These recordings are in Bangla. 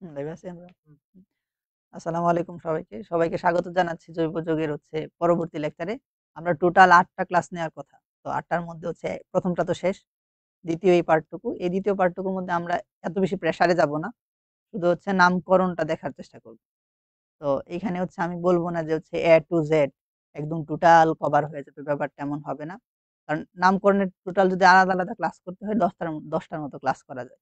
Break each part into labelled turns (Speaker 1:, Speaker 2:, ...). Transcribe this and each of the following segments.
Speaker 1: লাইভে আছি আমরা। আসসালামু আলাইকুম সবাইকে। সবাইকে স্বাগত জানাচ্ছি জৈব যৌগের পরবর্তী লেকচারে। আমরা টোটাল ৮ টা ক্লাস নেওয়ার কথা। তো ৮ টার মধ্যে ১ম টা তো শেষ। ২য় এই পার্টটুকু। এই ২য় পার্টটুকুর মধ্যে আমরা এত বেশি প্রেসারে যাব না। শুধু নামকরণটা দেখার চেষ্টা করব। তো এইখানে আমি বলব না যে A to Z একদম টোটাল কভার হয়ে যাবে, ব্যাপারটা এমন হবে না। কারণ নামকরণের টোটাল যদি আলাদা, আলাদা ক্লাস করতে হয় ১০ টার মতো ক্লাস করা যায়।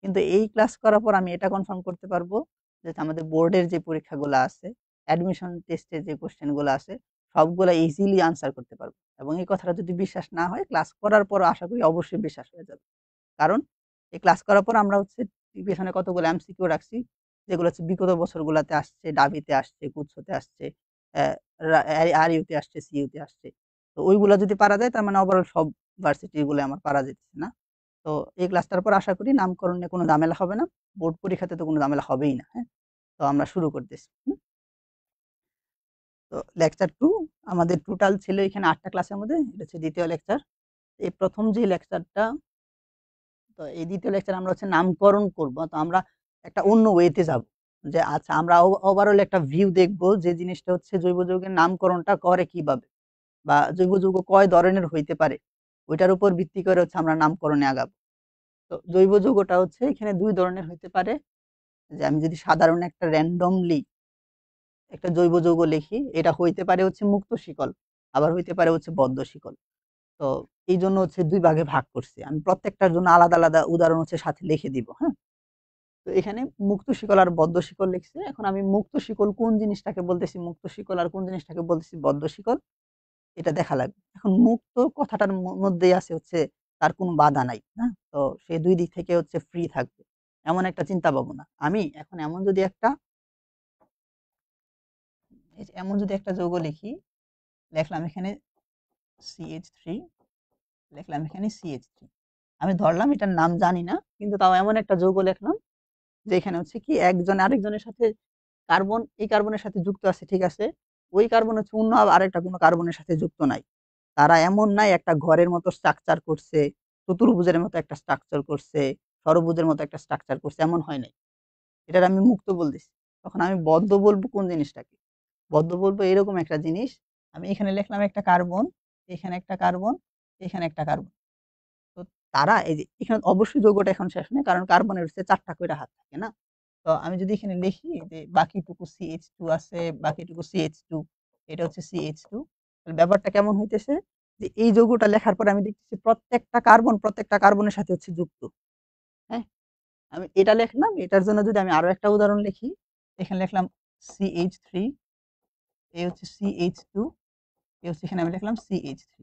Speaker 1: কিন্তু এই ক্লাস করার পর আমি এটা কনফার্ম করতে পারবো যে আমাদের বোর্ডের যে পরীক্ষাগুলো আছে, অ্যাডমিশন টেস্টের যে কোশ্চেন গুলো আছে, সবগুলা ইজিলি আনসার করতে পারবো। এবং এই কথাটা যদি বিশ্বাস না হয়, ক্লাস করার পরও আশা করি অবশ্যই বিশ্বাস হয়ে যাবে। কারণ এই ক্লাস করার পর আমরা পেছনে কতগুলো এমসিকিউ রাখছি, যেগুলো বিগত বছরগুলোতে আসছে, ডাবিতে আসছে, কুৎসতে আসছে, আরইউতে আসছে, সিইউতে আসছে। তো ওইগুলা যদি পারা যায়, তার মানে ওভারঅল সব ভার্সিটি গুলো আমার পারা যেতেছে না। তো এই ক্লাসটার পর আশা করি নামকরণ নিয়ে কোনো ঝামেলা হবে না। বোর্ড পরীক্ষাতে তো কোনো ঝামেলা হবেই না। হ্যাঁ? তো আমরা শুরু করতেছি। তো লেকচার 2 আমাদের টোটাল ছিল এখানে ৮ টা ক্লাসের মধ্যে। এটা হচ্ছে ২য় লেকচার। এই ১ম যে লেকচারটা, তো এই ২য় লেকচারে আমরা নামকরণ করব। তো আমরা একটা অন্য ওয়েতে যাব। যে আচ্ছা, আমরা ওভারঅল একটা ভিউ দেখব যে জিনিসটা জৈব যৌগের নামকরণটা করে কিভাবে, বা জৈব যৌগ কয় ধরনের হইতে পারে, ওইটার উপর ভিত্তি করে আমরা নামকরণে আগাবো। তো জৈব যৌগটা এখানে ২ ধরনের হইতে পারে। যে আমি যদি সাধারণ একটা র‍্যান্ডমলি একটা জৈব যৌগ লিখি, এটা হইতে পারে মুক্ত শিকল, আবার হইতে পারে বদ্ধ শিকল। তো এই জন্য ২ ভাগে ভাগ করছি। আমি প্রত্যেকটার জন্য আলাদা, আলাদা উদাহরণ সাথে লিখে দিব। হ্যাঁ? তো এখানে মুক্ত শিকল আর বদ্ধ শিকল লিখছি। এখন আমি মুক্ত শিকল কোন জিনিসটাকে বলতেছি মুক্ত শিকল, আর কোন জিনিসটাকে বলতেছি বদ্ধ শিকল, এটা দেখা লাগবে। এখন মুক্ত কথাটার মধ্যেই আছে তার কোনো বাধা নাই। হ্যাঁ? তো সে ২ দিক থেকে ফ্রি থাকবে। এমন একটা চিন্তা ভাবনা। আমি এখন এমন যদি একটা যৌগ লিখি, লিখলাম এখানে CH3, লিখলাম এখানে CH3। আমি ধরলাম এটার নাম জানি না, কিন্তু তাও এমন একটা যৌগ লিখলাম যে এখানে কি একজন আরেকজনের সাথে কার্বন এই কার্বনের সাথে যুক্ত আছে, ঠিক আছে। ওই কার্বন অন্য আরেকটা কোনো কার্বনের সাথে যুক্ত নাই। তারা এমন নাই একটা ঘরের মতো স্ট্রাকচার করছে, চতুর্ভুজের মতো একটা স্ট্রাকচার করছে, ষড়ভুজের মতো একটা স্ট্রাকচার করছে, এমন হয় নাই। এটার আমি মুক্ত বলতেছি। তখন আমি বদ্ধ বলবো কোন জিনিসটাকে? বদ্ধ বলবো এরকম একটা জিনিস, আমি এখানে লিখলাম একটা কার্বন, এখানে একটা কার্বন, এখানে একটা কার্বন। তো তারা এই যে এখানে অবশ্যই যৌগটা এখন শেষ নেই, কারণ কার্বনের ৪ টা কইরা হাত থাকে না? তো আমি যদি এখানে লিখি যে বাকিটুকু CH2 আছে, বাকিটুকু CH2, এটা CH2, তাহলে ব্যাপারটা কেমন হইতেছে? যে এই যৌগটা লেখার পরে আমি দেখতেছি প্রত্যেকটা কার্বন প্রত্যেকটা কার্বনের সাথে যুক্ত। হ্যাঁ? আমি এটা লিখলাম, এটার জন্য যদি আমি আরো একটা উদাহরণ লিখি, এখানে লিখলাম CH3, এ CH2, এখানে আমি লিখলাম CH3।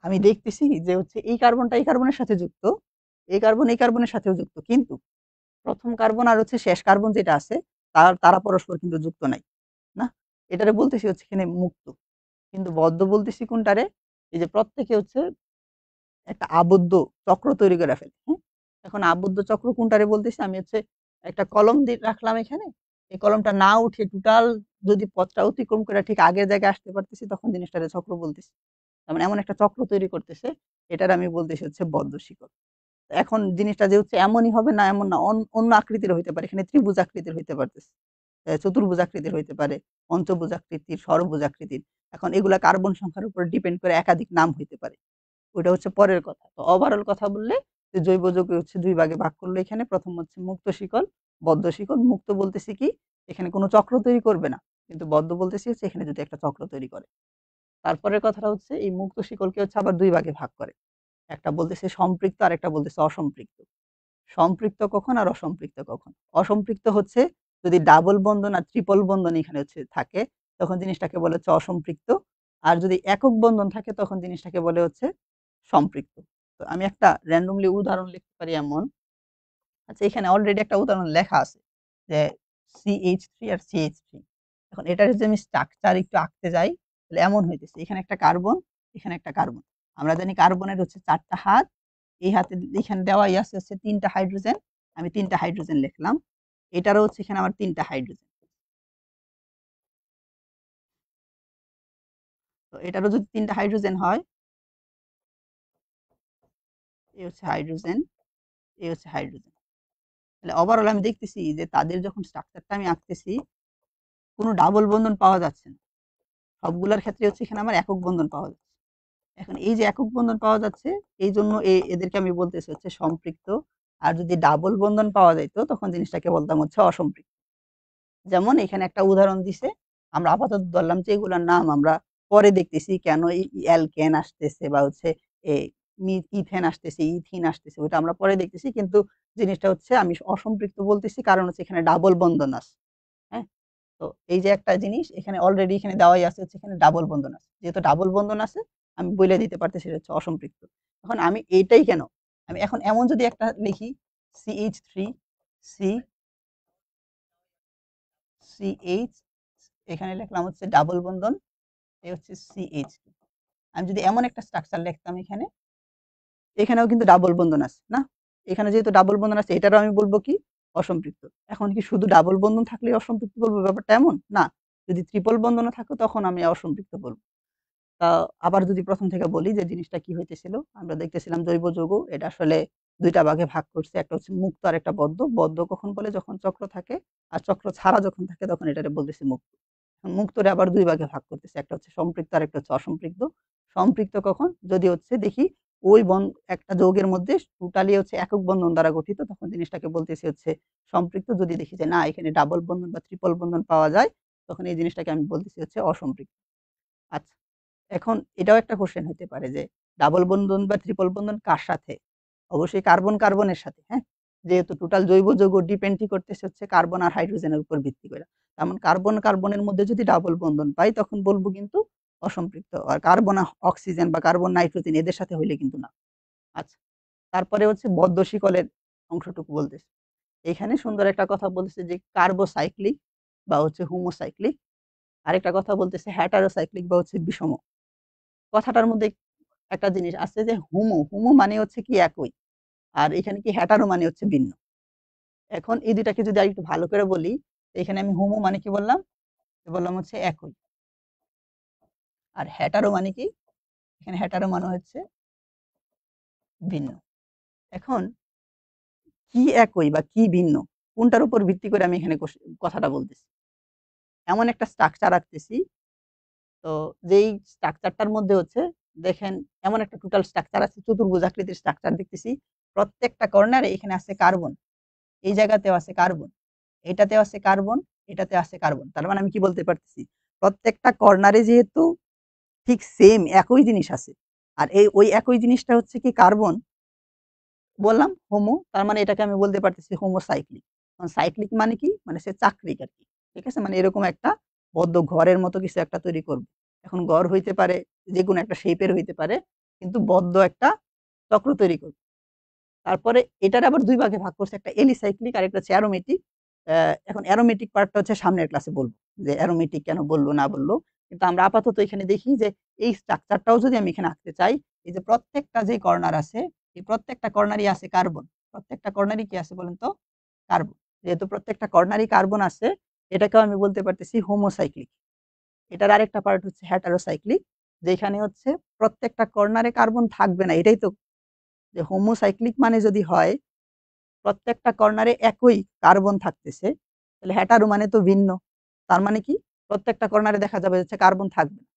Speaker 1: আমি দেখতেছি যে এই কার্বনটা এই কার্বনের সাথে যুক্ত, এই কার্বন এই কার্বনের সাথেও যুক্ত। কিন্তু ১ম কার্বন আর শেষ কার্বন যেটা আছে, তারা পরস্পর কিন্তু যুক্ত নাই। না? এটারে বলতেছি এখানে মুক্ত। কিন্তু বদ্ধ বলতেছি কোনটারে? এই যে প্রত্যেকে একটা আবদ্ধ চক্র তৈরি করে ফেলে। হ্যাঁ? এখন আবদ্ধ চক্র কোনটারে বলতেছি? আমি একটা কলম রাখলাম এখানে। এই কলমটা না উঠে টোটাল যদি পথটা অতিক্রম করে ঠিক আগের জায়গায় আসতে পারতেছি, তখন জিনিসটারে চক্র বলতেছি। তার মানে এমন একটা চক্র তৈরি করতেছে, এটার আমি বলতেছি বদ্ধ শিকল। এখন জিনিসটা যে এমনই হবে না এমন না, অন্য আকৃতির হইতে পারে। এখানে ত্রিভুজ আকৃতির হইতে পারতেছে, চতুর্ভুজ আকৃতির হইতে পারে, পঞ্চভুজ আকৃতির, ষড়ভুজ আকৃতির। এখন এগুলা কার্বন সংখ্যার উপর ডিপেন্ড করে একাধিক নাম হইতে পারে। ওইটা পরের কথা। তো ওভারঅল কথা বললে যে জৈব যৌগ ২ ভাগে ভাগ করলে, এখানে ১ম মুক্ত শিকল, বদ্ধ শিকল। মুক্ত বলতেছি কি? এখানে কোনো চক্র তৈরি করবে না। কিন্তু বদ্ধ বলতেছি এখানে যদি একটা চক্র তৈরি করে। তারপরের কথাটা এই মুক্ত শিকলকে আবার ২ ভাগে ভাগ করে। একটা বলতেছে সম্পৃক্ত, আরেকটা বলতেছে অসম্পৃক্ত। সম্পৃক্ত কখন আর অসম্পৃক্ত কখন? অসম্পৃক্ত যদি ডাবল বন্ধন আর ট্রিপল বন্ধন এখানে থাকে, তখন জিনিসটাকে বলে অসম্পৃক্ত। আর যদি একক বন্ধন থাকে, তখন জিনিসটাকে বলে সম্পৃক্ত। তো আমি একটা র‍্যান্ডমলি উদাহরণ লিখতে পারি এমন। আচ্ছা, এখানে অলরেডি একটা উদাহরণ লেখা আছে যে CH3 আর CH3। এখন এটার যদি আমি স্ট্রাকচার একটু আঁকতে যাই, তাহলে এমন হইতেছে এখানে একটা কার্বন, এখানে একটা কার্বন। আমরা জানি কার্বনের ৪ টা হাত, এই হাতে এখানে দেওয়াই আছে ৩ টা হাইড্রোজেন। আমি ৩ টা হাইড্রোজেন লিখলাম। এটারও এখানে আমার ৩ টা হাইড্রোজেন। তো এটারও যদি ৩ টা হাইড্রোজেন হয়, এই হাইড্রোজেন, এই হাইড্রোজেন। তাহলে ওভারঅল আমি দেখতেছি যে তাদের যখন স্ট্রাকচারটা আমি আঁকতেছি কোনো ডাবল বন্ধন পাওয়া যাচ্ছে না। সবগুলোর ক্ষেত্রে হচ্ছে এখানে আমার একক বন্ধন পাওয়া যাচ্ছে। এখন এই যে একক বন্ধন পাওয়া যাচ্ছে এইজন্য এদেরকে আমি বলতেছি হচ্ছে সম্পৃক্ত। আর যদি ডাবল বন্ধন পাওয়া যাইত তখন জিনিসটাকে বলতাম হচ্ছে অসম্পৃক্ত। যেমন এখানে একটা উদাহরণ দিছে, আমরা আপাতত ধরলাম যে এগুলার নাম আমরা পরে দেখতেছি কেন এই অ্যালকেন আসতেছে বা হচ্ছে এ ইথেন আসতেছে, ইথিন আসতেছে ওটা আমরা পরে দেখতেছি। কিন্তু জিনিসটা হচ্ছে আমি অসম্পৃক্ত বলতেছি কারণ হচ্ছে এখানে ডাবল বন্ধন আছে। হ্যাঁ? তো এই যে একটা জিনিস এখানে অলরেডি এখানে দেওয়াই আছে হচ্ছে এখানে ডাবল বন্ধন আছে। যেহেতু ডাবল বন্ধন আছে আমি বইলে দিতে পারতেছি সেটা হচ্ছে অসম্পৃক্ত। এখন আমি এইটাই কেন? আমি এখন এমন যদি একটা লিখি CH3 C CH এখানে লিখলাম হচ্ছে ডাবল বন্ধন, এ হচ্ছে CH2। আমি যদি এমন একটা স্ট্রাকচার লিখতাম এখানে, এখানেও কিন্তু ডাবল বন্ধন আছে, না? এখানে যেহেতু ডাবল বন্ধন আছে এটারও আমি বলব কি অসম্পৃক্ত। এখন কি শুধু ডাবল বন্ধন থাকলেই অসম্পৃক্ত বলব ব্যাপারটা এমন? না। যদি ট্রিপল বন্ধনও থাকে তখন আমি অসম্পৃক্ত বলব। তা আবার যদি ১ম থেকে বলি যে জিনিসটা কি হইতেছিল, আমরা দেখতেছিলাম জৈব যৌগ এটা আসলে ২ টা ভাগে ভাগ করছে। একটা হচ্ছে মুক্ত আর একটা বদ্ধ। বদ্ধ কখন বলে যখন চক্র থাকে আর চক্র ছাড়া যখন থাকে তখন এটারে বলতেছি মুক্ত। মুক্তরে আবার ২ ভাগে ভাগ করতেছে। একটা হচ্ছে সম্পৃক্ত আর একটা হচ্ছে অসম্পৃক্ত। সম্পৃক্ত কখন? যদি হচ্ছে দেখি ওই একটা যৌগের মধ্যে টোটালি হচ্ছে একক বন্ধন দ্বারা গঠিত তখন জিনিসটাকে বলতেছি হচ্ছে সম্পৃক্ত। যদি দেখি যে না এখানে ডাবল বন্ধন বা ট্রিপল বন্ধন পাওয়া যায় তখন এই জিনিসটাকে আমি বলতেছি হচ্ছে অসম্পৃক্ত। আচ্ছা। এখন এটাও একটা কোশ্চেন হইতে পারে যে ডাবল বন্ধন বা ট্রিপল বন্ধন কার সাথে? অবশ্যই কার্বন কার্বনের সাথে, হ্যাঁ? যেহেতু টোটাল জৈব যৌগ ডিপেন্ডই করতেছে হচ্ছে কার্বন আর হাইড্রোজেনের উপর ভিত্তি করে। তেমন কার্বন কার্বনের মধ্যে যদি ডাবল বন্ধন পাই তখন বলব কিন্তু অসম্পৃক্ত। আর কার্বন অক্সিজেন বা কার্বন নাইট্রোজেন এদের সাথে হইলে কিন্তু না। আচ্ছা। তারপরে হচ্ছে বদ্ধ শিকলের অংশটুকু বলতেছে। এখানে সুন্দর একটা কথা বলতেছে যে কার্বোসাইক্লিক বা হচ্ছে হোমোসাইক্লিক। আরেকটা কথা বলতেছে হেটারোসাইক্লিক বা হচ্ছে বিষম। কথাটার মধ্যে একটা জিনিস আছে যে হুমো মানে হচ্ছে কি একই। আর এখানে কি হেটারো মানে হচ্ছে ভিন্ন। এখন এই ২ টাকে যদি আরেকটু ভালো করে বলি, এখানে আমি হুমো মানে কি বললাম? বললাম হচ্ছে একই। আর হেটারো মানে কি? এখানে হেটারো মানে হচ্ছে ভিন্ন। এখন কি একই বা কি ভিন্ন? কোনটার উপর ভিত্তি করে আমি এখানে কথাটা বলতেছি? এমন একটা স্ট্রাকচার আঁকতেছি, তো যেই স্ট্রাকচারটার মধ্যে হচ্ছে দেখেন এমন একটা টোটাল স্ট্রাকচার আছে চতুর্ভুজ আকৃতির স্ট্রাকচার দেখতেছি। প্রত্যেকটা কর্নারে এখানে আছে কার্বন। এই জায়গাতেও আছে কার্বন, এটাতেও আছে কার্বন, এটাতে আছে কার্বন। তার মানে আমি কি বলতে পারতেছি? প্রত্যেকটা কর্নারে যেহেতু ঠিক সেম একই জিনিস আছে। আর ওই একই জিনিসটা হচ্ছে কি কার্বন, বললাম হোমো, তার মানে এটাকে আমি বলতে পারতেছি হোমোসাইক্লিক। সাইক্লিক মানে কি? মানে সে চাক্রিক আরকি। ঠিক আছে? মানে এরকম একটা বদ্ধ ঘরের মতো কিছু একটা তৈরি করবে। এখন ঘর হইতে পারে যেকোনো একটা শেপের হইতে পারে। কিন্তু বদ্ধ একটা চক্র তৈরি করবে। তারপরে এটার আবার ২ ভাগে ভাগ করছে। একটা এলিসাইক্লিক আর একটা হচ্ছে অ্যারোমেটিক। এখন অ্যারোমেটিক পার্টটা হচ্ছে সামনের ক্লাসে বলব। যে অ্যারোমেটিক কেন বলল না বলল। কিন্তু আমরা আপাতত এখানে দেখি যে এই স্ট্রাকচারটাও যদি আমি এখানে আঁকতে চাই, এই যে প্রত্যেকটা যে কর্নার আছে, এই প্রত্যেকটা কর্নারই আছে কার্বন। প্রত্যেকটা কর্নারই কি আছে বলেন তো? কার্বন। যেহেতু প্রত্যেকটা কর্নারই কার্বন আছে, এটাকেও আমি বলতে পারতেছি হোমোসাইক্লিক। এটার আরেকটা পার্ট হচ্ছে হেটারোসাইক্লিক। যেখানে হচ্ছে প্রত্যেকটা কর্নারে কার্বন থাকবে না। এটাই তো যে হোমোসাইক্লিক মানে যদি হয় প্রত্যেকটা কর্নারে একই কার্বন থাকতেছে, তাহলে হেটারো মানে তো ভিন্ন। তার মানে কি? প্রত্যেকটা কর্নারে দেখা যাবে হচ্ছে কার্বন থাকবে না।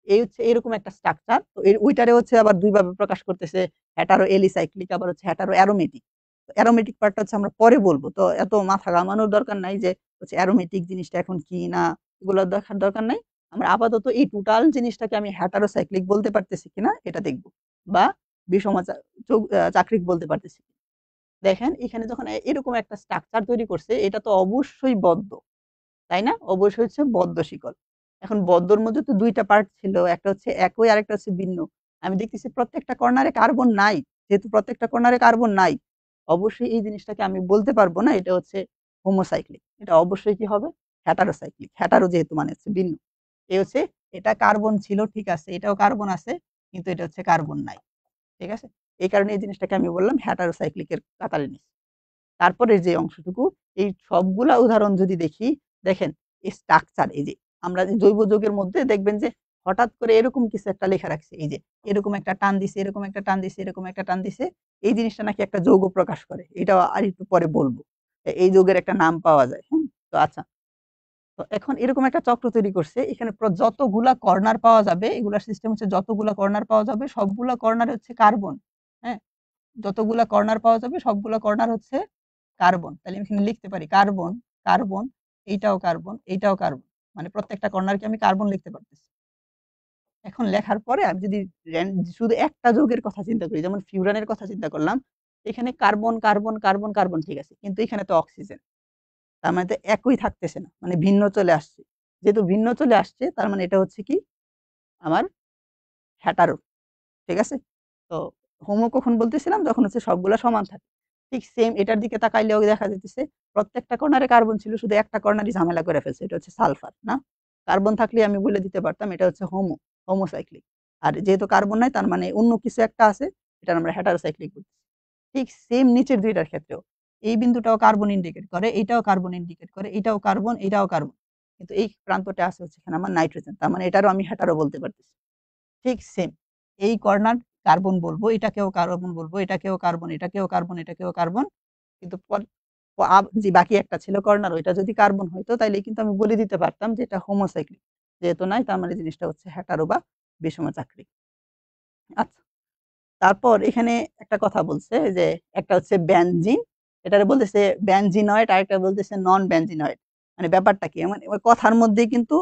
Speaker 1: এই হচ্ছে এরকম একটা স্ট্রাকচার। তো ওইটারে হচ্ছে আবার ২ ভাবে প্রকাশ করতেছে। হেটারো এলিসাইক্লিক আবার হচ্ছে হেটারো অ্যারোমেটিক। অ্যারোমেটিক পার্টটা হচ্ছে আমরা পরে বলব। তো এত মাথা ঘামানোর দরকার নাই যে হচ্ছে অ্যারোমেটিক জিনিসটা এখন কি না এগুলো দেখার দরকার নাই। আমরা আপাতত এই টোটাল জিনিসটাকে আমি হেটারোসাইক্লিক বলতে পারতেছি কিনা এটা দেখব। বা বিষম চাক্রিক বলতে পারতেছি। দেখেন এখানে যখন এরকম একটা স্ট্রাকচার তৈরি করছে এটা তো অবশ্যই বদ্ধ। তাই না? অবশ্যই হচ্ছে বদ্ধ শিকল। এখন বদ্ধর মধ্যে তো ২ টা পার্ট ছিল। একটা হচ্ছে একই আরেকটা হচ্ছে ভিন্ন। আমি দেখতেছি প্রত্যেকটা কর্নারে কার্বন নাই। যেহেতু প্রত্যেকটা কর্নারে কার্বন নাই, অবশ্যই এই জিনিসটাকে আমি বলতে পারব না এটা হচ্ছে হোমোসাইক্লিক। এটা অবশ্যই কি হবে? হেটারোসাইক্লিক। হেটারো যেহেতু মানে হচ্ছে ভিন্ন। এ হচ্ছে এটা কার্বন ছিল ঠিক আছে। এটাও কার্বন আছে কিন্তু এটা হচ্ছে কার্বন নাই। ঠিক আছে? এই কারণে এই জিনিসটাকে আমি বললাম হেটারোসাইক্লিক এর কাতারে নিছি। তারপরের যে অংশটুকু এই সবগুলা উদাহরণ যদি দেখি, দেখেন এই স্ট্রাকচার এই যে আমরা যে জৈব যৌগের মধ্যে দেখবেন যে হঠাৎ করে এরকম কিছু একটা লেখা রাখছে, এই যে এরকম একটা টান দিছে, এরকম একটা টান দিছে, এরকম একটা টান দিছে, এই জিনিসটা নাকি একটা যৌগ প্রকাশ করে। এটাও আর একটু পরে বলবো। এই যৌগের একটা নাম পাওয়া যায়। হ্যাঁ, তো আচ্ছা, তো এখন এরকম একটা চক্র তৈরি করছে, এখানে যতগুলা কর্নার পাওয়া যাবে, এগুলা সিস্টেম হচ্ছে যতগুলা কর্নার পাওয়া যাবে সবগুলা কর্নার হচ্ছে কার্বন। হ্যাঁ, যতগুলা কর্নার পাওয়া যাবে সবগুলা কর্নার হচ্ছে কার্বন। তাহলে আমি এখানে লিখতে পারি কার্বন, কার্বন, এইটাও কার্বন, এইটাও কার্বন, মানে প্রত্যেকটা কর্নারকে আমি কার্বন লিখতে পারতেছি। এখন লেখার পরে আমি যদি শুধু একটা যৌগের কথা চিন্তা করি, যেমন ফিউরানের কথা চিন্তা করলাম, এখানে কার্বন কার্বন কার্বন কার্বন ঠিক আছে, কিন্তু এখানে তো অক্সিজেন, তার মানে তো একই থাকতেছে না, মানে ভিন্ন চলে আসছে। যেহেতু ভিন্ন চলে আসছে তার মানে এটা হচ্ছে কি আমার হ্যাটারো। ঠিক আছে? তো হোমো কখন বলতেছিলাম, যখন হচ্ছে সবগুলা সমান থাকে। ঠিক সেম এটার দিকে তাকাইলেও দেখা যাইতেছে প্রত্যেকটা কর্নারে কার্বন ছিল, শুধু একটা কর্নারই ঝামেলা করে ফেলছে, এটা হচ্ছে সালফার। না, কার্বন থাকলে আমি বলে দিতে পারতাম এটা হচ্ছে হোমোসাইক্লিক। আর যেহেতু কার্বন নাই তার মানে অন্য কিছু একটা আছে, এটা আমরা হেটারোসাইক্লিক বলতেছি। ঠিক সেম নিচের দুইটার ক্ষেত্রেও এই বিন্দুটাও কার্বন ইন্ডিকেট করে, এইটাও কার্বন ইন্ডিকেট করে, এটাও কার্বন, এটাও কার্বন, কিন্তু এই প্রান্তটা আছে হচ্ছে এখানে আমার নাইট্রোজেন, তার মানে এটারও আমি হেটারো বলতে পারতেছি। ঠিক সেম এই কর্নার কার্বন বলবো, এটাকেও কার্বন বলবো, এটাকেও কার্বন, এটাকেও কার্বন, এটাকেও কার্বন, কিন্তু যে বাকি একটা ছিল কর্নার, ওইটা যদি কার্বন হইতো তাইলে কিন্তু আমি বলে দিতে পারতাম যে এটা হোমোসাইক্লিক। যেহেতু নাই তার মানে জিনিসটা হচ্ছে হ্যাটারো বা বিষমচাক্রিক। আচ্ছা, তারপর এখানে একটা কথা বলছে যে একটা হচ্ছে বেনজিন, এটারে বলতেছে বেনজিনয়েড, আর একটা বলতেছে নন বেনজিনয়েড। মানে ব্যাপারটা কি, মানে ওই কথার মধ্যেই কিন্তু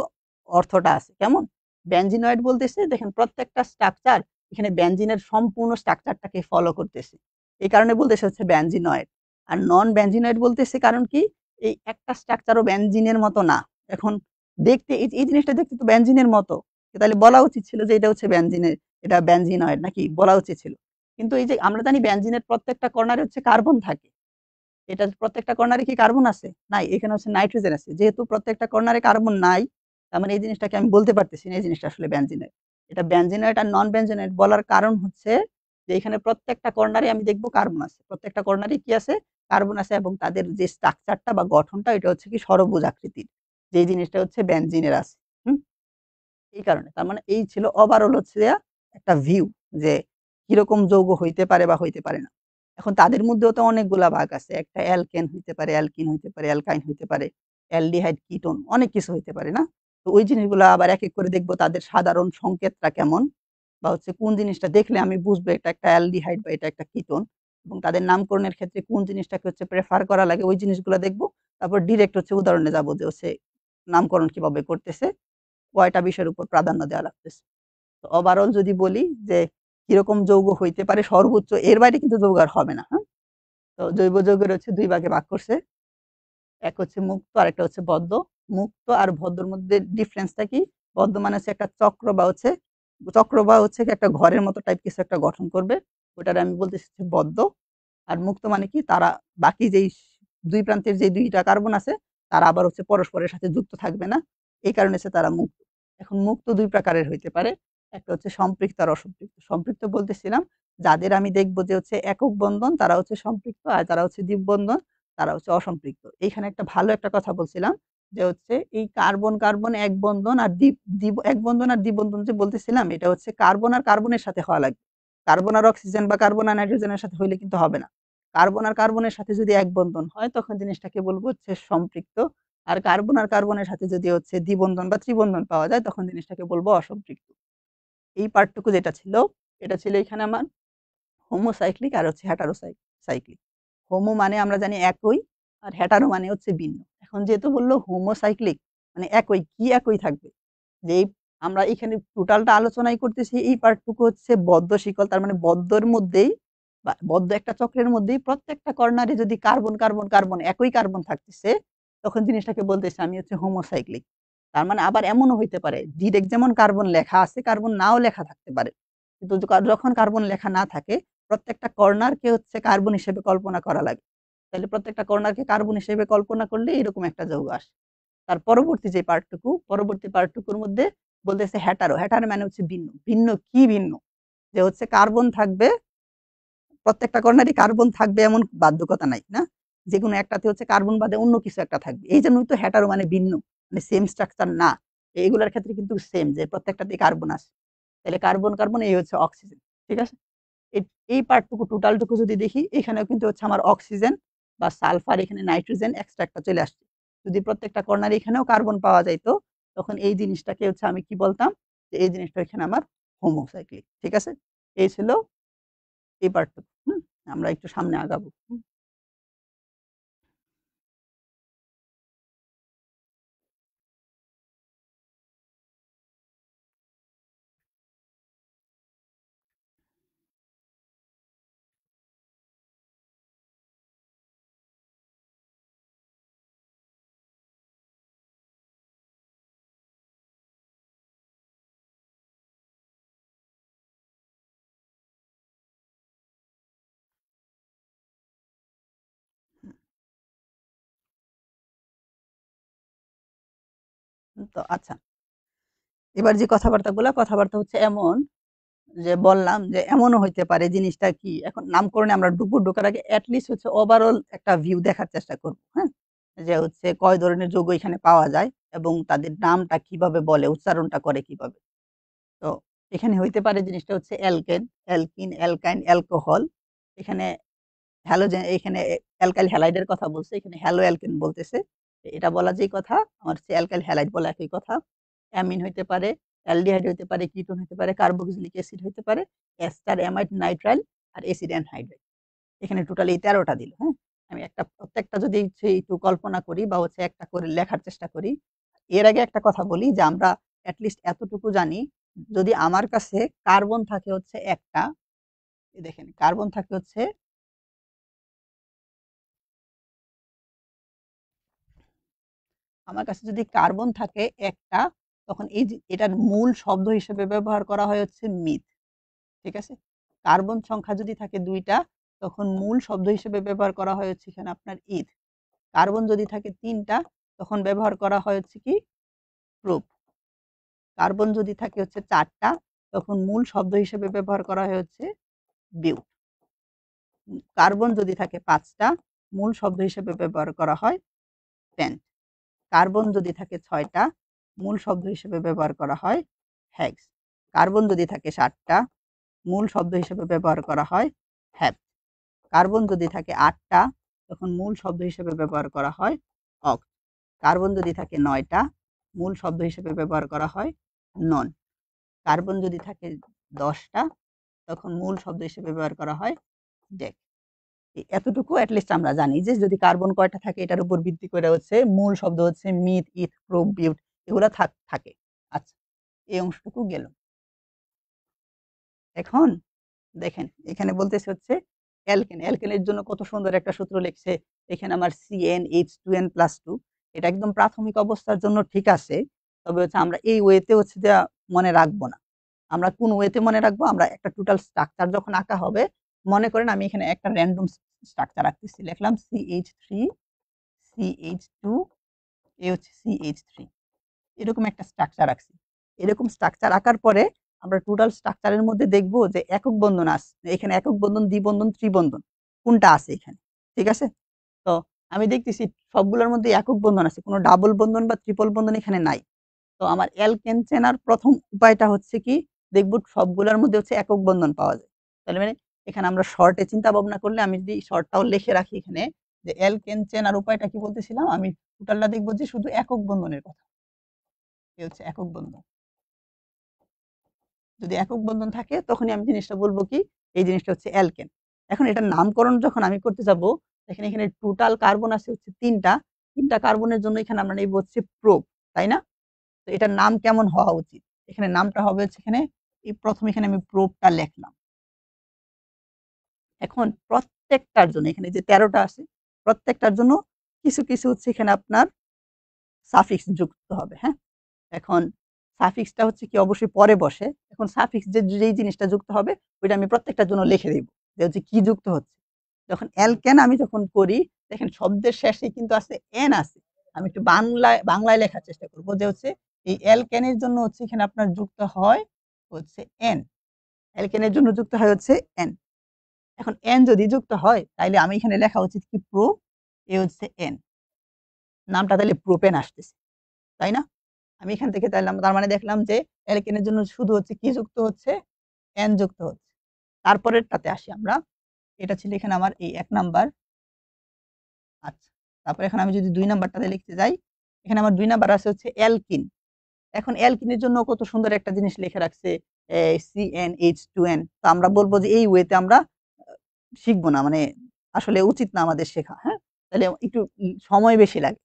Speaker 1: অর্থটা আছে। কেমন? বেনজিনয়েড বলতেছে দেখেন প্রত্যেকটা স্ট্রাকচার এখানে বেনজিনের সম্পূর্ণ স্ট্রাকচারটাকে ফলো করতেছে, এই কারণে বলতেছে হচ্ছে বেনজিনয়েড। আর নন বেনজিনয়েড বলতেছে কারণ কি, এই একটা স্ট্রাকচারও বেনজিনের মতো না। এখন দেখতে এই জিনিসটা দেখতে তো বেনজিনের মতো, তাহলে বলা উচিত ছিল যে এটা হচ্ছে বেনজিনের, এটা বেনজিনয়েড নাকি বলা উচিত ছিল। কিন্তু এই যে আমরা জানি বেনজিনের প্রত্যেকটা কর্নারে হচ্ছে কার্বন থাকে, এটা প্রত্যেকটা কর্নারে কি কার্বন আছে? নাই, এখানে হচ্ছে নাইট্রোজেন আছে। যেহেতু প্রত্যেকটা কর্নারে কার্বন নাই, তার মানে এই জিনিসটাকে আমি বলতে পারতেছি না এই জিনিসটা আসলে বেনজিনয়েড। এটা বেনজিনয়েড আর নন বেনজিনয়েড বলার কারণ হচ্ছে যে এখানে প্রত্যেকটা কর্নারে আমি দেখবো কার্বন আছে, প্রত্যেকটা কর্নারে কি আছে, কার্বন আছে, এবং তাদের যে স্ট্রাকচারটা বা গঠনটা এটা হচ্ছে কি ষড়ভুজ আকৃতির, যে জিনিসটা হচ্ছে বেনজিনের আছে। হুম, এই কারণে তার মানে এই ছিল ওভারঅল হচ্ছে একটা ভিউ যে কিরকম যৌগ হইতে পারে বা হইতে পারে না। এখন তাদের মধ্যেও তো অনেকগুলা ভাগ আছে, একটা অ্যালকেন হইতে পারে, অ্যালকিন হইতে পারে, অ্যালকাইন হইতে পারে, অ্যালডিহাইড, কিটোন, অনেক কিছু হইতে পারে। না, তো ওই জিনিসগুলো আবার এক এক করে দেখবো তাদের সাধারণ সংকেতটা কেমন, বা হচ্ছে কোন জিনিসটা দেখলে আমি বুঝবো এটা একটা অ্যালডিহাইড বা এটা একটা কিটোন, এবং তাদের নামকরণের ক্ষেত্রে কোন জিনিসটাকে হচ্ছে প্রেফার করা লাগে ওই জিনিসগুলো দেখবো। তারপর ডিরেক্ট হচ্ছে উদাহরণে যাবো যে হচ্ছে নামকরণ কিভাবে করতেছে, কয়টা বিষয়ের উপর প্রাধান্য দেওয়া লাগতেছে। তো ওভারঅল যদি বলি যে কিরকম যৌগ হইতে পারে সর্বোচ্চ, এর বাইরে কিন্তু যৌগ আর হবে না। হ্যাঁ, তো জৈব যৌগের হচ্ছে দুই ভাগে ভাগ করছে, এক হচ্ছে মুক্ত আর একটা হচ্ছে বদ্ধ। মুক্ত আর বদ্ধর মধ্যে ডিফারেন্সটা কি? বদ্ধ মানে হচ্ছে একটা চক্র বা হচ্ছে একটা ঘরের মতো টাইপ কিছু একটা গঠন করবে, ওটার আমি বলতেছি বদ্ধ। আর মুক্ত মানে কি, তারা বাকি যেই দুই প্রান্তের যে দুইটা কার্বন আছে তারা আবার হচ্ছে পরস্পরের সাথে যুক্ত থাকবে না, এই কারণে হচ্ছে তারা মুক্ত। এখন মুক্ত দুই প্রকারের হইতে পারে, একটা হচ্ছে সম্পৃক্ত আর অসম্পৃক্ত। সম্পৃক্ত বলতেছিলাম যাদের আমি দেখবো যে হচ্ছে একক বন্ধন তারা হচ্ছে সম্পৃক্ত, আর যারা হচ্ছে দ্বীপ বন্ধন তারা হচ্ছে অসম্পৃক্ত। এইখানে একটা ভালো একটা কথা বলছিলাম যে হচ্ছে এই কার্বন কার্বন এক বন্ধন আর দ্বীপ এক বন্ধন আর দ্বীপ বন্ধন যে বলতেছিলাম, এটা হচ্ছে কার্বন আর কার্বনের সাথে হওয়া লাগবে। কার্বন আর অক্সিজেন বা কার্বন আর নাইট্রোজেনের সাথে হইলে কিন্তু হবে না। কার্বন আর কার্বনের সাথে যদি এক বন্ধন হয় তখন জিনিসটাকে বলবো হচ্ছে সম্পৃক্ত। আর কার্বন আর কার্বনের সাথে যদি হচ্ছে দ্বিবন্ধন বা ত্রিবন্ধন পাওয়া যায় তখন জিনিসটাকে বলবো অসম্পৃক্ত। এই পার্টটুকু যেটা ছিল, এটা ছিল এখানে আমার হোমোসাইক্লিক আর হচ্ছে হ্যাটারোসাইক্লিক। হোমো মানে আমরা জানি একই, আর হ্যাটারো মানে হচ্ছে ভিন্ন। এখন যেহেতু বললো হোমোসাইক্লিক মানে একই, কি একই থাকবে, যে আমরা এখানে টোটালটা আলোচনাই করতেছি, এই পার্টটুকু হচ্ছে বদ্ধ শিকল, তার মানে বদ্ধর মধ্যেই বা বদ্ধ একটা চক্রের মধ্যেই প্রত্যেকটা কর্নারে যদি কার্বন কার্বন কার্বন একই কার্বন থাকতেছে তখন জিনিসটাকে বলতেছে আমি হচ্ছে হোমোসাইক্লিক। তার মানে আবার এমনও হইতে পারে ডিরেক্ট যেমন কার্বন লেখা আছে কার্বন নাও লেখা থাকতে পারে, কিন্তু যখন কার্বন লেখা না থাকে প্রত্যেকটা কর্নারকে হচ্ছে কার্বন হিসেবে কল্পনা করা লাগে, তাহলে প্রত্যেকটা কর্নারকে কার্বন হিসেবে কল্পনা করলে এরকম একটা যৌগ আসে। তার পরবর্তী যে পার্টটুকু, পরবর্তী পার্টটুকুর মধ্যে বলতেছে হ্যাটারো। হ্যাটারো মানে হচ্ছে ভিন্ন। ভিন্ন কি ভিন্ন? যে হচ্ছে কার্বন থাকবে, প্রত্যেকটা কর্নারই কার্বন থাকবে এমন বাধ্যকতা নাই। না, যেকোনো একটাতে হচ্ছে কার্বন বাদে অন্য কিছু একটা থাকবে, এই জন্যই তো হ্যাটারো মানে ভিন্ন, মানে সেম স্ট্রাকচার না। এইগুলার ক্ষেত্রে কিন্তু সেম যে প্রত্যেকটাতেই কার্বন আছে। তাহলে কার্বন, কার্বন এই হচ্ছে অক্সিজেন। ঠিক আছে? এই এই পার্টটুকু টোটালটুকু যদি দেখি এখানেও কিন্তু হচ্ছে আমার অক্সিজেন বা সালফার এখানে নাইট্রোজেন এক্সট্রা একটা চলে আসছে। যদি প্রত্যেকটা কর্নারে এখানেও কার্বন পাওয়া যাইত তখন এই জিনিসটাকে হচ্ছে আমি কি বলতাম যে এই জিনিসটা এখানে আমার হোমোসাইক্লিক। ঠিক আছে? এই ছিল এই পার্টটুকু। আমরা একটু সামনে আগাবো। তো আচ্ছা, এবার যে কথাবার্তা হচ্ছে এমন যে বললাম যে এমনও হইতে পারে জিনিসটা কি এখন নামকরণে আমরা ঢুকবো, ঢোকার আগে এটলিস্ট হচ্ছে ওভারঅল একটা ভিউ দেখার চেষ্টা করব। হ্যাঁ? যে হচ্ছে কয় ধরনের যৌগ এখানে পাওয়া যায় এবং তাদের নামটা কিভাবে বলে, উচ্চারণটা করে কিভাবে। তো এখানে হইতে পারে জিনিসটা হচ্ছে অ্যালকেন, অ্যালকিন, অ্যালকাইন, অ্যালকোহল। এখানে হ্যালোজেন এখানে অ্যালকাইল হ্যালাইডের কথা বলছে। এখানে হ্যালো অ্যালকেন বলতেছে। এটা বলা যেই কথা আমার হচ্ছে অ্যালকাইল হ্যালাইড বলা একই কথা। অ্যামিন হইতে পারে, অ্যালডিহাইড হইতে পারে, কিটোন হইতে পারে, কার্বক্সিলিক অ্যাসিড হইতে পারে, এস্টার, অ্যামাইড, নাইট্রাইল আর অ্যাসিড অ্যানহাইড্রাইড। এখানে টোটাল এই ১৩ টা দিল। হ্যাঁ? আমি একটা প্রত্যেকটা যদি হচ্ছে একটু কল্পনা করি বা হচ্ছে একটা করে লেখার চেষ্টা করি। এর আগে একটা কথা বলি যে আমরা এটলিস্ট এতটুকু জানি যদি আমার কাছে কার্বন থাকে হচ্ছে একটা, এই দেখেন কার্বন থাকে হচ্ছে আমার কাছে যদি কার্বন থাকে একটা তখন এই যে এটার মূল শব্দ হিসেবে ব্যবহার করা হয় হচ্ছে মিথ। ঠিক আছে? কার্বন সংখ্যা যদি থাকে ২ টা তখন মূল শব্দ হিসেবে ব্যবহার করা হয় হচ্ছে এখানে আপনার ইথ। কার্বন যদি থাকে ৩ টা তখন ব্যবহার করা হয় হচ্ছে কি প্রোপ। কার্বন যদি থাকে হচ্ছে ৪ টা তখন মূল শব্দ হিসেবে ব্যবহার করা হয় হচ্ছে বিউট। কার্বন যদি থাকে ৫ টা মূল শব্দ হিসেবে ব্যবহার করা হয় পেন্ট। কার্বন যদি থাকে ৬ টা মূল শব্দ হিসেবে ব্যবহার করা হয় হেক্স। কার্বন যদি থাকে ৭ টা মূল শব্দ হিসেবে ব্যবহার করা হয় হ্যাপ। কার্বন যদি থাকে ৮ টা তখন মূল শব্দ হিসেবে ব্যবহার করা হয় অক্ট। কার্বন যদি থাকে ৯ টা মূল শব্দ হিসেবে ব্যবহার করা হয় নন। কার্বন যদি থাকে ১০ টা তখন মূল শব্দ হিসেবে ব্যবহার করা হয় ডেক। এতটুকু এটলিস্ট আমরা জানি যে যদি কার্বন কয়টা থাকে এটার উপর ভিত্তি করে হচ্ছে মূল শব্দ হচ্ছে মিথ, ইথ, প্রোপ, বিউট এগুলা থাকে। আচ্ছা, এই অংশটুকু গেল। এখন দেখেন এখানে বলতেছে হচ্ছে অ্যালকেন। অ্যালকেনের জন্য কত সুন্দর একটা সূত্র লিখছে। এখানে আমার CnH2n+2 এটা একদম প্রাথমিক অবস্থার জন্য ঠিক আছে। তবে হচ্ছে আমরা এই ওয়েতে হচ্ছে যে মনে রাখবো না। আমরা কোন ওয়েতে মনে রাখবো? আমরা একটা টোটাল স্ট্রাকচার যখন আঁকা হবে, মনে করেন আমি এখানে একটা র‍্যান্ডম স্ট্রাকচার আঁকতেছি। লিখলাম CH3, CH2, এ হচ্ছে CH3 এরকম একটা স্ট্রাকচার আঁকছি। এরকম স্ট্রাকচার আঁকার পরে আমরা টোটাল স্ট্রাকচারের মধ্যে দেখব যে একক বন্ধন আছে। এখানে একক বন্ধন, দ্বিবন্ধন, ত্রিবন্ধন কোনটা আছে এখানে। ঠিক আছে? তো আমি দেখতেছি সবগুলোর মধ্যে একক বন্ধন আছে। কোন ডাবল বন্ধন বা ট্রিপল বন্ধন এখানে নাই। তো আমার অ্যালকেন চেনার ১ম উপায়টা হচ্ছে কি দেখব সবগুলোর মধ্যে হচ্ছে একক বন্ধন পাওয়া যায়। তাহলে মানে এখানে আমরা শর্টে চিন্তা ভাবনা করলে আমি যদি শর্টটাও লিখে রাখি এখানে যে অ্যালকেন চেনার উপায়টা কি বলতেছিলাম আমি টোটালটা দেখব যে শুধু একক বন্ধনের কথা। এই হচ্ছে একক বন্ধন। যদি একক বন্ধন থাকে তখনই আমি জিনিসটা বলব কি এই জিনিসটা হচ্ছে অ্যালকেন। এখন এটার নামকরণ যখন আমি করতে যাব দেখেন এখানে টোটাল কার্বন আছে হচ্ছে ৩ টা। ৩ টা কার্বনের জন্য এখানে আমরা নেব হচ্ছে প্রোপ, তাই না? তো এটার নাম কেমন হওয়া উচিত? এখানে নামটা হবে হচ্ছে এখানে এই ১ম এখানে আমি প্রোবটা লেখলাম। এখন প্রত্যেকটার জন্য এখানে যে ১৩ টা আছে প্রত্যেকটার জন্য কিছু হচ্ছে এখানে আপনার সাফিক্স যুক্ত হবে, হ্যাঁ? এখন সাফিক্সটা হচ্ছে কি অবশ্যই পরে বসে। এখন সাফিক্স যেই জিনিসটা যুক্ত হবে ওইটা আমি প্রত্যেকটার জন্য লিখে দিব। যে হচ্ছে কি যুক্ত হচ্ছে। যখন অ্যালকেন আমি যখন করি দেখেন শব্দের শেষে কিন্তু আছে এন আছে। আমি একটু বাংলায় লেখার চেষ্টা করব যে হচ্ছে এই অ্যালকেনের জন্য হচ্ছে এখানে আপনার যুক্ত হয় হচ্ছে এন। অ্যালকেনের জন্য যুক্ত হয় হচ্ছে এন। এখন এন যদি যুক্ত হয় তাইলে আমি এখানে লেখা উচিত কি প্রো এ হচ্ছে এন। নামটা তাইলে প্রোপেন আসতেছে। তাই না? আমি এখান থেকে তার মানে দেখলাম যে অ্যালকেনের জন্য শুধু হচ্ছে কি যুক্ত হচ্ছে? N যুক্ত হচ্ছে। তারপরেরটাতে আসি আমরা। এটা ছিল এখানে আমার এই ১ নাম্বার। আচ্ছা। তারপরে এখন আমি যদি ২ নাম্বারটাতে লিখতে যাই, এখানে আমার ২ নাম্বার আছে হচ্ছে অ্যালকিন। এখন অ্যালকিনের জন্য কত সুন্দর একটা জিনিস লিখে রাখছে CnH2n। তো আমরা বলব যে এই ওয়েতে আমরা শিখব না। মানে আসলে উচিত না আমাদের শেখা, হ্যাঁ? তাহলে একটু সময় বেশি লাগে।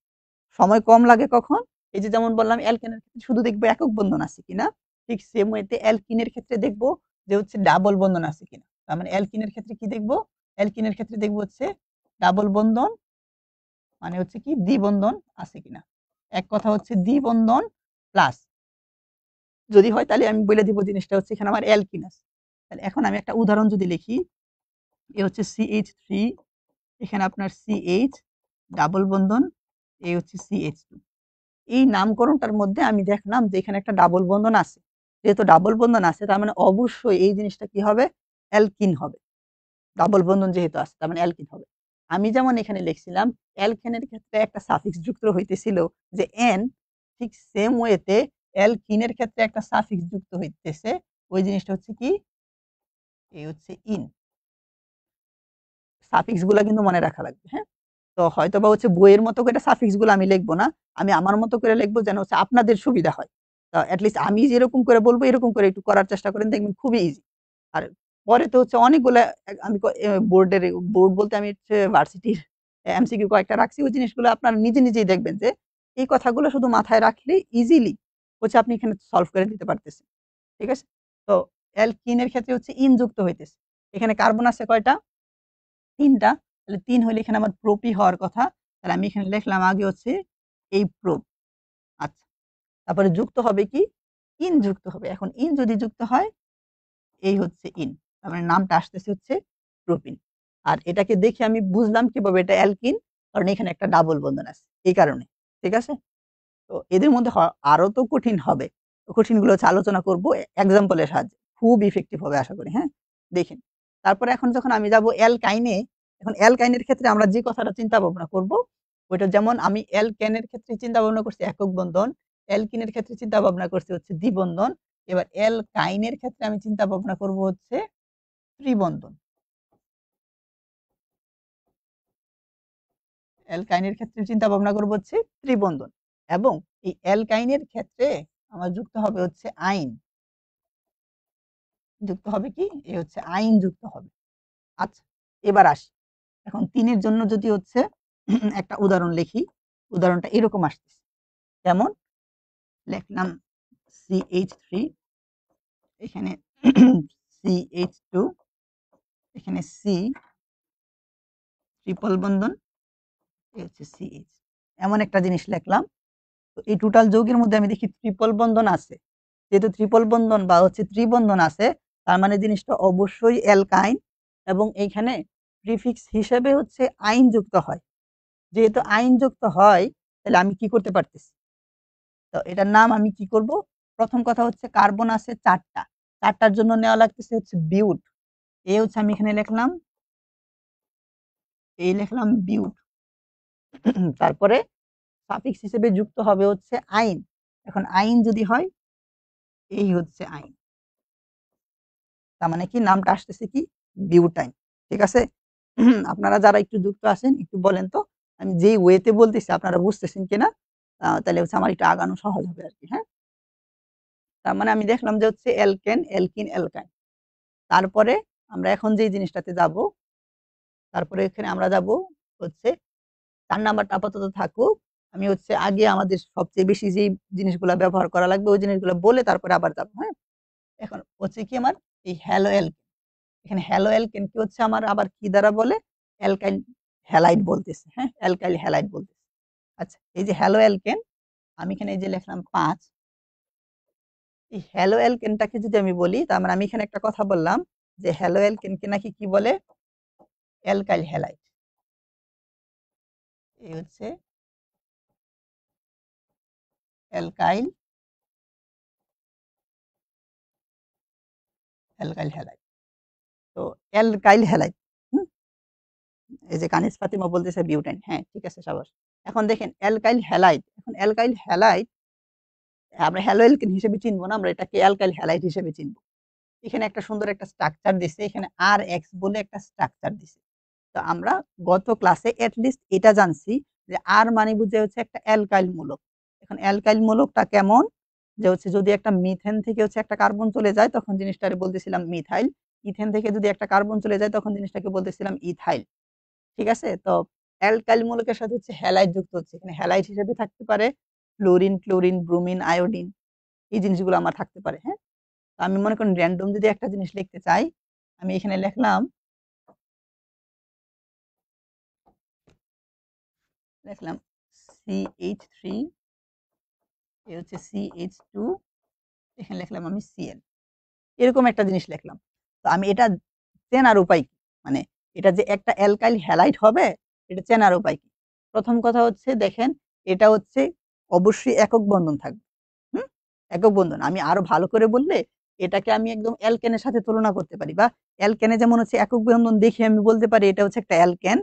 Speaker 1: সময় কম লাগে কখন? এই যে যেমন বললাম অ্যালকেনের ক্ষেত্রে শুধু দেখব একক বন্ধন আছে কিনা। ঠিক সেম ওয়েতে অ্যালকিনের ক্ষেত্রে দেখব যে হচ্ছে ডাবল বন্ধন আছে কিনা। তার মানে অ্যালকিনের ক্ষেত্রে কি দেখব? অ্যালকিনের ক্ষেত্রে দেখব হচ্ছে ডাবল বন্ধন মানে হচ্ছে কি দ্বিবন্ধন আছে কিনা। এক কথা হচ্ছে দ্বিবন্ধন প্লাস যদি হয় তাহলে আমি বলে দিব জিনিসটা হচ্ছে এখানে আমার অ্যালকিন আছে। তাহলে এখন আমি একটা উদাহরণ যদি লিখি, এ হচ্ছে CH3, এখানে আপনার CH ডাবল বন্ধন, এ হচ্ছে CH2। এই নামকরণটার মধ্যে আমি দেখলাম যে এখানে একটা ডাবল বন্ধন আছে। যেহেতু ডাবল বন্ধন আছে তার মানে অবশ্যই এই জিনিসটা কি হবে? অ্যালকিন হবে। ডাবল বন্ধন যেহেতু আছে তার মানে অ্যালকিন হবে। আমি যেমন এখানে লিখছিলাম অ্যালকেনের ক্ষেত্রে একটা সাফিক্স যুক্ত হইতেছিল যে n, ঠিক সেম ওয়েতে অ্যালকিনের ক্ষেত্রে একটা সাফিক্স যুক্ত হইতেছে। ওই জিনিসটা হচ্ছে কি? এই হচ্ছে ইন। সাফিক্স গুলা কিন্তু মনে রাখা লাগবে, হ্যাঁ? তো হয়তোবা হচ্ছে বইয়ের মতো করে সাফিক্স গুলো আমি লিখব না। আমি আমার মতো করে লিখব যেন হচ্ছে আপনাদের সুবিধা হয়। তো এট লিস্ট আমি যেরকম করে বলব এরকম করে একটু করার চেষ্টা করেন, দেখবেন খুবই ইজি। আর পরে তো হচ্ছে অনেকগুলা আমি বোর্ড বলতে আমি হচ্ছে ভার্সিটির এমসিকিউ কয়েকটা রাখছি। ওই জিনিসগুলো আপনারা নিজেই দেখবেন যে এই কথাগুলো শুধু মাথায় রাখলে ইজিলি হচ্ছে আপনি এখানে সলভ করে দিতে পারতেছেন। ঠিক আছে? তো অ্যালকিনের ক্ষেত্রে হচ্ছে ইন যুক্ত হইতেছে। এখানে কার্বন আছে কয়টা? ৩ টা। তাহলে ৩ হইলে এখানে আমার প্রোপি হওয়ার কথা। তাহলে আমি এখানে লিখলাম আগে হচ্ছে এই প্রোপ। আচ্ছা। তারপরে যুক্ত হবে কি? ইন যুক্ত হবে। এখন ইন যদি যুক্ত হয়, এই হচ্ছে ইন। তার মানে নামটা আসতেছে হচ্ছে প্রোপিন। আর এটাকে দেখে আমি বুঝলাম কিভাবে এটা অ্যালকিন, কারণ এখানে একটা ডাবল বন্ধন আছে। এই কারণে। ঠিক আছে? তো এদের মধ্যে আরো তো কঠিন হবে। কঠিনগুলো হচ্ছে আলোচনা করব এক্সাম্পল এর সাহায্যে। খুব ইফেক্টিভ হবে আশা করি, হ্যাঁ? দেখেন। তারপরে এখন যখন আমি যাব অ্যালকাইনে, এখন অ্যালকাইনের ক্ষেত্রে আমরা যে কথাটা চিন্তা ভাবনা করব, ওইটা যেমন আমি অ্যালকেনের ক্ষেত্রে চিন্তা ভাবনা করছি একক বন্ধন, অ্যালকিনের ক্ষেত্রে চিন্তা ভাবনা করছি হচ্ছে দ্বিবন্ধন। এবার অ্যালকাইনের ক্ষেত্রে আমি চিন্তা ভাবনা করব হচ্ছে ত্রিবন্ধন। অ্যালকাইনের ক্ষেত্রে চিন্তা ভাবনা করব হচ্ছে ত্রিবন্ধন। এবং এই অ্যালকাইনের ক্ষেত্রে আমার যুক্ত হবে হচ্ছে আইন। যুক্ত হবে কি? এ হচ্ছে আইন যুক্ত হবে। আচ্ছা, এবার আসি। এখন ৩ এর জন্য যদি হচ্ছে একটা উদাহরণ লিখি, উদাহরণটা এরকম আসতেছে। যেমন লিখলাম CH3, এখানে CH2, এখানে C ট্রিপল বন্ধন, এ হচ্ছে CH। এমন একটা জিনিস লিখলাম। তো এই টোটাল যৌগের মধ্যে আমি দেখি ট্রিপল বন্ধন আছে। যেহেতু ট্রিপল বন্ধন বা হচ্ছে ত্রিবন্ধন আছে, তার মানে জিনিসটা অবশ্যই অ্যালকাইন এবং এইখানে প্রিফিক্স হিসেবে হচ্ছে আইন যুক্ত হয়। যেহেতু আইন যুক্ত হয়, তাহলে আমি কি করতে পারতেছি? তো এটার নাম আমি কি করব? প্রথম কথা হচ্ছে কার্বন আছে ৪ টা। ৪ টার জন্য নেওয়া লাগতেছে হচ্ছে বিউট। এ হচ্ছে আমি এখানে লিখলাম, এই লিখলাম বিউট। তারপরে সাফিক্স হিসেবে যুক্ত হবে হচ্ছে আইন। এখন আইন যদি হয়, এই হচ্ছে আইন। তার মানে কি নামটা আসতেছে কি? বিউটাইন। ঠিক আছে? আপনারা যারা একটু যুক্ত আছেন একটু বলেন তো আমি যেই ওয়েতে বলতেছি আপনারা বুঝতেছেন কিনা? তাহলে হচ্ছে আমার একটু আগানো সহজ হবে আরকি, হ্যাঁ? তার মানে আমি দেখলাম যে হচ্ছে অ্যালকেন, অ্যালকিন, অ্যালকাইন। তারপরে আমরা এখন যেই জিনিসটাতে যাব, তারপরে এখানে আমরা যাব হচ্ছে ৪ নাম্বারটা আপাতত থাকুক। আমি হচ্ছে আগে আমাদের সবচেয়ে বেশি যেই জিনিসগুলা ব্যবহার করা লাগবে ওই জিনিসগুলো বলে তারপরে আবার যাব, হ্যাঁ? এখন হচ্ছে কি আমার এই হ্যালো অ্যালকেন। এখানে হ্যালো অ্যালকেন কি হচ্ছে আমার আবার কি দ্বারা বলে? অ্যালকাইল হ্যালাইড বলতেছে, হ্যাঁ? অ্যালকাইল হ্যালাইড বলতেছে। আচ্ছা, এই যে হ্যালো অ্যালকেন, আমি এখানে এই যে লিখলাম ৫। এই হ্যালো অ্যালকেনটাকে যদি আমি বলি, তার মানে আমি এখানে একটা কথা বললাম যে হ্যালো অ্যালকেনকে নাকি কি বলে? Alkyl halide. এই হচ্ছে অ্যালকাইল অ্যালকাইল হ্যালাইড। তো অ্যালকাইল হ্যালাইড, হুম? এই যে কানিজ ফাতিমা বলতেছে বিউটাইন। হ্যাঁ, ঠিক আছে সাবাস। এখন দেখেন অ্যালকাইল হ্যালাইড। এখন অ্যালকাইল হ্যালাইড আমরা হ্যালোএলকেন হিসেবে চিনব না, আমরা এটাকে অ্যালকাইল হ্যালাইড হিসেবে চিনব। এখানে একটা সুন্দর একটা স্ট্রাকচার দিছে। এখানে Rx বলে একটা স্ট্রাকচার দিছে। তো আমরা গত ক্লাসে এট লিস্ট এটা জানছি যে R মানে বুঝে হচ্ছে একটা অ্যালকাইল মূলক। এখন অ্যালকাইল মূলকটা কেমন? যে হচ্ছে যদি একটা মিথেন থেকে হচ্ছে একটা কার্বন চলে যায় তখন জিনিসটারে বলতেছিলাম মিথাইল। ইথেন থেকে যদি একটা কার্বন চলে যায় তখন জিনিসটাকে বলতেছিলাম ইথাইল। ঠিক আছে? তো অ্যালকাইল মূলকের সাথে হচ্ছে হ্যালাইড যুক্ত হচ্ছে। এখানে হ্যালাইড হিসেবে থাকতে পারে ফ্লোরিন, ক্লোরিন, ব্রোমিন, আয়োডিন এই জিনিসগুলো আমার থাকতে পারে, হ্যাঁ? তো আমি মনে করেন র‍্যান্ডম যদি একটা জিনিস লিখতে চাই, আমি এখানে লিখলাম CH3 এ হচ্ছে CH2 এখানে লিখলাম আমি Cl এরকম একটা জিনিস লিখলাম। তো আমি এটা চেনার উপায় কি? মানে এটা যে একটা অ্যালকাইল হ্যালাইড হবে এটা চেনার উপায় কি? প্রথম কথা হচ্ছে দেখেন এটা হচ্ছে অবশ্যই একক বন্ধন থাকবে। হুম? একক বন্ধন। আমি আরো ভালো করে বললে এটাকে আমি একদম অ্যালকেনের সাথে তুলনা করতে পারি বা অ্যালকেনে যেমন হচ্ছে একক বন্ধন দেখে আমি বলতে পারি এটা হচ্ছে একটা অ্যালকেন।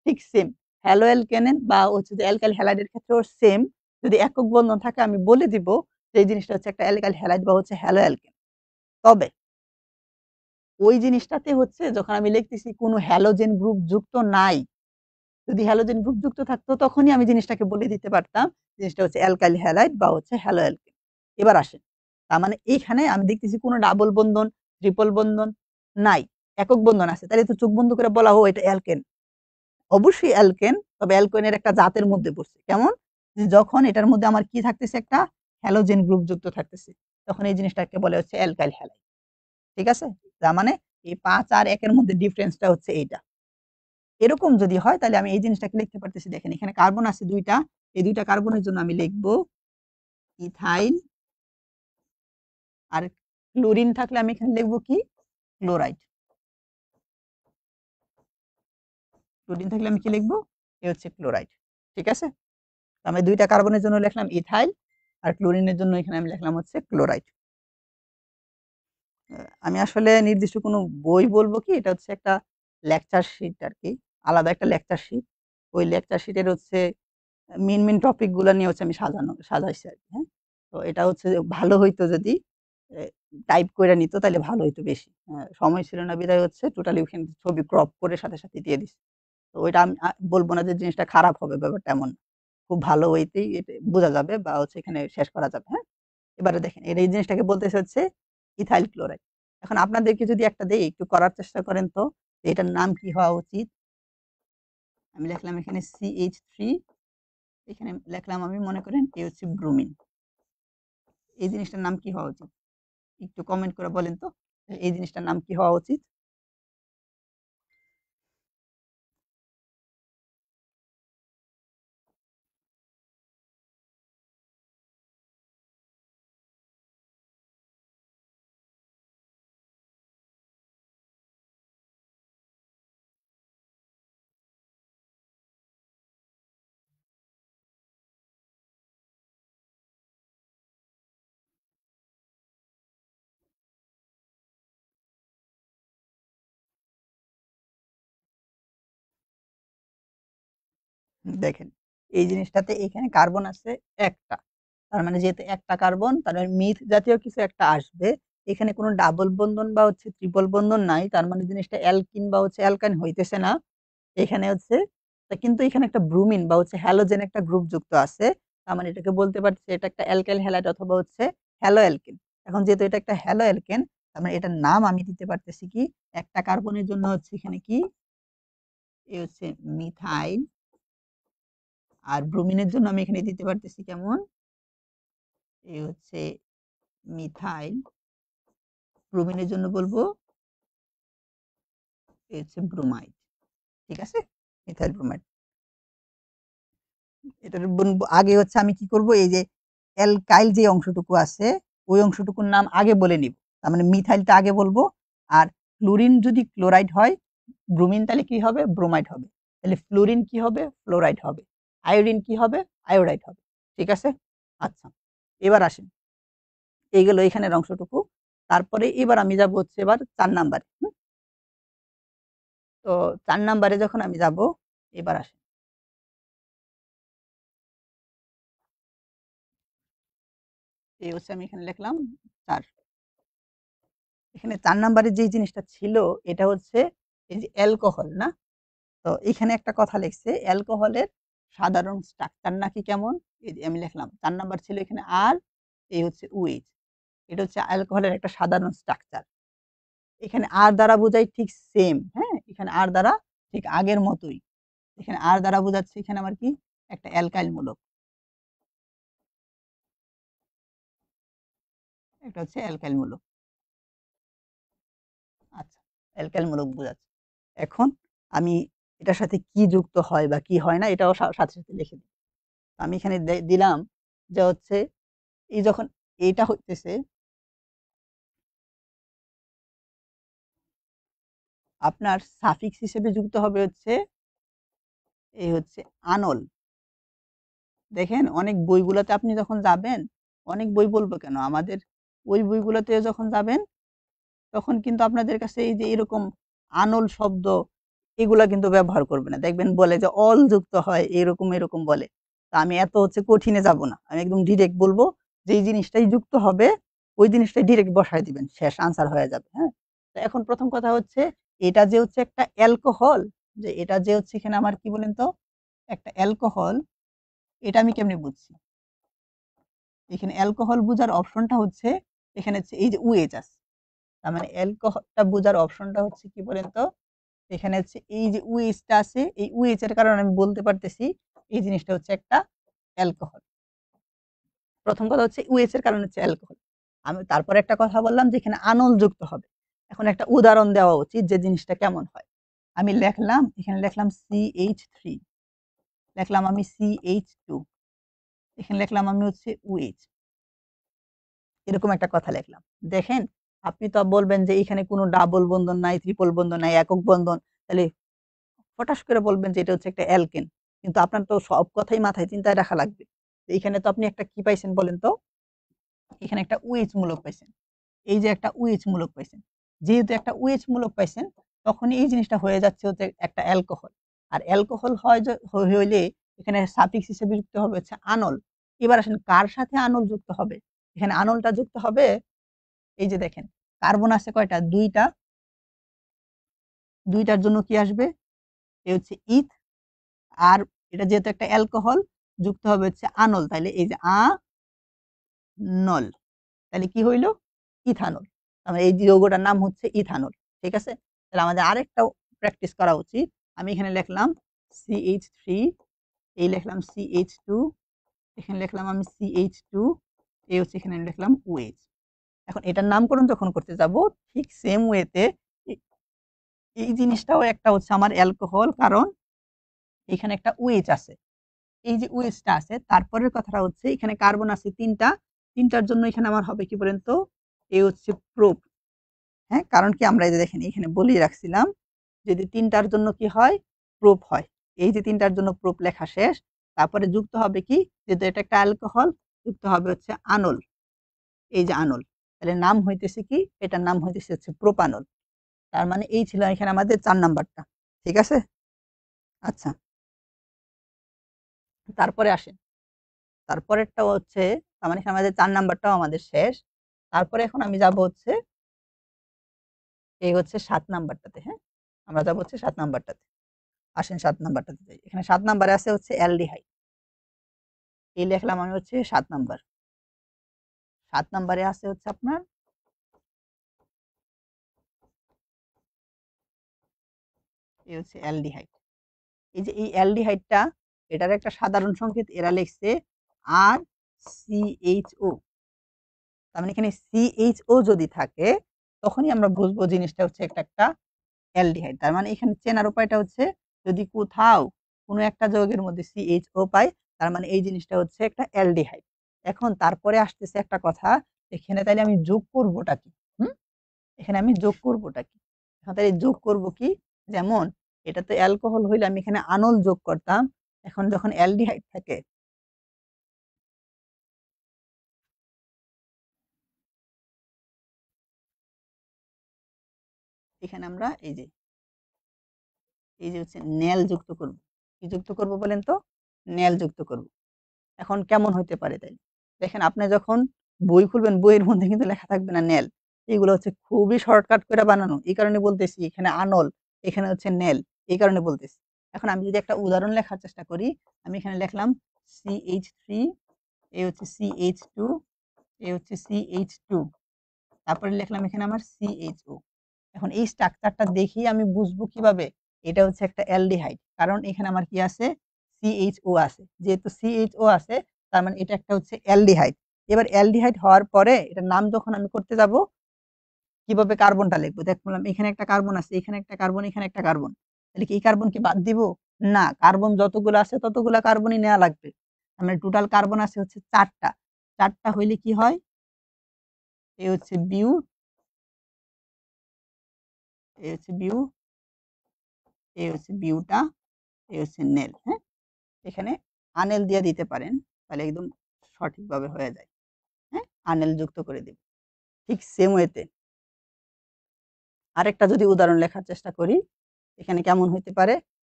Speaker 1: ঠিক সেম হ্যালো অ্যালকেনে বা হচ্ছে যে অ্যালকাইল হ্যালাইডের ক্ষেত্রেও সেম যদি একক বন্ধন থাকে আমি বলে দিব যে এই জিনিসটা হচ্ছে একটা অ্যালকাইল হ্যালাইড বা হচ্ছে হ্যালো অ্যালকেন। তবে ওই জিনিসটাতে হচ্ছে যখন আমি লিখতেছি কোনো হ্যালোজেন গ্রুপ যুক্ত নাই। যদি হ্যালোজেন গ্রুপ যুক্ত থাকতো তখনই আমি জিনিসটাকে বলে দিতে পারতাম জিনিসটা হচ্ছে অ্যালকাইল হ্যালাইড বা হচ্ছে হ্যালো অ্যালকেন। এবার আসেন তার মানে এইখানে আমি দেখতেছি কোনো ডাবল বন্ধন, ট্রিপল বন্ধন নাই। একক বন্ধন আছে। তাহলে তো চোখ বন্ধ করে বলা ও এটা অ্যালকেন। অবশ্যই অ্যালকেন, তবে অ্যালকেনের একটা জাতের মধ্যে পড়ছে। কেমন? যে যখন এটার মধ্যে আমার কি থাকতেছে একটা হ্যালোজেন গ্রুপ যুক্ত থাকতেছে। তখন এই জিনিসটাকে বলে হচ্ছে অ্যালকাইল হ্যালাইড। ঠিক আছে? তার মানে এই ৫ আর ১ এর মধ্যে ডিফারেন্সটা হচ্ছে এইটা। এরকম যদি হয় তাহলে আমি এই জিনিসটাকে লিখতে পারতেছি দেখেন এখানে কার্বন আছে ২ টা। এই ২ টা কার্বনের জন্য আমি লিখব ইথাইল আর ক্লোরিন থাকলে আমি এখানে লিখব কি? ক্লোরাইড। ক্লোরিন থাকলে আমি কি লিখব? এ হচ্ছে ক্লোরাইড। ঠিক আছে? তো আমি ২ টা কার্বনের জন্য লিখলাম ইথাইল আর ক্লোরিনের জন্য এখানে আমি লিখলাম হচ্ছে ক্লোরাইড। আমি আসলে নির্দিষ্ট কোনো বই বলব কি এটা হচ্ছে একটা লেকচার শিট আরকি। আলাদা একটা লেকচার শিট। ওই লেকচার শিটের হচ্ছে মেইন টপিক গুলা নিয়ে হচ্ছে আমি সাজাইছি আরকি, হ্যাঁ? তো এটা হচ্ছে ভালো হইতো যদি এ টাইপ কইরা নিত তাইলে ভালো হইতো বেশি। সময় ছিল না বিধায় হচ্ছে টোটালি ওখানে ছবি ক্রপ করে সাথে দিয়ে দিছি। তো ওইটা আমি বলব না যে জিনিসটা খারাপ হবে ব্যাপারটা এমন। খুব ভালো ওয়েতেই এটা বোঝা যাবে বা হচ্ছে এখানে শেষ করা যাবে, হ্যাঁ? এবারে দেখেন এই জিনিসটাকে বলতেছে হচ্ছে ইথাইল ক্লোরাইড। এখন আপনাদেরকে যদি একটা দেই একটু করার চেষ্টা করেন তো যে এটার নাম কি হওয়া উচিত? আমি লিখলাম এখানে CH3 এখানে লিখলাম আমি মনে করেন এ হচ্ছে ব্রোমিন। এই জিনিসটার নাম কি হওয়া উচিত? একটু কমেন্ট করে বলেন তো এই জিনিসটার নাম কি হওয়া উচিত? দেখেন এই জিনিসটাতে এখানে কার্বন আছে একটা। তার মানে যেহেতু একটা কার্বন তার মানে মিথ জাতীয় কিছু একটা আসবে। এখানে কোনো ডাবল বন্ধন বা হচ্ছে ট্রিপল বন্ধন নাই। তার মানে জিনিসটা অ্যালকিন বা হচ্ছে অ্যালকাইন হইতেছে না। এখানে হচ্ছে কিন্তু এখানে একটা ব্রোমিন বা হচ্ছে হ্যালোজেন একটা গ্রুপ যুক্ত আছে। তার মানে এটাকে বলতে পারছি এটা একটা অ্যালকাইল হ্যালাইড অথবা হচ্ছে হ্যালো অ্যালকেন। এখন যেহেতু এটা একটা হ্যালো অ্যালকেন তার মানে এটার নাম আমি দিতে পারতেছি কি একটা কার্বনের জন্য হচ্ছে এখানে কি এ হচ্ছে মিথাইল আর ব্রোমিনের জন্য আমি এখানে দিতে পারতেছি কেমন এ হচ্ছে মিথাইল ব্রোমিনের জন্য বলবো এ হচ্ছে ব্রোমাইড। ঠিক আছে? Methyl bromide. এটার আগে হচ্ছে আমি কি করব এই যে অ্যালকাইল যে অংশটুকু আছে ওই অংশটুকুর নাম আগে বলে নিব। তার মানে মিথাইলটা আগে বলবো আর ফ্লুরিন যদি ক্লোরাইড হয় ব্রোমিন তাহলে কি হবে? ব্রোমাইড হবে। তাহলে ফ্লুরিন কি হবে? ফ্লোরাইড হবে। আয়োডিন কি হবে? আয়োডাইড হবে। ঠিক আছে? আচ্ছা। এবার আসেন। এই গেল এখানের অংশটুকু। তারপরে এবার আমি যাব হচ্ছে এবার ৪ নাম্বারে। তো ৪ নাম্বারে যখন আমি যাব এবার আসেন। এই হচ্ছে আমি এখানে লিখলাম ৪। এখানে ৪ নাম্বারের যেই জিনিসটা ছিল এটা হচ্ছে এই যে অ্যালকোহল না? তো এখানে একটা কথা লিখছে অ্যালকোহলের সাধারণ স্ট্রাকচার নাকি কেমন? এই যে আমি লিখলাম ৪ নাম্বার ছিল এখানে আর, এই হচ্ছে OH। এটা হচ্ছে অ্যালকোহলের একটা সাধারণ স্ট্রাকচার। এখানে আর দ্বারা বোঝায় ঠিক সেম, হ্যাঁ? এখানে আর দ্বারা ঠিক আগের মতোই। এখানে আর দ্বারা বোঝাচ্ছে এখানে আমার কি? একটা অ্যালকাইল মূলক। এটা হচ্ছে অ্যালকাইল মূলক। আচ্ছা, অ্যালকাইল মূলক বোঝাচ্ছে। এখন আমি এটার সাথে কি যুক্ত হয় বা কি হয় না এটাও সাথে, সাথে লিখে দিই। আমি এখানে দিলাম যে হচ্ছে এই যখন এইটা হইতেছে আপনার সাফিক্স হিসেবে যুক্ত হবে হচ্ছে এই হচ্ছে আনল। দেখেন অনেক বইগুলোতে আপনি যখন যাবেন, অনেক বই বলব কেন, আমাদের ওই বইগুলোতে যখন যাবেন তখন কিন্তু আপনাদের কাছে এই যে এরকম আনল শব্দ এগুলা কিন্তু ব্যবহার করবে না। দেখবেন বলে যে অল যুক্ত হয় এরকম, এরকম বলে। তো আমি এত হচ্ছে কঠিনে যাব না। আমি একদম ডিরেক্ট বলব যে এই জিনিসটাই যুক্ত হবে, ওই জিনিসটাই ডিরেক্ট বসায় দিবেন। শেষ আনসার হয়ে যাবে, হ্যাঁ? তো এখন ১ম কথা হচ্ছে এটা যে হচ্ছে একটা অ্যালকোহল, যে এটা যে হচ্ছে এখানে আমার কি বলেন তো? একটা অ্যালকোহল, এটা আমি কেমনে বুঝছি? এখানে অ্যালকোহল বুঝার অপশনটা হচ্ছে এখানে হচ্ছে এই যে OH আছে। তার মানে অ্যালকোহলটা বুঝার অপশনটা হচ্ছে কি বলেন তো? এখানে হচ্ছে এই যে OH টা আছে, এই OH এর কারণে আমি বলতে পারতেছি এই জিনিসটা হচ্ছে একটা অ্যালকোহল। ১ম কথা হচ্ছে OH এর কারণে হচ্ছে অ্যালকোহল। আমি তারপরে একটা কথা বললাম যে এখানে আনল যুক্ত হবে। এখন একটা উদাহরণ দেওয়া উচিত যে জিনিসটা কেমন হয়। আমি লেখলাম, এখানে লেখলাম CH3, লেখলাম আমি CH2, এখানে লেখলাম আমি হচ্ছে OH। এরকম একটা কথা লিখলাম। দেখেন, আপনি তো বলবেন যে এখানে কোনো ডাবল বন্ধন নাই, ট্রিপল বন্ধন নাই, একক বন্ধন। তাহলে ফটাস করে বলবেন যে এটা হচ্ছে একটা অ্যালকেন। কিন্তু আপনার তো সব কথাই মাথায় চিন্তায় রাখা লাগবে। তো এইখানে তো আপনি একটা কি পাইছেন বলেন তো? এখানে একটা OH মূলক পাইছেন। এই যে একটা OH মূলক পাইছেন। যেহেতু একটা OH মূলক পাইছেন, তখনই এই জিনিসটা হয়ে যাচ্ছে হচ্ছে একটা অ্যালকোহল। আর অ্যালকোহল হয় হইলে এখানে সাফিক্স হিসেবে যুক্ত হবে হচ্ছে আনল। এবার আসেন কার সাথে আনল যুক্ত হবে? এখানে আনলটা যুক্ত হবে এই যে দেখেন, কার্বন আছে কয়টা? ২ টা। ২ টার জন্য কি আসবে? এ হচ্ছে ইথ। আর এটা যেহেতু একটা অ্যালকোহল যুক্ত হবে হচ্ছে আনল। তাইলে এই যে নল। তাহলে কি হইল? ইথানল। তার এই যৌগটার নাম হচ্ছে ইথানল। ঠিক আছে? তাহলে আমাদের আরেকটাও প্র্যাকটিস করা উচিত। আমি এখানে লিখলাম CH3, এই লিখলাম CH2, এখানে লিখলাম আমি CH2, এই হচ্ছে এখানে লিখলাম OH। এখন এটার নামকরণ যখন করতে যাব ঠিক সেম ওয়েতে এ এই জিনিসটাও একটা হচ্ছে আমার অ্যালকোহল, কারণ এখানে একটা OH আছে। এই যে OH টা আছে তারপরের কথাটা হচ্ছে এখানে কার্বন আছে ৩ টা। ৩ টার জন্য এখানে আমার হবে কি বলেন তো? এ হচ্ছে প্রোপ। হ্যাঁ? কারণ কি আমরা এই যে দেখেন এখানে বলিয়ে রাখছিলাম যদি ৩ টার জন্য কি হয়? প্রোপ হয়। এই যে ৩ টার জন্য প্রোপ লেখা শেষ। তারপরে যুক্ত হবে কি? যেহেতু এটা একটা অ্যালকোহল, যুক্ত হবে হচ্ছে আনল। এই যে আনল। তাহলে নাম হইতেছে কি? এটার নাম হইতেছে হচ্ছে প্রোপানল। তার মানে এই ছিল এখানে আমাদের ৪ নাম্বারটা। ঠিক আছে? আচ্ছা। তারপরে আসেন। তারপরেরটা হচ্ছে তার মানে এখানে আমাদের ৪ নাম্বারটাও আমাদের শেষ। তারপরে এখন আমি যাব হচ্ছে এই হচ্ছে ৭ নাম্বারটাতে, হ্যাঁ? আমরা যাব হচ্ছে ৭ নাম্বারটাতে। আসেন ৭ নাম্বারটাতে যাই। এখানে ৭ নাম্বারে আছে হচ্ছে অ্যালডিহাইড। এই লিখলাম আমি হচ্ছে ৭ নাম্বার। ৭ নাম্বারে আছে হচ্ছে আপনার এই হচ্ছে অ্যালডিহাইড। এই যে এই অ্যালডিহাইডটা এটার একটা সাধারণ সংকেত এরা লিখছে RCHO। তার মানে এখানে CHO যদি থাকে তখনই আমরা বুঝবো জিনিসটা হচ্ছে একটা অ্যালডিহাইড। তার মানে এখানে চেনার উপায়টা হচ্ছে যদি কোথাও কোনো একটা যৌগের মধ্যে CHO পাই তার মানে এই জিনিসটা হচ্ছে একটা অ্যালডিহাইড। এখন তারপরে আসতেছে একটা কথা, এখানে তাইলে আমি যোগ করবোটা কি? হুম? এখানে আমি যোগ করবোটা কি? এখন তাহলে যোগ করব কি? যেমন এটা তো অ্যালকোহল হইলে আমি এখানে আনল যোগ করতাম। এখন যখন অ্যালডিহাইড থাকে এখানে আমরা এই যে হচ্ছে নেল যুক্ত করব। কি যুক্ত করব বলেন তো? নেল যুক্ত করব। এখন কেমন হইতে পারে তাইলে? দেখেন আপনি যখন বই খুলবেন, বইয়ের মধ্যে কিন্তু লেখা থাকবে না নেল। এগুলো হচ্ছে খুবই শর্টকাট করে বানানো। এই কারণে বলতেছি এখানে আনল, এখানে হচ্ছে নেল। এই কারণে বলতেছি। এখন আমি যদি একটা উদাহরণ লেখার চেষ্টা করি, আমি এখানে লিখলাম CH3, এ হচ্ছে CH2, এ হচ্ছে CH2, তারপরে লিখলাম এখানে আমার CHO। এখন এই স্ট্রাকচারটা দেখেই আমি বুঝবো কিভাবে এটা হচ্ছে একটা অ্যালডিহাইড। কারণ এখানে আমার কি আছে? CHO আছে। যেহেতু CHO আছে, তার মানে এটা একটা হচ্ছে অ্যালডিহাইড। এবার অ্যালডিহাইড হওয়ার পরে এটার নাম যখন আমি করতে যাব, কিভাবে কার্বনটা লিখবো? দেখলাম এখানে একটা কার্বন আছে, এখানে একটা কার্বন, এখানে একটা কার্বন। তাহলে কি এই কার্বন কি বাদ দিব? না, কার্বন যতগুলো আছে ততগুলা কার্বনই নেওয়া লাগবে। মানে টোটাল কার্বন আছে হচ্ছে ৪ টা। ৪ টা হইলে কি হয়? এ হচ্ছে বিউ, এ হচ্ছে বিউ, এ হচ্ছে বিউটা, এ হচ্ছে নেল। হ্যাঁ? এখানে আনেল দিয়ে দিতে পারেন, তাহলে একদম সঠিকভাবে হয়ে যায়। হ্যাঁ? আনেল যুক্ত করে দিব। ঠিক সেম ওয়েতে আরেকটা যদি উদাহরণ লেখার চেষ্টা করি, এখানে কেমন হইতে পারে?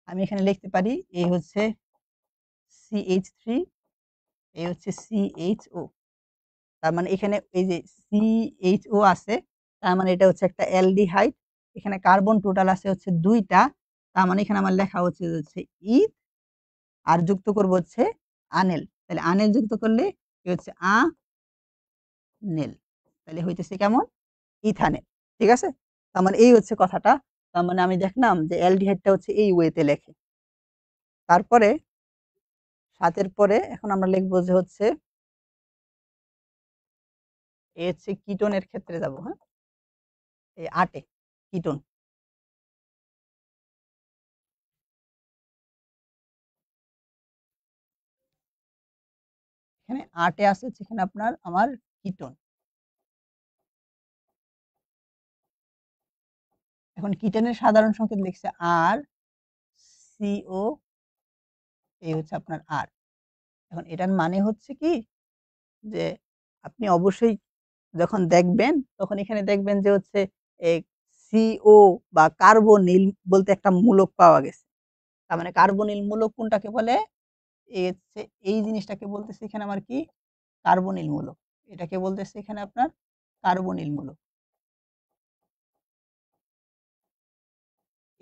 Speaker 1: আমি এখানে লিখতে পারি এ হচ্ছে CH3, এ হচ্ছে CHO। তার মানে এখানে এই যে CHO আছে, তার মানে এটা হচ্ছে একটা অ্যালডিহাইড। এখানে কার্বন টোটাল আছে হচ্ছে ২ টা। তার মানে এখানে আমার লেখা হচ্ছে ইথ, আর যুক্ত করব হচ্ছে আনেল। তাহলে আনেল যুক্ত করলে কি হচ্ছে নেল। তাহলে হইতেছে কেমন? ইথানেল। ঠিক আছে? তার মানে এই হচ্ছে কথাটা। তার মানে আমি দেখলাম যে অ্যালডিহাইডটা হচ্ছে এই ওয়েতে লেখে। তারপরে ৭ এর পরে এখন আমরা লিখব যে হচ্ছে এ হচ্ছে কিটোনের ক্ষেত্রে যাব, হ্যাঁ? এই ৮ এ কিটোন। এখানে ৮ এ আছে হচ্ছে এখানে আপনার আমার কিটোন। এখন কিটোনের সাধারণ সংকেত লিখছে আর, CO, এই হচ্ছে আপনার আর। এখন এটার মানে হচ্ছে কি যে আপনি অবশ্যই যখন দেখবেন তখন এখানে দেখবেন যে হচ্ছে এ CO বা কার্বনিল বলতে একটা মূলক পাওয়া গেছে। তার মানে কার্বনিল মূলক কোনটাকে বলে? হচ্ছে এই জিনিসটাকে বলতেছে এখানে আমার কি? কার্বনিল মূলক। এটাকে বলতেছে এখানে আপনার কার্বনিল মূলক।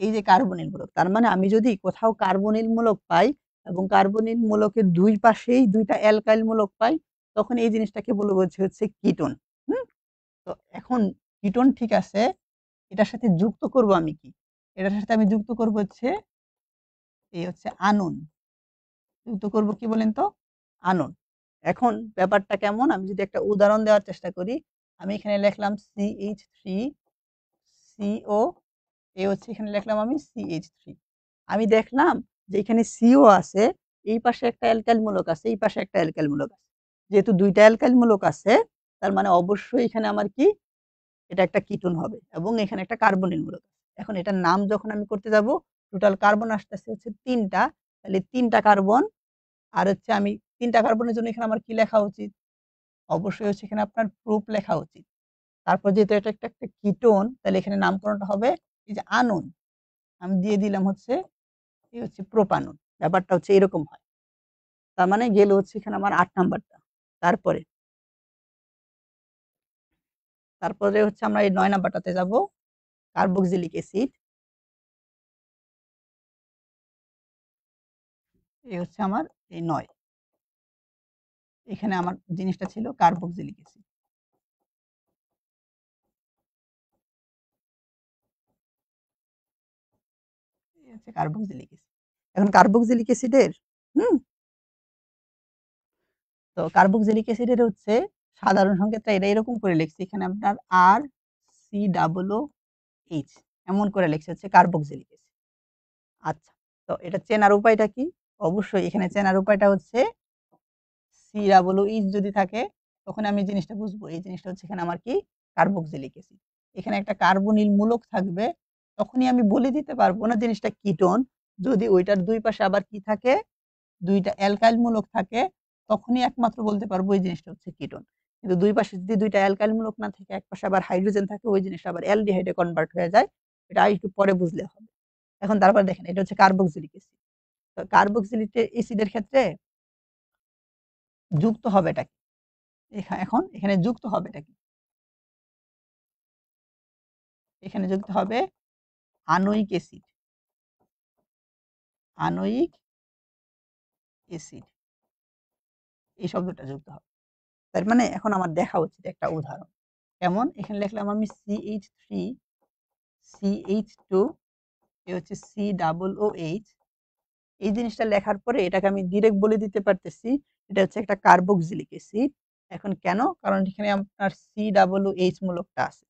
Speaker 1: এই যে কার্বনিল মূলক, তার মানে আমি যদি কোথাও কার্বনিল মূলক পাই এবং কার্বনিল মূলকের ২ পাশেই ২ টা অ্যালকাইল মূলক পাই, তখন এই জিনিসটাকে বলব হচ্ছে কিটোন। হুম? তো এখন কিটোন ঠিক আছে, এটার সাথে যুক্ত করব আমি কি? এটার সাথে আমি যুক্ত করব হচ্ছে এই হচ্ছে আনন। যুক্ত করব কি বলেন তো? আনন। এখন ব্যাপারটা কেমন? আমি যদি একটা উদাহরণ দেওয়ার চেষ্টা করি, আমি এখানে লিখলাম CH3, CO, এ হচ্ছে এখানে লিখলাম আমি CH3। আমি দেখলাম যে এখানে CO আছে, এই পাশে একটা অ্যালকাইল মূলক আছে, এই পাশে একটা অ্যালকাইল মূলক আছে। যেহেতু ২ টা অ্যালকাইল মূলক আছে, তার মানে অবশ্যই এখানে আমার কি? এটা একটা কিটোন হবে এবং এখানে একটা কার্বনিল মূলক আছে। এখন এটার নাম যখন আমি করতে যাব, টোটাল কার্বন আসতেছে হচ্ছে ৩ টা। তাহলে ৩ টা কার্বন, আর হচ্ছে আমি ৩ টা কার্বনের জন্য এখানে আমার কি লেখা উচিত? অবশ্যই হচ্ছে এখানে আপনার প্রুপ লেখা উচিত। তারপর যেহেতু এটা একটা কিটোন, তাহলে এখানে নামকরণটা হবে এই যে আনন। আমি দিয়ে দিলাম হচ্ছে এই হচ্ছে প্রোপানন। ব্যাপারটা হচ্ছে এরকম হয়। তার মানে গেল হচ্ছে এখানে আমার ৮ নাম্বারটা। তারপরে তারপরে হচ্ছে আমরা এই ৯ নাম্বারটাতে যাব। Carboxylic acid. এই হচ্ছে আমার এই ৯। এখানে আমার জিনিসটা ছিল কার্বক্সিলিক অ্যাসিড। এই হচ্ছে কার্বক্সিলিক অ্যাসিড। এখন কার্বক্সিলিক অ্যাসিডের হুম? তো কার্বক্সিলিক অ্যাসিডের হচ্ছে সাধারণ সংকেতটা এটা এরকম করে লিখছি। এখানে আপনার RCOOH এমন করে লিখছে হচ্ছে কার্বক্সিলিক অ্যাসিড। আচ্ছা। তো এটা চেনার উপায়টা কি? অবশ্যই এখানে চেনার উপায়টা হচ্ছে COOH যদি থাকে তখন আমি জিনিসটা বুঝবো। এই জিনিসটা হচ্ছে এখানে আমার কি? Carboxylic acid. এখানে একটা কার্বনিল মূলক থাকবে, তখনই আমি বলে দিতে পারবো না জিনিসটা কিটোন। যদি ওইটার ২ পাশে আবার কি থাকে? ২ টা অ্যালকাইল মূলক থাকে, তখনই একমাত্র বলতে পারবো এই জিনিসটা হচ্ছে কিটোন। কিন্তু ২ পাশে যদি ২ টা অ্যালকাইল মূলক না থাকে, এক পাশে আবার হাইড্রোজেন থাকে, ওই জিনিসটা আবার অ্যালডিহাইডে কনভার্ট হয়ে যায়। এটা আরেকটু পরে বুঝলে হবে। এখন তারপর দেখেন এটা হচ্ছে কার্বক্সিলিক অ্যাসিড। তো কার্বক্সিলিক অ্যাসিডের ক্ষেত্রে যুক্ত হবেটা কি? এখন এখানে যুক্ত হবে এটা কি? এখানে যুক্ত হবে আনোয়িক অ্যাসিড, আনোয়িক অ্যাসিড এই শব্দটা যুক্ত হবে। তার মানে এখন আমার দেখা উচিত একটা উদাহরণ। কেমন? এখানে লিখলাম আমি CH3 CH2 এ হচ্ছে COOH। এই জিনিসটা লেখার পরে এটাকে আমি ডিরেক্ট বলে দিতে পারতেছি এটা হচ্ছে একটা কার্বক্সিলিক অ্যাসিড। এখন কেন? কারণ এখানে আপনার COOH মূলকটা আছে।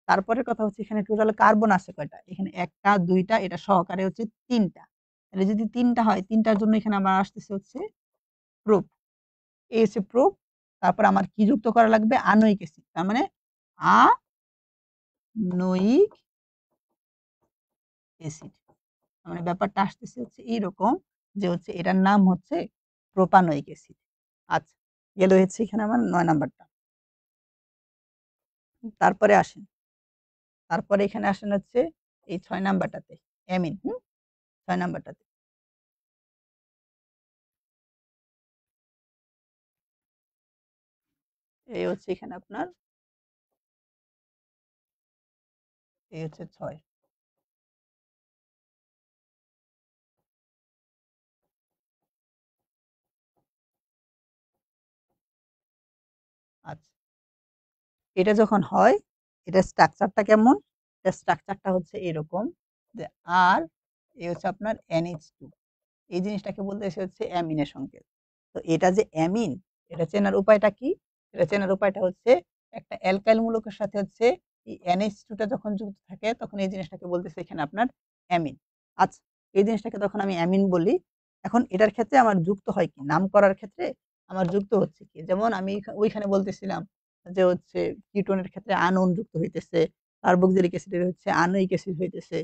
Speaker 1: তারপরের কথা হচ্ছে এখানে টোটাল কার্বন আছে কয়টা? এখানে ১ টা ২ টা এটা সহকারে হচ্ছে ৩ টা। তাহলে যদি ৩ টা হয় ৩ টার জন্য এখানে আমার আসতেছে হচ্ছে প্রুফ। এই হচ্ছে প্রুফ। তারপর আমার কি যুক্ত করা লাগবে? আণবিক অ্যাসিড। তার মানে আণবিক অ্যাসিড। মানে ব্যাপারটা আসতেছে হচ্ছে এইরকম যে হচ্ছে এটার নাম হচ্ছে প্রোপানয়িক অ্যাসিড। আচ্ছা, গেল হচ্ছে এখানে আমার ৯ নাম্বারটা। তারপরে আসেন। তারপরে এখানে আসেন হচ্ছে এই ৬ নাম্বারটাতে অ্যামিন, ৬ নাম্বারটাতে। এই হচ্ছে এখানে আপনার এই হচ্ছে ৬। আচ্ছা। এটা যখন হয় এটার স্ট্রাকচারটা কেমন? এটার স্ট্রাকচারটা হচ্ছে এরকম যে আর এ হচ্ছে আপনার NH2 এই জিনিসটাকে বলতেছে হচ্ছে অ্যামিনের সংকেত। তো এটা যে অ্যামিন এটা চেনার উপায়টা কি? এটা চেনার উপায়টা হচ্ছে একটা অ্যালকাইল মূলকের সাথে হচ্ছে এই NH2 টা যখন যুক্ত থাকে তখন এই জিনিসটাকে বলতেছে এখানে আপনার অ্যামিন। আচ্ছা, এই জিনিসটাকে তখন আমি অ্যামিন বলি। এখন এটার ক্ষেত্রে আমার যুক্ত হয় কি? নাম করার ক্ষেত্রে আমার যুক্ত হচ্ছে কি? যেমন আমি ওইখানে বলতেছিলাম যে হচ্ছে কিটোনের ক্ষেত্রে আনন যুক্ত হইতেছে, কার্বক্সিলিক অ্যাসিডের হচ্ছে আনোয়িক অ্যাসিড হইতেছে,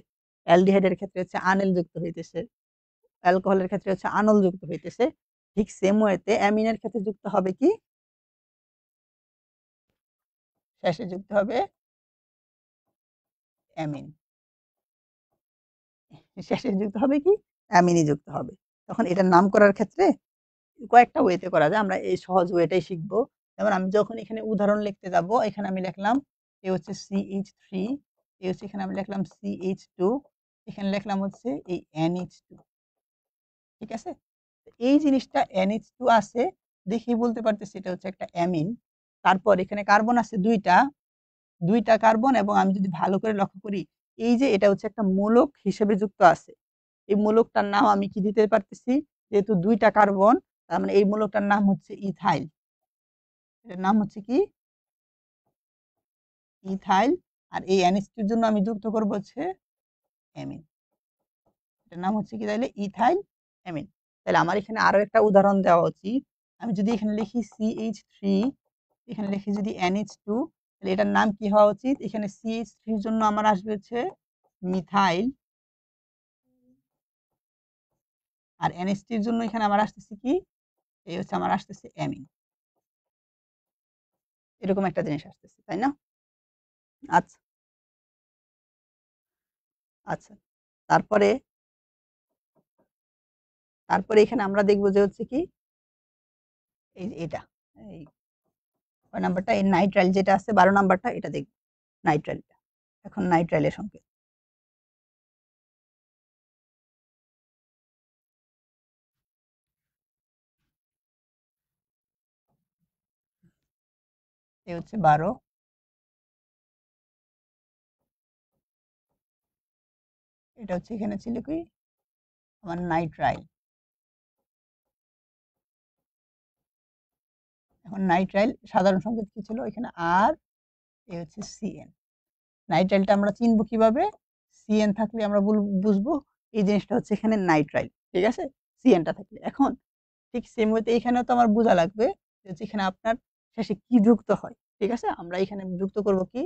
Speaker 1: অ্যালডিহাইডের ক্ষেত্রে হচ্ছে আনেল যুক্ত হইতেছে, অ্যালকোহলের ক্ষেত্রে হচ্ছে আনল যুক্ত হইতেছে। ঠিক সেম ওয়েতে অ্যামিনের ক্ষেত্রে যুক্ত হবে কি? শেষে যুক্ত হবে অ্যামিন। শেষে যুক্ত হবে কি? অ্যামিনই যুক্ত হবে। তখন এটার নাম করার ক্ষেত্রে কয়েকটা ওয়েতে করা যায়। আমরা এই সহজ ওয়েটাই শিখব। যেমন আমি যখন এখানে উদাহরণ লিখতে যাব, এখানে আমি লিখলাম এ হচ্ছে CH3, এ হচ্ছে এখানে আমি লিখলাম CH2, এখানে লিখলাম হচ্ছে এই NH2। ঠিক আছে? এই জিনিসটা NH2 আছে দেখেই বলতে পারতেছি এটা হচ্ছে একটা অ্যামিন। তারপর এখানে কার্বন আছে ২ টা, ২ টা কার্বন এবং আমি যদি ভালো করে লক্ষ্য করি, এই যে এটা হচ্ছে একটা মূলক হিসেবে যুক্ত আছে। এই মূলকটার নাম আমি কি দিতে পারতেছি? যেহেতু ২ টা কার্বন, তার মানে এই মূলকটার নাম হচ্ছে ইথাইল। এটার নাম হচ্ছে কি? ইথাইল। আর এই NH2 এর জন্য আমি যুক্ত করব হচ্ছে অ্যামিন। এটার নাম হচ্ছে কি তাইলে? Ethyl amine. তাহলে আমার এখানে আরো একটা উদাহরণ দেওয়া উচিত। আমি যদি এখানে লিখি CH3, এখানে লিখি যদি NH2, তাহলে এটার নাম কি হওয়া উচিত? এখানে CH3 এর জন্য আমার আসবে হচ্ছে মিথাইল। আর NH2 এর জন্য এখানে আমার আসতেছে কি? এই হচ্ছে আমার আসতেছে অ্যামিন। এরকম একটা জিনিস আসতেছে, তাই না? আচ্ছা, আচ্ছা। তারপরে তারপরে এখানে আমরা দেখব যে হচ্ছে কি? এই যে এটা। এই কয় নাম্বারটা? এই নাইট্রাইল যেটা আছে ১২ নাম্বারটা এটা দেখব। নাইট্রাইলটা। এখন নাইট্রাইলের সংকেত। এই হচ্ছে ১২, এটা হচ্ছে এখানে ছিল কি? আমার নাইট্রাইল। এখন নাইট্রাইল সাধারণ সংকেত কি ছিল? এখানে আর, এ হচ্ছে CN। নাইট্রাইলটা আমরা চিনব কিভাবে? CN থাকলে আমরা বুঝবো এই জিনিসটা হচ্ছে এখানে নাইট্রাইল। ঠিক আছে? CN টা থাকলে। এখন ঠিক সেম ওয়েতে এখানেও তো আমার বোঝা লাগবে যে হচ্ছে এখানে আপনার শেষে কি যুক্ত হয়। ঠিক আছে? আমরা এখানে যুক্ত করব কি?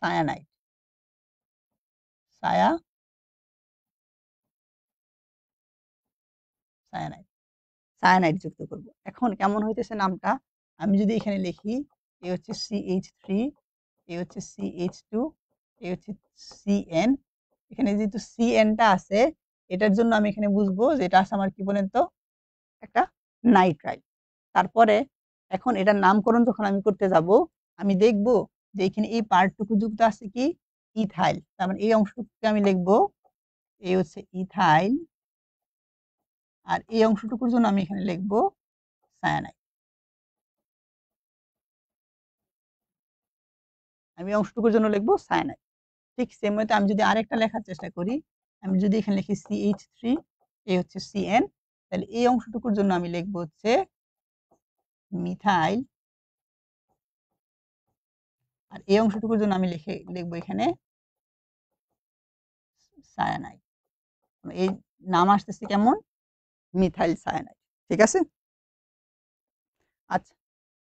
Speaker 1: সায়ানাইড। সায়া সায়ানাইড। সায়ানাইড যুক্ত করব। এখন কেমন হইতেছে নামটা? আমি যদি এখানে লিখি এ হচ্ছে CH3, এ হচ্ছে CH2, এ হচ্ছে CN। এখানে যেহেতু CN টা আছে এটার জন্য আমি এখানে বুঝবো যে এটা আছে আমার কি বলেন তো? একটা নাইট্রাইল। তারপরে এখন এটার নামকরণ যখন আমি করতে যাব, আমি দেখব যে এখানে এই পার্টটুকু যুক্ত আছে কি ইথাইল, তার মানে এই অংশটুকুকে আমি লিখব এই হচ্ছে ইথাইল, আর এই অংশটুকুর জন্য আমি এখানে লিখব সায়ানাইড। আমি অংশটুকুর জন্য লিখব সায়ানাইড। ঠিক সেম ওয়েতে আমি যদি আরেকটা লেখার চেষ্টা করি, আমি যদি এখানে লিখি CH3, এই হচ্ছে CN, তাহলে এই অংশটুকুর জন্য আমি লিখব হচ্ছে মিথাইল, আর এই অংশটুকুর জন্য আমি লিখব এখানে সায়ানাইড। এই নাম আসতেছে কেমন, মিথাইল সায়ানাইড। ঠিক আছে, আচ্ছা,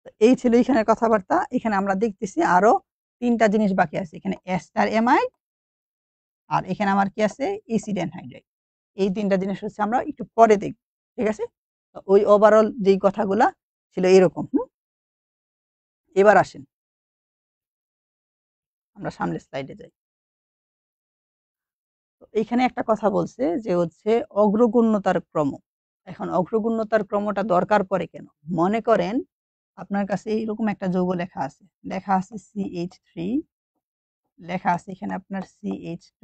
Speaker 1: তো এই ছিল এখানে কথাবার্তা। এখানে আমরা দেখতেছি আরো তিনটা জিনিস বাকি আছে, এখানে এস্টার এমাইড, আর এখানে আমার কি আছে এসিড অ্যানহাইড্রাইড। এই তিনটা জিনিস হচ্ছে আমরা একটু পরে দেখব। ঠিক আছে, তো ওই ওভারঅল যেই কথাগুলা ছিল এরকম। এবার আসেন আমরা সামনের স্লাইডে যাই। তো এইখানে একটা কথা বলছে যে হচ্ছে অগ্রগণ্যতার ক্রম। এখন অগ্রগণ্যতার ক্রমটা দরকার পড়ে কেন? মনে করেন আপনার কাছে এইরকম একটা যৌগ লেখা আছে, লেখা আছে CH3, লেখা আছে এখানে আপনার CH2,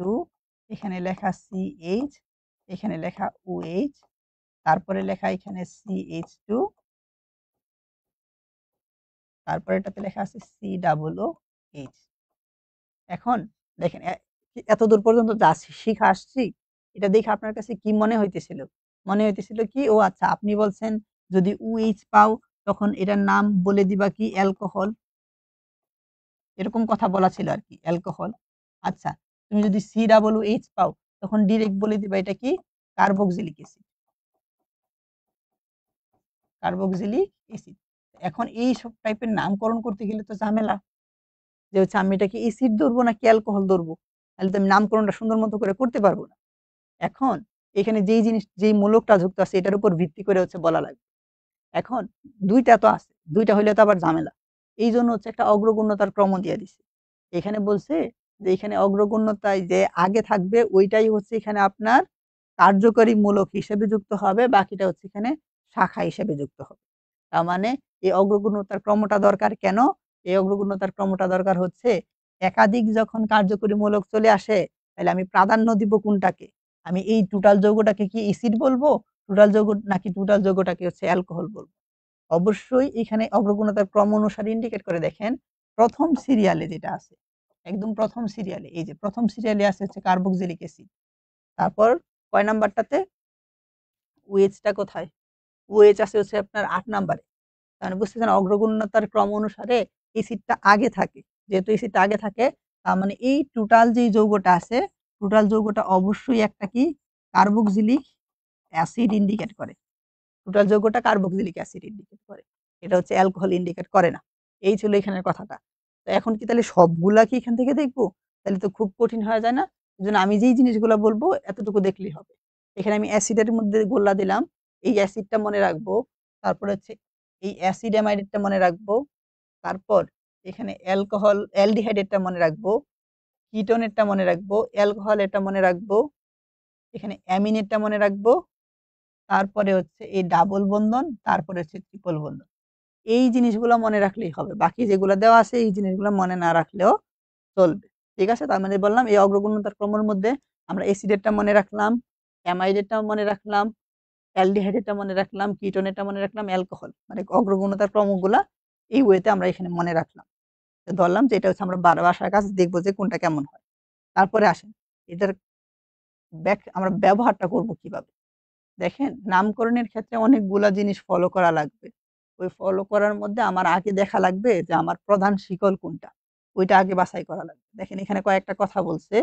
Speaker 1: এখানে লেখা CH, এখানে লেখা OH, তারপরে লেখা এখানে CH2, তারপরে এটাতে লেখা আছে COOH। এখন দেখেন এতদূর পর্যন্ত যা শিখা আসছি, এটা দেখে আপনার কাছে কি মনে হইতেছিল? মনে হইতেছিল কি, ও আচ্ছা আপনি বলছেন যদি OH পাও তখন এটার নাম বলে দিবা কি অ্যালকোহল, এরকম কথা বলা ছিল আর কি, অ্যালকোহল। আচ্ছা, তুমি যদি COOH পাও তখন ডিরেক্ট বলে দিবা এটা কি কার্বক্সিলিক অ্যাসিড, কার্বক্সিলিক অ্যাসিড। এখন এই সব টাইপের নামকরণ করতে গেলে তো ঝামেলা, যে হচ্ছে আমি এটা কি অ্যাসিড ধরবো নাকি অ্যালকোহল ধরবো, তাহলে তো আমি নামকরণটা সুন্দর মতো করে করতে পারবো না। এখন এখানে যেই জিনিস যেই মূলকটা যুক্ত আছে এটার উপর ভিত্তি করে হচ্ছে বলা লাগবে। এখন দুইটা তো আছে, দুইটা হইলে তো আবার ঝামেলা। এই জন্য হচ্ছে একটা অগ্রগণ্যতার ক্রম দিয়ে দিছে। এখানে বলছে যে এখানে অগ্রগণ্যতায় যে আগে থাকবে ওইটাই হচ্ছে এখানে আপনার কার্যকরী মূলক হিসেবে যুক্ত হবে, বাকিটা হচ্ছে এখানে শাখা হিসেবে যুক্ত হবে। তার মানে এই অগ্রগণ্যতার ক্রমটা দরকার কেন? এই অগ্রগণ্যতার ক্রমটা দরকার হচ্ছে একাধিক যখন কার্যকরী মূলক চলে আসে, তাহলে আমি প্রাধান্য দিব কোনটাকে? আমি এই টোটাল যৌগটাকে কি এসিড বলবো, টোটাল যৌগ, নাকি টোটাল যৌগটাকে হচ্ছে অ্যালকোহল বলবো? অবশ্যই এখানে অগ্রগণ্যতার ক্রম অনুসারে ইন্ডিকেট করে দেখেন, প্রথম সিরিয়ালে যেটা আছে, একদম প্রথম সিরিয়ালে, এই যে প্রথম সিরিয়ালে আছে হচ্ছে কার্বক্সিলিক অ্যাসিড। তারপর কয় নাম্বারটাতে, ওএইচটা কোথায়? ওএইচ আছে হচ্ছে আপনার ৮ নাম্বারে। মানে বুঝতেছেন অগ্রগণ্যতার ক্রম অনুসারে এসিডটা আগে থাকে। যেহেতু এসিডটা আগে থাকে, তার মানে এই টোটাল যে যৌগটা আছে, টোটাল যৌগটা অবশ্যই একটা কি কার্বক্সিলিক অ্যাসিড ইন্ডিকেট করে। টোটাল যৌগটা কার্বক্সিলিক অ্যাসিড ইন্ডিকেট করে। এটা হচ্ছে অ্যালকোহল ইন্ডিকেট করে না। এই ছিল এখানের কথাটা। তো এখন কি তাহলে সবগুলা কি এখান থেকে দেখবো? তাহলে তো খুব কঠিন হয়ে যায় না? এজন্য আমি যেই জিনিসগুলা বলবো এতটুকু দেখলেই হবে। এখানে আমি অ্যাসিডের মধ্যে গোল্লা দিলাম। এই অ্যাসিডটা মনে রাখবো। তারপরে হচ্ছে এই অ্যাসিড অ্যামাইডেরটা মনে রাখবো। তারপর এখানে অ্যালকোহল অ্যালডিহাইডেরটা মনে রাখবো। কিটোনেরটা মনে রাখবো। অ্যালকোহলেরটা মনে রাখবো। এখানে অ্যামিনেরটা মনে রাখবো। তারপরে হচ্ছে এই ডাবল বন্ধন, তারপরে হচ্ছে ট্রিপল বন্ধন। এই জিনিসগুলো মনে রাখলেই হবে। বাকি যেগুলো দেওয়া আছে এই জিনিসগুলো মনে না রাখলেও চলবে। ঠিক আছে? তার মানে বললাম এই অগ্রগণ্যতার ক্রমের মধ্যে আমরা অ্যাসিডেরটা মনে রাখলাম, অ্যামাইডেরটা মনে রাখলাম, অ্যালডিহাইডেরটা মনে রাখলাম, কিটোনেরটা মনে রাখলাম, অ্যালকোহল। মানে অগ্রগণ্যতার ক্রমগুলা এই ওয়েতে আমরা এখানে মনে রাখলাম। তো ধরলাম যে এটা হচ্ছে আমরা বাসার কাছে দেখবো যে কোনটা কেমন হয়। তারপরে আসেন এটার আমরা ব্যবহারটা করব কিভাবে? দেখেন নামকরণের ক্ষেত্রে অনেকগুলা জিনিস ফলো করা লাগবে। ওই ফলো করার মধ্যে আমার আগে দেখা লাগবে যে আমার প্রধান শিকল কোনটা, ওইটা আগে বাছাই করা লাগবে। দেখেন এখানে কয়েকটা কথা বলছে,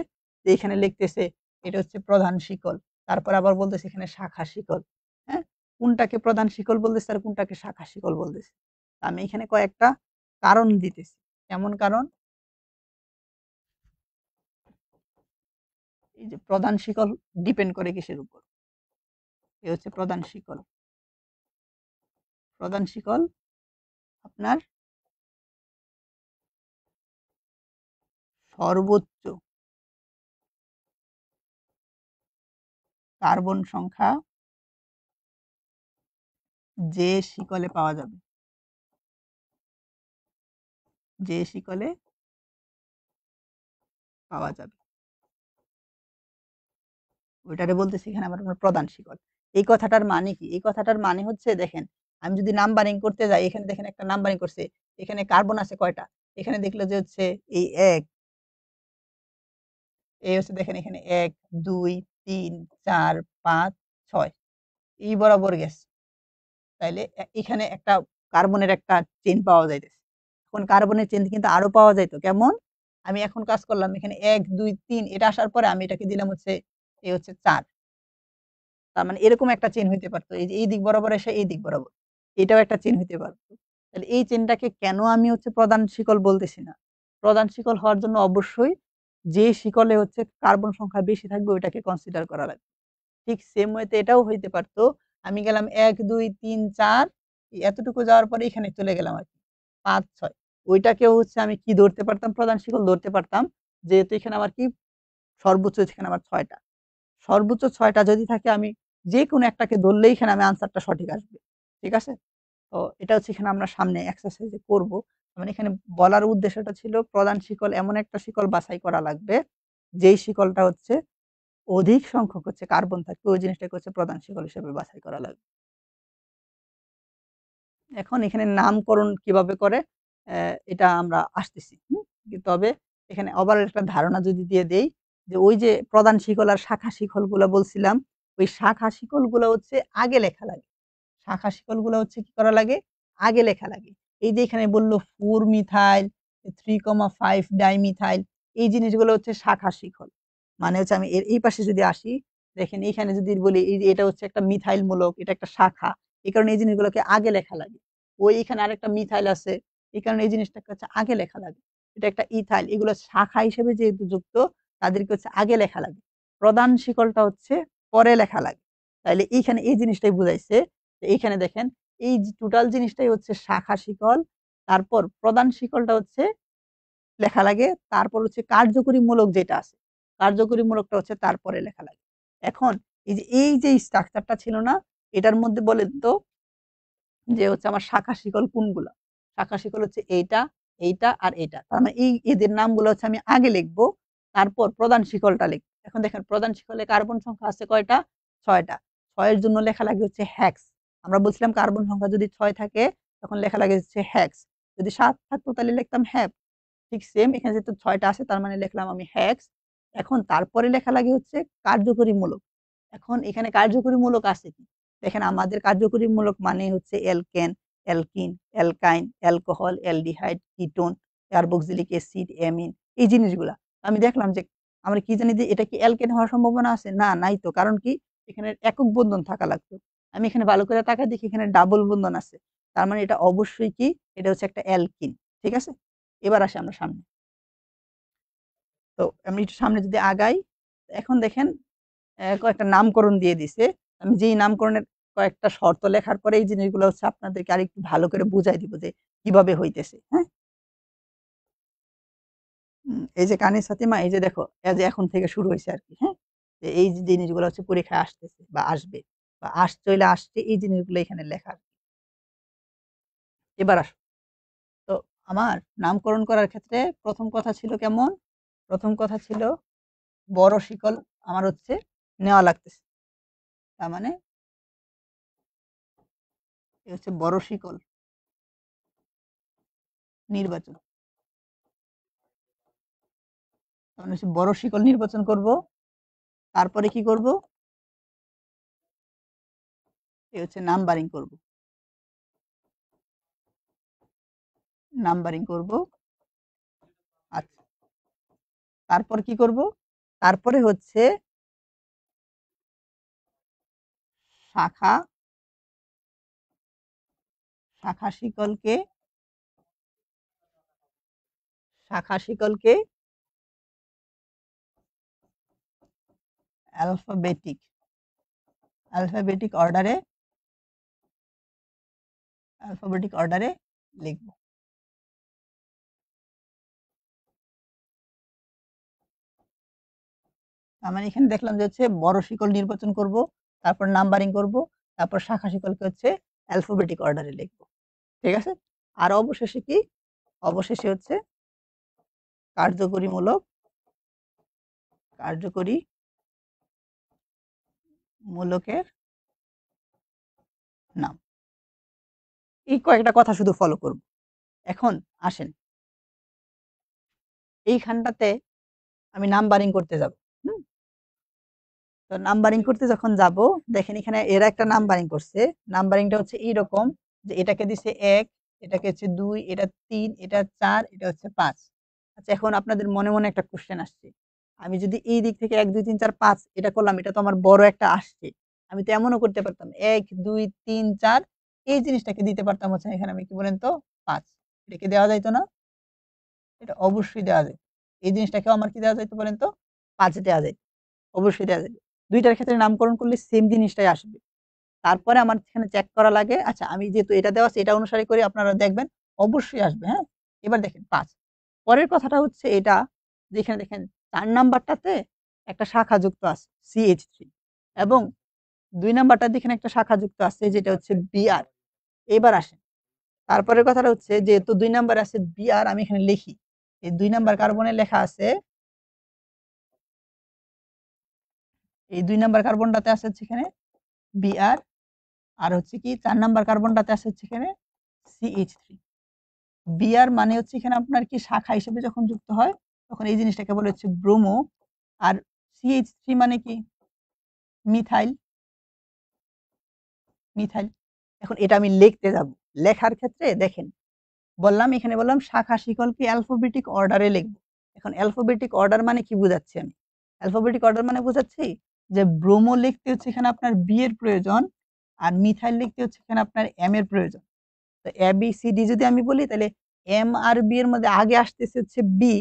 Speaker 1: যে এখানে লিখতেছে এটা হচ্ছে প্রধান শিকল, তারপর আবার বলতেছে এখানে শাখা শিকল। হ্যাঁ, কোনটাকে প্রধান শিকল বলতেছে আর কোনটাকে শাখা শিকল বলতেছে? আমি এখানে কয়েকটা কারণ দিতেছি। কেমন কারণ? এই যে প্রধান শিকল ডিপেন্ড করে কিসের উপর? এ হচ্ছে প্রধান শিকল। প্রধান শিকল আপনার সর্বোচ্চ কার্বন সংখ্যা যে শিকলে পাওয়া যাবে। যে শিকলে পাওয়া যাবে ওইটারে বলতেছি এখানে আমার প্রধান শিকল। এই কথাটার মানে কি? এই কথাটার মানে হচ্ছে দেখেন, আমি যদি নাম্বারিং করতে যাই, এখানে দেখেন একটা নাম্বারিং করছে। এখানে কার্বন আছে কয়টা? এখানে দেখলে যে হচ্ছে এই ১, এই হচ্ছে দেখেন এখানে ১, ২, ৩, ৪, ৫, ৬ এই বরাবর গেছে। তাইলে এখানে একটা কার্বনের একটা চেইন পাওয়া যাইতেছে। এখন কার্বনের চেইন কিন্তু আরো পাওয়া যাইত। কেমন? আমি এখন কাজ করলাম এখানে ১, ২, ৩ এটা আসার পরে আমি এটাকে দিলাম হচ্ছে এই হচ্ছে ৪। তার মানে এরকম একটা চেইন হইতে পারত। এই যে এই দিক বরাবর এসে এই দিক বরাবর। এটাও একটা চেইন হইতে পারত। তাহলে এই চেইনটাকে কেন আমি হচ্ছে প্রধান শিকল বলতেছি না? প্রধান শিকল হওয়ার জন্য অবশ্যই যে শিকলে হচ্ছে কার্বন সংখ্যা বেশি থাকবে ওইটাকে কনসিডার করা লাগবে। ঠিক সেম ওয়েতে এটাও হইতে পারত। আমি গেলাম ১, ২, ৩, ৪ এতটুকু যাওয়ার পরে এখানে চলে গেলাম আরকি। ৫, ৬ ওইটাকেও হচ্ছে আমি কি ধরতে পারতাম? প্রধান শিকল ধরতে পারতাম। যেহেতু এখানে আমার কি সর্বোচ্চ এখানে আমার ৬ টা। সর্বোচ্চ ৬ টা যদি থাকে আমি যেকোনো একটাকে ধরলেই এখানে আমি আনসারটা সঠিক আসবে। ঠিক আছে? তো এটা হচ্ছে এখানে আমরা সামনে এক্সারসাইজে করব। মানে এখানে বলার উদ্দেশ্যটা ছিল প্রধান শিকল এমন একটা শিকল বাছাই করা লাগবে, যেই শিকলটা হচ্ছে অধিক সংখ্যক হচ্ছে কার্বন থাকবে ওই জিনিসটাকে হচ্ছে প্রধান শিকল হিসেবে বাছাই করা লাগবে। এখন এখানে নামকরণ কিভাবে করে এটা আমরা আসতেছি। তবে এখানে ওভারঅল একটা ধারণা যদি দিয়ে দেই যে ওই যে প্রধান শিকল আর শাখা শিকলগুলা বলছিলাম, ওই শাখা শিকলগুলো হচ্ছে আগে লেখা লাগে। শাখা শিকলগুলো হচ্ছে কি করা লাগে? আগে লেখা লাগে। এই যে এখানে বলল 4 মিথাইল, 3,5 ডাইমিথাইল এই জিনিসগুলো হচ্ছে শাখা শিকল। মানে হচ্ছে আমি এর এই পাশে যদি আসি, দেখেন এখানে যদি বলি এই যে এটা হচ্ছে একটা মিথাইল মূলক, এটা একটা শাখা। এই কারণে এই জিনিসগুলোকে আগে লেখা লাগে। ওই এখানে আরেকটা মিথাইল আছে। এই কারণে এই জিনিসটাকে হচ্ছে আগে লেখা লাগে। এটা একটা ইথাইল। এগুলো শাখা হিসেবে যেহেতু যুক্ত তাদেরকে হচ্ছে আগে লেখা লাগে। প্রধান শিকলটা হচ্ছে পরে লেখা লাগে। তাইলে এইখানে এই জিনিসটাই বুঝাইছে যে এইখানে দেখেন এই যে টোটাল জিনিসটাই হচ্ছে শাখা শিকল। তারপর প্রধান শিকলটা হচ্ছে লেখা লাগে। তারপর হচ্ছে কার্যকরী মূলক যেটা আছে, কার্যকরী মূলকটা হচ্ছে তারপরে লেখা লাগে। এখন এই যে স্ট্রাকচারটা ছিল না? এটার মধ্যে বলেন তো যে হচ্ছে আমার শাখা শিকল কোনগুলা? শাখা শিকল হচ্ছে এইটা, এইটা আর এইটা। তার মানে এই এদের নামগুলো হচ্ছে আমি আগে লিখবো। তারপর প্রধান শিকলটা লিখব। এখন দেখেন প্রধান শিকলে কার্বন সংখ্যা আছে কয়টা? ৬ টা। ৬ এর জন্য লেখা লাগে হচ্ছে হেক্স। আমরা বলছিলাম কার্বন সংখ্যা যদি ৬ থাকে তখন লেখা লাগে হচ্ছে হেক্স। যদি ৭ থাকতো তাহলে লিখতাম হ্যাপ। ঠিক সেম এখানে যেহেতু ৬ টা আছে তার মানে লিখলাম আমি হেক্স। এখন তারপরে লেখা লাগে হচ্ছে কার্যকরী মূলক। এখন এখানে কার্যকরী মূলক আছে কি? দেখেন আমাদের কার্যকরী মূলক মানে হচ্ছে alkane, alkyne, অ্যালকাইন, alcohol, aldehyde, ketone, carboxylic acid, amine এই জিনিসগুলা। আমি দেখলাম যে আমরা কি জানি যে এটা কি অ্যালকেন হওয়ার সম্ভাবনা আছে? না, নাই তো। কারণ কি? এখানে একক বন্ধন থাকা লাগতো। আমি এখানে ভালো করে তাকায় দেখি এখানে ডাবল বন্ধন আছে। তার মানে এটা অবশ্যই কি? এটা হচ্ছে একটা অ্যালকিন। ঠিক আছে? এবার আসি আমরা সামনে। তো আমি একটু সামনে যদি আগাই, এখন দেখেন কয়েকটা নামকরণ দিয়ে দিছে। আমি যেই নামকরণের কয়েকটা শর্ত লেখার পরে এই জিনিসগুলো হচ্ছে আপনাদেরকে আরেকটু ভালো করে বুঝাই দিব যে কিভাবে হইতেছে। হ্যাঁ? এই যে কানিজ ফাতিমা এই যে দেখো এই যে এখন থেকে শুরু হইছে আরকি। হ্যাঁ? যে এই যে জিনিসগুলো হচ্ছে পরীক্ষায় আসতেছে বা আসবে বা চইলা আসছে এই জিনিসগুলো এখানে লেখা। এবার আসো। তো আমার নামকরণ করার ক্ষেত্রে ১ম কথা ছিল কেমন? ১ম কথা ছিল বড় শিকল আমার হচ্ছে নেওয়া লাগতেছে। তার মানে এ হচ্ছে বড় শিকল নির্বাচন। তার মানে হচ্ছে বড় শিকল নির্বাচন করব। তারপরে কি করব? এ হচ্ছে নাম্বারিং করব। নাম্বারিং করব। আচ্ছা। তারপর কি করব? তারপরে হচ্ছে শাখা, শাখা শিকলকে শাখা শিকলকে অ্যালফাবেটিক অ্যালফাবেটিক অর্ডারে অ্যালফাবেটিক অর্ডারে লিখব। তার মানে এখানে দেখলাম যে হচ্ছে বড় শিকল নির্বাচন করব, তারপর নাম্বারিং করব, তারপর শাখা শিকলকে হচ্ছে অ্যালফাবেটিক অর্ডারে লিখব। ঠিক আছে? আর অবশেষে কি? অবশেষে হচ্ছে কার্যকরী মূলকের নাম। এই কয়েকটা কথা শুধু ফলো করব। এখন আসেন এইখানটাতে আমি নাম্বারিং করতে যাব। তো নাম্বারিং করতে যখন যাব, দেখেন এখানে এরা একটা নাম্বারিং করছে। নাম্বারিংটা হচ্ছে এইরকম যে এটাকে দিছে ১, এটাকে হচ্ছে ২, এটা ৩, এটা ৪, এটা হচ্ছে ৫। আচ্ছা, এখন আপনাদের মনে মনে একটা কোশ্চেন আসছে, আমি যদি এই দিক থেকে ১, ২, ৩, ৪, ৫ এটা করলাম, এটা তো আমার বড় একটা আসছে। আমি তো এমনও করতে পারতাম ১, ২, ৩, ৪ এই জিনিসটাকে দিতে পারতাম হচ্ছে এখানে আমি কি বলেন তো ৫। এটা কি দেওয়া যাইতো না? এটা অবশ্যই দেওয়া যায়। এই জিনিসটাকেও আমার কি দেওয়া যাইতো বলেন তো? ৫ দেওয়া যায়। অবশ্যই দেওয়া যাবে। ২ টার ক্ষেত্রে নামকরণ করলে সেম জিনিসটাই আসবে। তারপরে আমার এখানে চেক করা লাগে, আচ্ছা আমি যেহেতু এটা দেওয়া আছে এটা অনুসারে করে আপনারা দেখবেন অবশ্যই আসবে, হ্যাঁ? এবার দেখেন ৫। পরের কথাটা হচ্ছে এটা, যেখানে দেখেন ৪ নাম্বারটাতে একটা শাখা যুক্ত আছে CH3 এবং ২ নাম্বারটাতে এখানে একটা শাখা যুক্ত আছে যেটা হচ্ছে Br। এবার আসেন। তারপরের কথাটা হচ্ছে যেহেতু ২ নাম্বারে আছে Br, আমি এখানে লিখি। এই ২ নাম্বার কার্বনে লেখা আছে, এই ২ নাম্বার কার্বনটাতে আছে হচ্ছে এখানে Br, আর হচ্ছে কি ৪ নাম্বার কার্বনটাতে আছে হচ্ছে এখানে CH3। Br মানে হচ্ছে এখানে আপনার কি শাখা হিসেবে যখন যুক্ত হয় তখন এই জিনিসটাকে বলে হচ্ছে ব্রোমো, আর CH3 মানে কি মিথাইল। মিথাইল। এখন এটা আমি লিখতে যাব। লেখার ক্ষেত্রে দেখেন বললাম, এখানে বললাম শাখা শিকলকে অ্যালফাবেটিক অর্ডারে লিখব। এখন অ্যালফাবেটিক অর্ডার মানে কি বুঝাচ্ছি আমি? অ্যালফাবেটিক অর্ডার মানে বুঝাচ্ছি যে ব্রোমো লিখতে হচ্ছে এখানে আপনার বি এর প্রয়োজন, আর মিথাইল লিখতে হচ্ছে এখানে আপনার এম এর প্রয়োজন। তো এ বি সি ডি যদি আমি বলি তাহলে এম আর বি এর মধ্যে আগে আসতেছে হচ্ছে বি।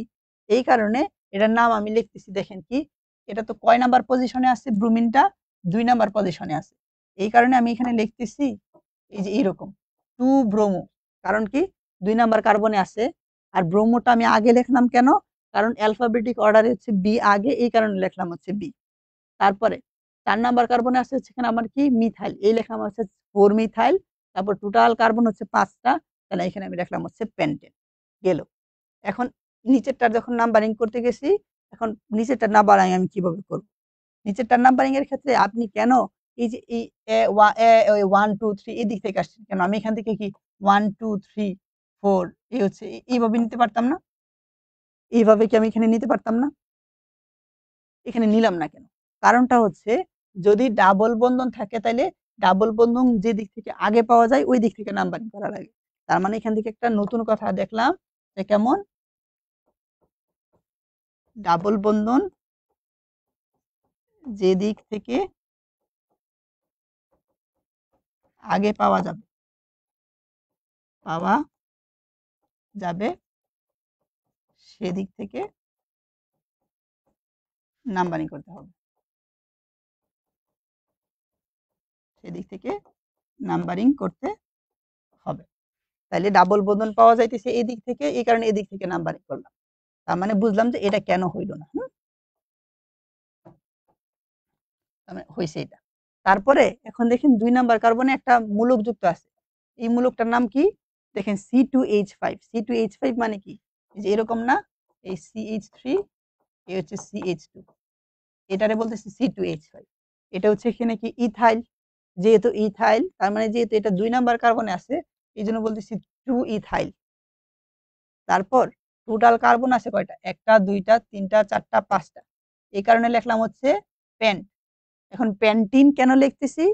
Speaker 1: এই কারণে এটার নাম আমি লিখতেছি, দেখেন কি এটা তো কয় নাম্বার পজিশনে আছে? ব্রোমিনটা ২ নাম্বার পজিশনে আছে। এই কারণে আমি এখানে লিখতেছি এই যে এইরকম 2 ব্রোমো। কারণ কি ২ নাম্বার কার্বনে আছে, আর ব্রোমোটা আমি আগে লিখলাম কেন? কারণ অ্যালফাবেটিক অর্ডারে হচ্ছে বি আগে, এই কারণে লিখলাম হচ্ছে বি। তারপরে ৪ নাম্বার কার্বনে আছে হচ্ছে এখানে আমার কি মিথাইল, এই লেখলাম হচ্ছে 4 মিথাইল। তারপর টোটাল কার্বন হচ্ছে ৫টা, তাহলে এখানে আমি লিখলাম হচ্ছে পেন্টেন। গেল। এখন নিচেরটার যখন নাম্বারিং করতে গেছি, এখন নিচেরটার নাম্বারিং আমি কিভাবে করব? নিচেরটার নাম্বারিং এর ক্ষেত্রে আপনি কেন এই যে এই ওই 1 2 3 এদিক থেকে আসছেন কেন? আমি এখান থেকে কি 1 2 3 4 এই হচ্ছে এইভাবে নিতে পারতাম না? এইভাবে কি আমি এখানে নিতে পারতাম না? এখানে নিলাম না কেন? কারণটা হচ্ছে যদি ডাবল বন্ধন থাকে তাইলে ডাবল বন্ধন যে দিক থেকে আগে পাওয়া যায় ওই দিক থেকে নাম্বারিং করা লাগে। তার মানে এখান থেকে একটা নতুন কথা দেখলাম যে কেমন ডাবল বন্ধন যে দিক থেকে আগে পাওয়া যাবে সেদিক থেকে নাম্বারিং করতে হবে। সেদিক থেকে নাম্বারিং করতে হবে। তাইলে ডাবল বন্ধন পাওয়া যাইতেছে এদিক থেকে, এই কারণে এদিক থেকে নাম্বারিং করলাম। তার মানে বুঝলাম যে এটা কেন হইল না। তার মানে হইছে এটা। তারপরে এখন দেখেন ২ নাম্বার কার্বনে একটা মূলক যুক্ত আছে। এই মূলকটার নাম কি? দেখেন C2H5। C2H5 মানে কি? এই যে এরকম না? এই CH3, এই হচ্ছে CH2। এটারে বলতেছি C2H5। এটা হচ্ছে এখানে কি ইথাইল। যেহেতু ইথাইল তার মানে যেহেতু এটা ২ নাম্বার কার্বনে আছে, এইজন্য বলতেছি 2 ইথাইল। তারপর টোটাল কার্বন আছে কয়টা? ১ টা ২ টা ৩ টা ৪ টা ৫ টা। এই কারণে লিখলাম হচ্ছে পেন্ট। এখন প্যান্টিন কেন লিখতেছি?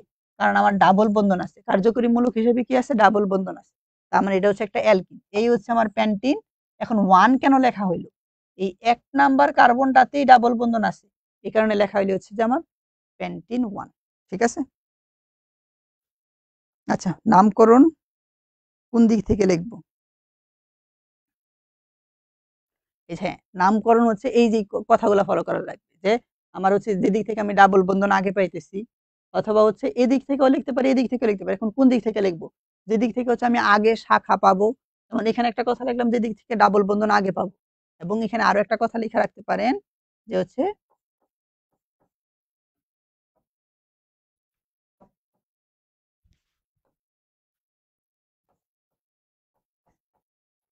Speaker 1: কারণ আমার ডাবল বন্ধন আছে। কার্যকরী মূলক হিসেবে কি আছে? ডাবল বন্ধন আছে। তার মানে এটা হচ্ছে একটা অ্যালকিন। এই হচ্ছে আমার প্যান্টিন। এখন 1 কেন লেখা হইল? এই ১ নাম্বার কার্বনটাতেই ডাবল বন্ধন আছে। এই কারণে লেখা হইল হচ্ছে যে আমার প্যান্টিন 1। ঠিক আছে? আচ্ছা, নামকরণ কোন দিক থেকে লিখব? হ্যাঁ, নামকরণ হচ্ছে এই যে কথাগুলা ফলো করা লাগবে যে আমার হচ্ছে যেদিক থেকে আমি ডাবল বন্ধন আগে পাইতেছি, অথবা হচ্ছে এদিক থেকেও লিখতে পারি, এদিক থেকেও লিখতে পারি। এখন কোন দিক থেকে লিখবো? যেদিক থেকে হচ্ছে আমি আগে শাখা পাবো, যেমন এখানে একটা কথা লিখলাম যেদিক থেকে ডাবল বন্ধন আগে পাবো, এবং এখানে আরো একটা কথা লিখে রাখতে পারেন যে হচ্ছে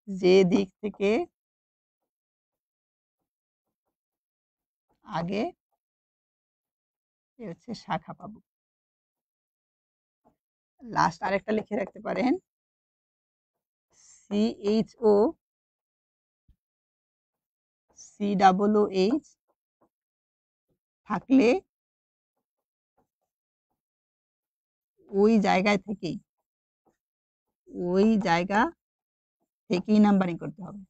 Speaker 1: যে দিক থেকে আগে হচ্ছে শাখা পাবো। লাস্ট আরেকটা লিখে রাখতে পারেন, CHO COOH থাকলে ওই জায়গা থেকেই নাম্বারিং করতে হবে,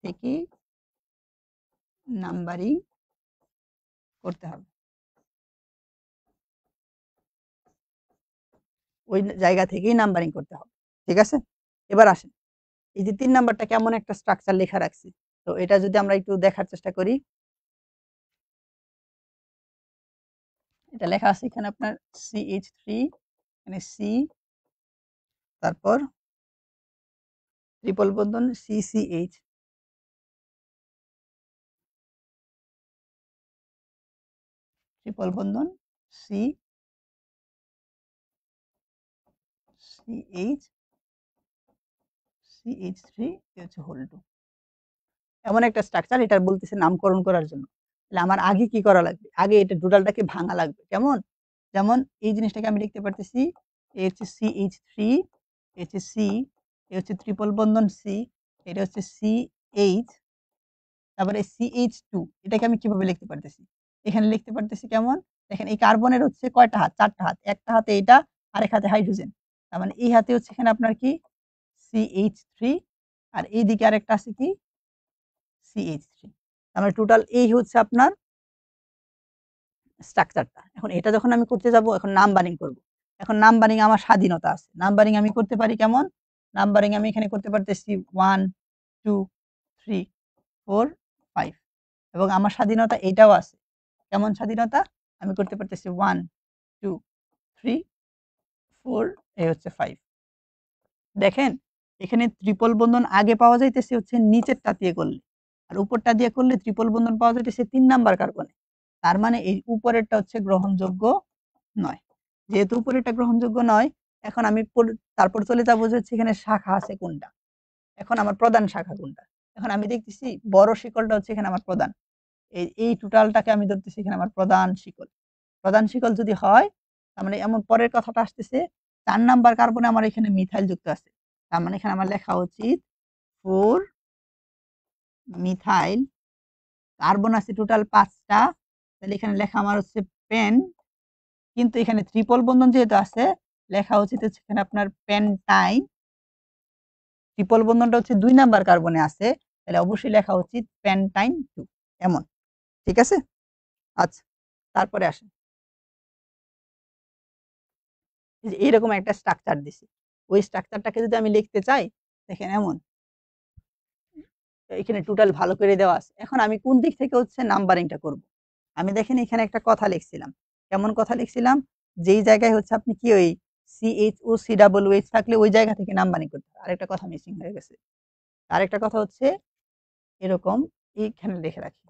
Speaker 1: থেকেই নাম্বারিং করতে হবে, ওই জায়গা থেকেই নাম্বারিং করতে হবে। ঠিক আছে, এবার আসেন এই যে 3 নাম্বারটা কেমন একটা স্ট্রাকচার লেখা রাখছি, তো এটা যদি আমরা একটু দেখার চেষ্টা করি, এটা লেখা আছে এখানে আপনার CH3, এখানে C, তারপর ট্রিপল বন্ধন CCH, ট্রিপল বন্ধন CH CH3 হচ্ছে হোল 2, এমন একটা স্ট্রাকচার, এটা বলতেছে নামকরণ করার জন্য। তাহলে আমার আগে কি করা লাগবে, আগে এটা টোটালটাকে ভাঙা লাগবে। কেমন, যেমন এই জিনিসটাকে আমি লিখতে পারতেছি, এ হচ্ছে CH3, এ হচ্ছে C, এ হচ্ছে ট্রিপল বন্ধন C, এটা হচ্ছে CH, তারপরে CH2, এটাকে আমি কিভাবে লিখতে পারতেছি, এখানে লিখতে পারতেছি কেমন, দেখেন এই কার্বনের হচ্ছে কয়টা হাত, 4টা হাত, একটা হাতে এটা, আরেক হাতে হাইড্রোজেন, তার মানে এই হাতে হচ্ছে এখানে আপনার কি CH3, আর এইদিকে আরেকটা আছে কি CH3, তার মানে টোটাল এই হচ্ছে আপনার স্ট্রাকচারটা। এখন এটা যখন আমি করতে যাব, এখন নাম্বারিং করব। এখন নাম্বারিং আমার স্বাধীনতা আছে, নাম্বারিং আমি করতে পারি কেমন, নাম্বারিং আমি এখানে করতে পারতেছি 1 2 3 4 5, এবং আমার স্বাধীনতা এটাও আছে, কেমন স্বাধীনতা, আমি করতে পারতেছি 1 2 3 4, এই হচ্ছে 5। দেখেন এখানে ট্রিপল বন্ধন আগে পাওয়া যাইতেছে হচ্ছে নিচেরটা দিয়ে করলে, আর উপরটা দিয়ে করলে ট্রিপল বন্ধন পাওয়া যাইতেছে 3 নাম্বার কার্বনে, তার মানে এই উপরেরটা হচ্ছে গ্রহণযোগ্য নয়। যেহেতু উপরেরটা গ্রহণযোগ্য নয়, এখন আমি তারপর চলে যাবো যে হচ্ছে এখানে শাখা আছে কোনটা, এখন আমার প্রধান শাখা কোনটা, এখন আমি দেখতেছি বড় শিকলটা হচ্ছে এখানে আমার প্রধান, এই টোটালটাকে আমি ধরতেছি এখানে আমার প্রধান শিকল। প্রধান শিকল যদি হয়, তার মানে এমন পরের কথাটা আসতেছে 4 নাম্বার কার্বনে আমার এখানে মিথাইল যুক্ত আছে, তার মানে এখানে আমার লেখা উচিত 4 মিথাইল, কার্বন আছে টোটাল 5টা, তাহলে এখানে লেখা আমার হচ্ছে পেন, কিন্তু এখানে ট্রিপল বন্ধন যেহেতু আছে, লেখা উচিত হচ্ছে এখানে আপনার পেন্টাইন, ট্রিপল বন্ধনটা হচ্ছে 2 নাম্বার কার্বনে আছে, তাহলে অবশ্যই লেখা উচিত পেন্টাইন 2, এমন। ঠিক আছে, আচ্ছা তারপরে আসেন, এইরকম একটা স্ট্রাকচার দিছি, ওই স্ট্রাকচারটাকে যদি আমি লিখতে চাই, দেখেন এমন এখানে টোটাল ভালো করে দেওয়া আছে। এখন আমি কোন দিক থেকে হচ্ছে নাম্বারিংটা করব, আমি দেখেন এখানে একটা কথা লিখছিলাম, কেমন কথা লিখছিলাম, যেই জায়গায় হচ্ছে আপনি কি ওই CHO COOH থাকলে ওই জায়গা থেকে নাম্বারিং করতে হবে। আরেকটা কথা মিসিং হয়ে গেছে, আরেকটা কথা হচ্ছে এরকম, এইখানে লিখে রাখি,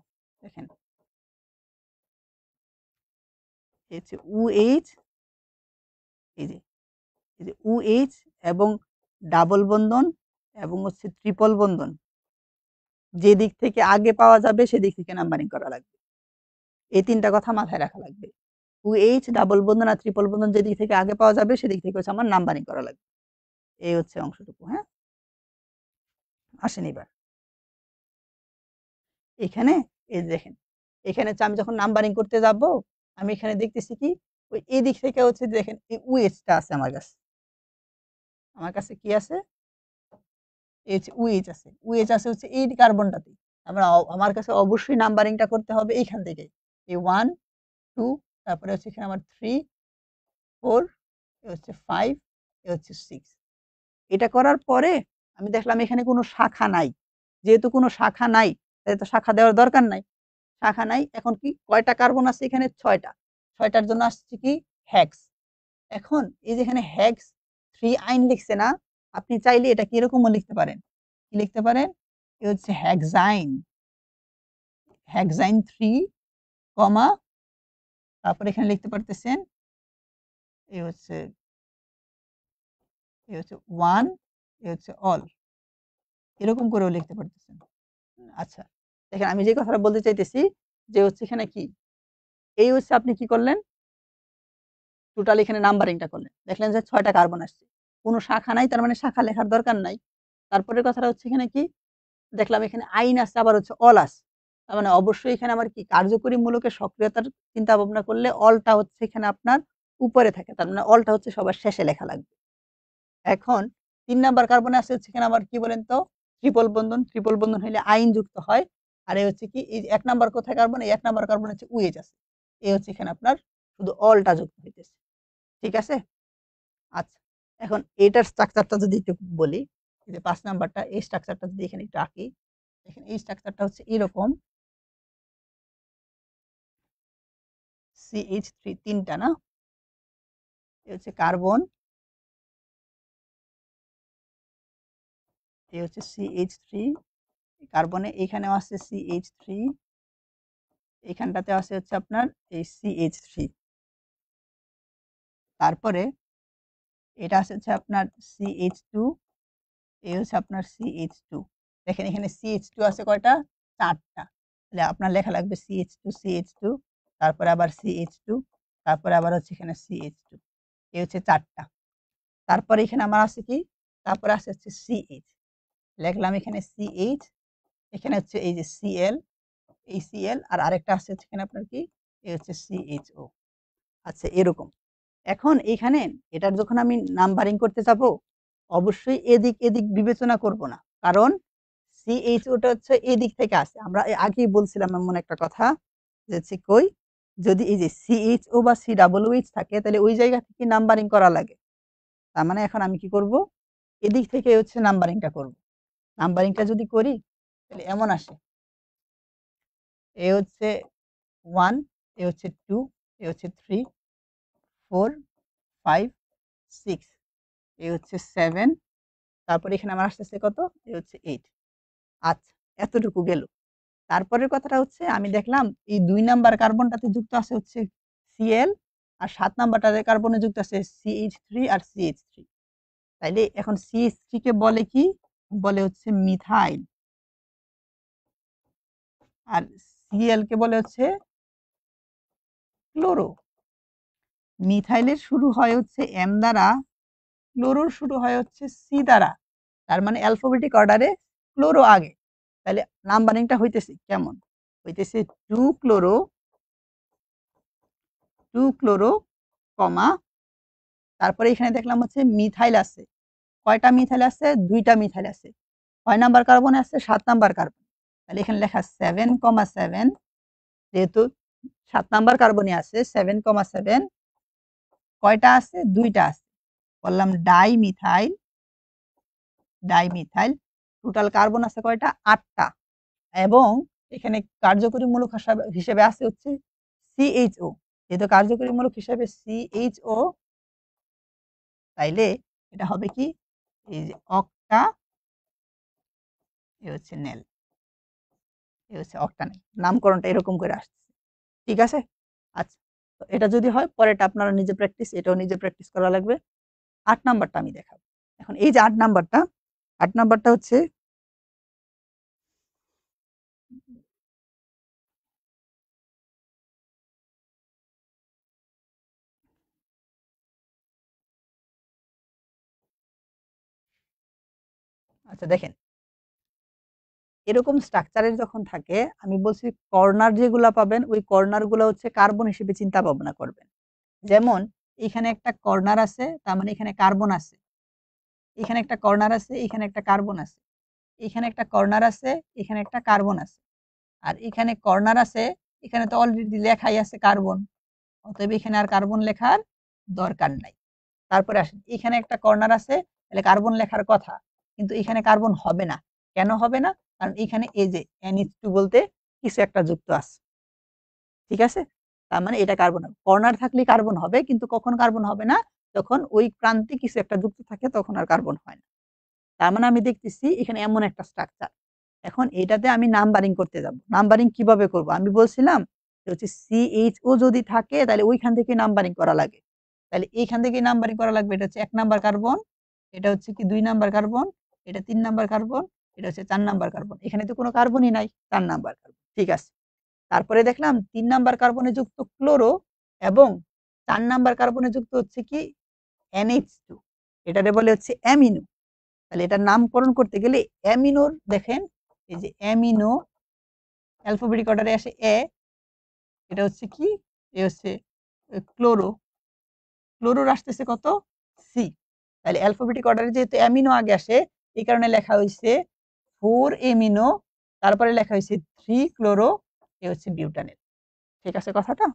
Speaker 1: দেখেন হচ্ছে OH, এই যে OH এবং ডাবল বন্ধন এবং হচ্ছে ট্রিপল বন্ধন যে দিক থেকে আগে পাওয়া যাবে সেদিক থেকে নাম্বারিং করা লাগবে। এই 3টা কথা মাথায় রাখা লাগবে। OH, ডাবল বন্ধন আর ট্রিপল বন্ধন যেদিক থেকে আগে পাওয়া যাবে সেদিক থেকে হচ্ছে আমার নাম্বারিং করা লাগবে। এই হচ্ছে অংশটুকু। হ্যাঁ, আসেন এবার এখানে, এই দেখেন এখানে হচ্ছে আমি যখন নাম্বারিং করতে যাব, আমি এখানে দেখতেছি কি ওই এই দিক থেকে হচ্ছে দেখেন এই OH-টা আছে আমার কাছে, আমার কাছে কি আছে, OH আছে, OH আছে হচ্ছে এই কার্বনটাতে, আমার কাছে অবশ্যই নাম্বারিংটা করতে হবে এইখান থেকে, এই 1 2, তারপরে হচ্ছে এখানে আমার 3 4, এ হচ্ছে 5, এ হচ্ছে 6। এটা করার পরে আমি দেখলাম এখানে কোনো শাখা নাই, যেহেতু কোনো শাখা নাই তাহলে তো শাখা দেওয়ার দরকার নাই, শাখা নাই, এখন কি কয়টা কার্বন আছে এখানে, 6টা, 6টার জন্য আসছে কি হেক্স। এখন এই যে এখানে হেক্স 3 আইন লিখছে না, আপনি চাইলে এটা কিরকমও লিখতে পারেন, কি লিখতে পারেন, এ হচ্ছে হেক্সাইন, হেক্সাইন 3 কমা, তারপর এখানে লিখতে পারতেছেন এ হচ্ছে 1, এ হচ্ছে অল, এরকম করেও লিখতে পারতেছেন। আচ্ছা, দেখেন আমি যে কথাটা বলতে চাইতেছি যে হচ্ছে এখানে কি, এই হচ্ছে আপনি কি করলেন, টোটাল এখানে নাম্বারিংটা করলেন। দেখলেন যে ৬ টা কার্বন আসছে। কোনো শাখা নাই, তার মানে শাখা লেখার দরকার নাই। তারপরের কথাটা হচ্ছে এখানে কি, দেখলাম এখানে আইন আছে, আবার হচ্ছে অল আছে। তার মানে অবশ্যই এখানে আমার কি কার্যকরী মূলকের সক্রিয়তার চিন্তা ভাবনা করলে অলটা হচ্ছে এখানে আপনার উপরে থাকে। তার মানে অলটা হচ্ছে সবার শেষে লেখা লাগবে। এখন ৩ নাম্বার কার্বনে আছে হচ্ছে এখানে আবার কি বলেন তো? ট্রিপল বন্ধন। ট্রিপল বন্ধন হইলে আইন যুক্ত হয়। আর এই হচ্ছে কি, এই যে ১ নাম্বার কোথায় কার্বন? এই ১ নাম্বার কার্বন হচ্ছে OH আছে। এই হচ্ছে এখানে আপনার শুধু অলটা যুক্ত হইতেছে। ঠিক আছে? আচ্ছা। এখন এটার স্ট্রাকচারটা যদি একটু বলি, এই যে ৫ নাম্বারটা, এই স্ট্রাকচারটা যদি এখানে একটু আঁকি। দেখেন এই স্ট্রাকচারটা হচ্ছে এরকম। CH3 ৩ টা না? এ হচ্ছে কার্বন, এ হচ্ছে CH3, কার্বনে এখানেও আছে CH3, এখানটাতে আছে হচ্ছে আপনার এই CH3। তারপরে এটা আছে হচ্ছে আপনার CH2, এ হচ্ছে আপনার CH2। দেখেন এখানে CH2 আছে কয়টা? ৪ টা। তাহলে আপনার লেখা লাগবে CH2, CH2, তারপরে আবার CH2, তারপরে আবার হচ্ছে এখানে CH2। এই হচ্ছে ৪ টা। তারপরে এখানে আমার আছে কি? তারপরে আছে হচ্ছে CH। লিখলাম এখানে CH, এখানে হচ্ছে এই যে Cl, এই Cl আর আরেকটা আছে হচ্ছে এখানে আপনার কি? এই হচ্ছে CHO। আচ্ছা এরকম। এখন এইখানে এটার যখন আমি নাম্বারিং করতে যাব, অবশ্যই এদিক এদিক বিবেচনা করব না। কারণ CHO টা হচ্ছে এদিক থেকে আসে। আমরা আগেই বলছিলাম এমন একটা কথা যে হচ্ছে কই, যদি এই যে CHO বা COOH থাকে তাহলে ওই জায়গা থেকে নাম্বারিং করা লাগে। তার মানে এখন আমি কি করব? এদিক থেকে হচ্ছে নাম্বারিংটা করব। নাম্বারিংটা যদি করি তাহলে এমন আসে। এ হচ্ছে 1, এ হচ্ছে 2, এ হচ্ছে 3, 4, 5, 6, এ হচ্ছে 7, তারপরে এখানে আমার আসতেছে কত? এ হচ্ছে 8। আচ্ছা, এতটুকু গেল। তারপরের কথাটা হচ্ছে আমি দেখলাম এই ২ নাম্বার কার্বনটাতে যুক্ত আছে হচ্ছে Cl, আর ৭ নাম্বারটাতে কার্বনে যুক্ত আছে CH3 আর CH3। তাইলে এখন CH3 কে বলে কি? বলে হচ্ছে মিথাইল। আর Cl কে বলে হচ্ছে ক্লোরো। মিথাইলের শুরু হয় হচ্ছে M দ্বারা, ক্লোরোর শুরু হয় হচ্ছে C দ্বারা। তার মানে অ্যালফাবেটিক অর্ডারে ক্লোরো আগে। তাহলে নাম্বারিংটা হইতেছে কেমন? হইতেছে 2 ক্লোরো, 2 ক্লোরো, কমা, তারপরে এখানে দেখলাম হচ্ছে মিথাইল আছে। কয়টা মিথাইল আছে? ২ টা মিথাইল আছে। কয় নাম্বার কার্বনে আছে? ৭ নাম্বার কার্বন। তাহলে এখানে লেখা 7,7, যেহেতু ৭ নাম্বার কার্বনে আছে 7,7, কয়টা আছে? ২ টা আছে। বললাম ডাইমিথাইল, ডাইমিথাইল। টোটাল কার্বন আছে কয়টা? ৮ টা। এবং এখানে কার্যকরী মূলক হিসেবে আছে হচ্ছে CHO। যেহেতু কার্যকরী মূলক হিসেবে CHO, তাইলে এটা হবে কি? এই যে অক্টা, এ হচ্ছে নেল, এ হচ্ছে অক্টানেল। নামকরণটা এরকম করে আসছে। ঠিক আছে? আচ্ছা। তো এটা যদি হয় পরেরটা আপনারা নিজে প্র্যাকটিস, এটাও নিজে প্র্যাকটিস করা লাগবে। ৮ নাম্বারটা আমি দেখাবো। এখন এই যে ৮ নাম্বারটা, ৮ নাম্বারটা হচ্ছে আচ্ছা দেখেন, এরকম স্ট্রাকচারের যখন থাকে আমি বলছি কর্নার যেগুলা পাবেন ওই কর্নার গুলা হচ্ছে কার্বন হিসেবে চিন্তা ভাবনা করবেন। যেমন এখানে একটা কর্নার আছে, তার মানে এখানে কার্বন আছে। এখানে একটা কর্নার আছে, এখানে একটা কার্বন আছে। এখানে একটা কর্নার আছে, এখানে একটা কার্বন আছে। আর এখানে কর্নার আছে, এখানে তো অলরেডি লেখাই আছে কার্বন। অতএব এখানে আর কার্বন লেখার দরকার নাই। তারপরে আসেন, এখানে একটা কর্নার আছে, তাহলে কার্বন লেখার কথা। কিন্তু এখানে কার্বন হবে না। কেন হবে না? কারণ এখানে এই যে NH2 বলতে কিছু একটা যুক্ত আছে। ঠিক আছে? তার মানে এটা কার্বন হবে। কর্নার থাকলে কার্বন হবে, কিন্তু কখন কার্বন হবে না? যখন ওই প্রান্তে কিছু একটা যুক্ত থাকে তখন আর কার্বন হয় না। তার মানে আমি দেখতেছি এখানে এমন একটা স্ট্রাকচার। এখন এটাতে আমি নাম্বারিং করতে যাব। নাম্বারিং কিভাবে করব? আমি বলছিলাম যে হচ্ছে CHO যদি থাকে তাহলে ওইখান থেকে নাম্বারিং করা লাগে। তাহলে এইখান থেকেই নাম্বারিং করা লাগবে। এটা হচ্ছে ১ নাম্বার কার্বন, এটা হচ্ছে কি ২ নাম্বার কার্বন, এটা ৩ নাম্বার কার্বন, এটা হচ্ছে 4 নাম্বার কার্বন। এখানে তো কোনো কার্বনই নাই, 4 নাম্বার কার্বন। ঠিক আছে। তারপরে দেখলাম 3 নাম্বার কার্বনে যুক্ত ক্লোরো এবং 4 নাম্বার কার্বনে যুক্ত হচ্ছে কি NH2, এটারে বলে হচ্ছে অ্যামিনো। তাহলে এটার নামকরণ করতে গেলে অ্যামিনোর দেখেন, এই যে অ্যামিনো অ্যালফাবেটিক অর্ডারে আসে এ, এটা হচ্ছে কি, এ হচ্ছে ক্লোরো, ক্লোরোর আসতেছে কত, সি। তাহলে অ্যালফাবেটিক অর্ডারে যেহেতু অ্যামিনো আগে আসে, এই কারণে লেখা হয়েছে 4 এমিনো, তারপরে লেখা হয়েছে 3 ক্লোরো, এ হচ্ছে বিউটানেল। ঠিক আছে কথাটা?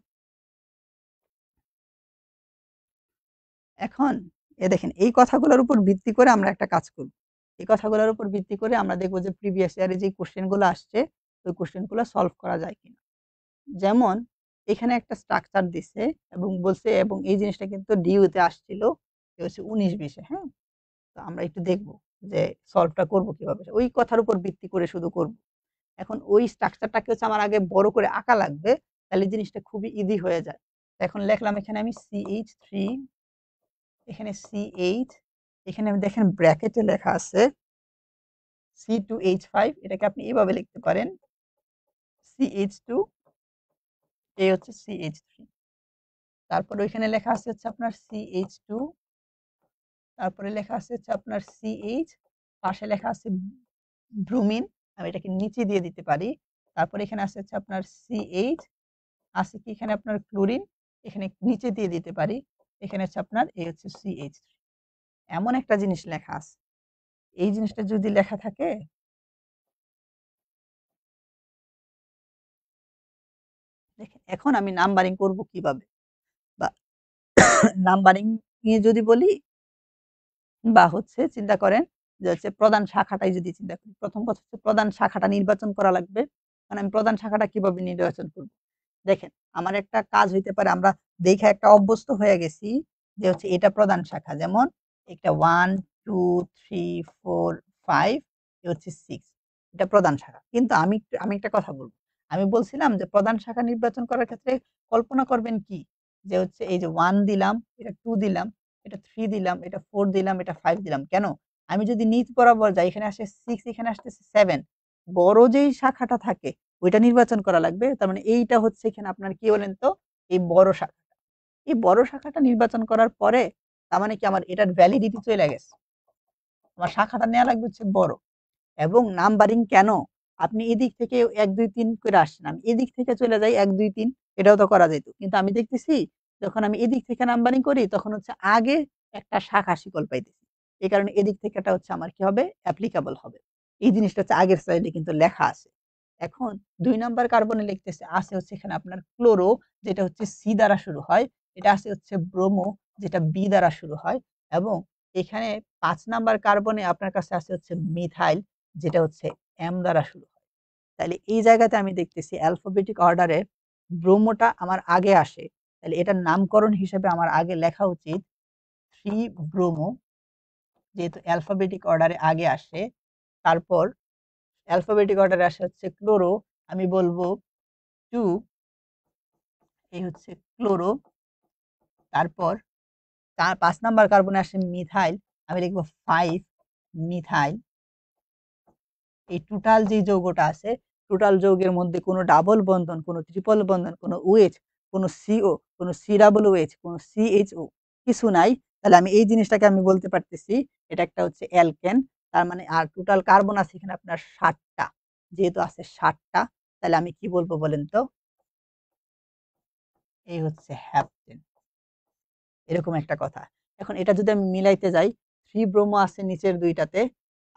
Speaker 1: এখন দেখেন এই কথাগুলোর উপর ভিত্তি করে আমরা একটা কাজ করব। এই কথাগুলোর উপর ভিত্তি করে আমরা দেখব যে প্রিভিয়াস ইয়ারে যে কোশ্চেন গুলো আসছে ওই কোশ্চেন গুলো সলভ করা যায় কিনা। যেমন এখানে একটা স্ট্রাকচার দিছে এবং বলছে, এবং এই জিনিসটা কিন্তু ডিইউতে আসছিল, এটা হচ্ছে 19-20-এ। হ্যাঁ, তো আমরা একটু দেখব যে সলভটা করব কিভাবে, ওই কথার উপর ভিত্তি করে শুধু করব। এখন ওই স্ট্রাকচারটাকে হচ্ছে আমার আগে বড় করে আঁকা লাগবে, তাহলে জিনিসটা খুবই ইজি হয়ে যায়। এখন লিখলাম এখানে আমি CH3, এখানে CH, এখানে আমি দেখেন ব্র্যাকেটে লেখা আছে C2H5, এটাকে আপনি এভাবে লিখতে পারেন CH2, এই হচ্ছে CH3। তারপরে ওইখানে লেখা আছে হচ্ছে আপনার CH2, তারপরে লেখা আছে হচ্ছে আপনার CH, পাশে লেখা আছে ব্রোমিন, আমি এটাকে নিচে দিয়ে দিতে পারি। তারপরে এখানে আছে হচ্ছে আপনার CH, আছে কি এখানে আপনার ক্লোরিন, এখানে নিচে দিয়ে দিতে পারি। এখানে হচ্ছে আপনার এই হচ্ছে CH3। এমন একটা জিনিস লেখা আছে, এই জিনিসটা যদি লেখা থাকে, দেখেন এখন আমি নাম্বারিং করব কিভাবে, বা নাম্বারিং নিয়ে যদি বলি, বা হচ্ছে চিন্তা করেন যে হচ্ছে প্রধান শাখাটাই যদি চিন্তা করি, প্রথম কথা হচ্ছে প্রধান শাখাটা নির্বাচন করা লাগবে। মানে আমি প্রধান শাখাটা কিভাবে নির্বাচন করব, দেখেন আমার একটা কাজ হইতে পারে, আমরা দেখে একটা অভ্যস্ত হয়ে গেছি যে হচ্ছে এটা প্রধান শাখা, যেমন একটা 1 2 3 4 5, এ হচ্ছে 6, এটা প্রধান শাখা। কিন্তু আমি একটা কথা বলবো, আমি বলছিলাম যে প্রধান শাখা নির্বাচন করার ক্ষেত্রে কল্পনা করবেন কি, যে হচ্ছে এই যে 1 দিলাম, এটা 2 দিলাম, এটা 3 দিলাম, এটা 4 দিলাম, এটা 5 দিলাম, কেন? আমি যদি নিচ বরাবর যাই, এখানে আসে 6, এখানে আসতেছে 7, বড় যেই শাখাটা থাকে ওইটা নির্বাচন করা লাগবে। তার মানে এইটা হচ্ছে এখানে আপনার কি বলেন তো, এই বড় শাখা। এই বড় শাখাটা নির্বাচন করার পরে তার মানে কি আমার এটার ভ্যালিডিটি চলে গেছে, আমার শাখাটা নেওয়া লাগবে হচ্ছে বড়। এবং নাম্বারিং কেন, আপনি এদিক থেকে 1 2 3 করে আসছেন, আমি এদিক থেকে চলে যাই 1 2 3, এটাও তো করা যেত, কিন্তু আমি দেখতেছি যখন আমি এদিক থেকে নাম্বারিং করি তখন হচ্ছে আগে একটা শাখা শিকল পাইতেছি, এই কারণে এদিক থেকে এটা হচ্ছে আমার কি হবে, অ্যাপ্লিকেবল হবে। এই জিনিসটা হচ্ছে আগের স্লাইডে কিন্তু লেখা আছে। এখন 2 নাম্বার কার্বনে লিখতেছে আছে হচ্ছে এখানে আপনার ক্লোরো, যেটা হচ্ছে সি দ্বারা শুরু হয়, এটা আছে হচ্ছে ব্রোমো, যেটা বি দ্বারা শুরু হয়, এবং এখানে 5 নাম্বার কার্বনে আপনার কাছে আছে হচ্ছে মিথাইল, যেটা হচ্ছে এম দ্বারা শুরু হয়। তাহলে এই জায়গাতে আমি দেখতেছি অ্যালফাবেটিক অর্ডারে ব্রোমোটা আমার আগে আসে, তাহলে এটার নামকরণ হিসেবে আমার আগে লেখা উচিত 3 ব্রোমো, যেহেতু অ্যালফাবেটিক অর্ডারে আগে আসে। তারপর অ্যালফাবেটিক অর্ডারে আসে হচ্ছে ক্লোরো, আমি বলবো 2, এই হচ্ছে ক্লোরো। তারপর 5 নাম্বার কার্বনে আসে মিথাইল, আমি লিখবো 5 মিথাইল। এই টোটাল যে যৌগটা আছে, টোটাল যৌগের মধ্যে কোনো ডাবল বন্ধন, কোনো ট্রিপল বন্ধন, কোনো OH, কোনো CO, কোনো COOH, কোনো CHO কিছু নাই। তাহলে আমি এই জিনিসটাকে আমি বলতে পারতেছি এটা একটা হচ্ছে অ্যালকেন। তার মানে আর টোটাল কার্বন আছে এখানে আপনার 7টা, যেহেতু আছে 7টা, তাহলে আমি কি বলবো বলেন তো, এই হচ্ছে হ্যাপটেন, এরকম একটা কথা। এখন এটা যদি আমি মিলাইতে যাই, 3 ব্রোমো আছে নিচের দুইটাতে,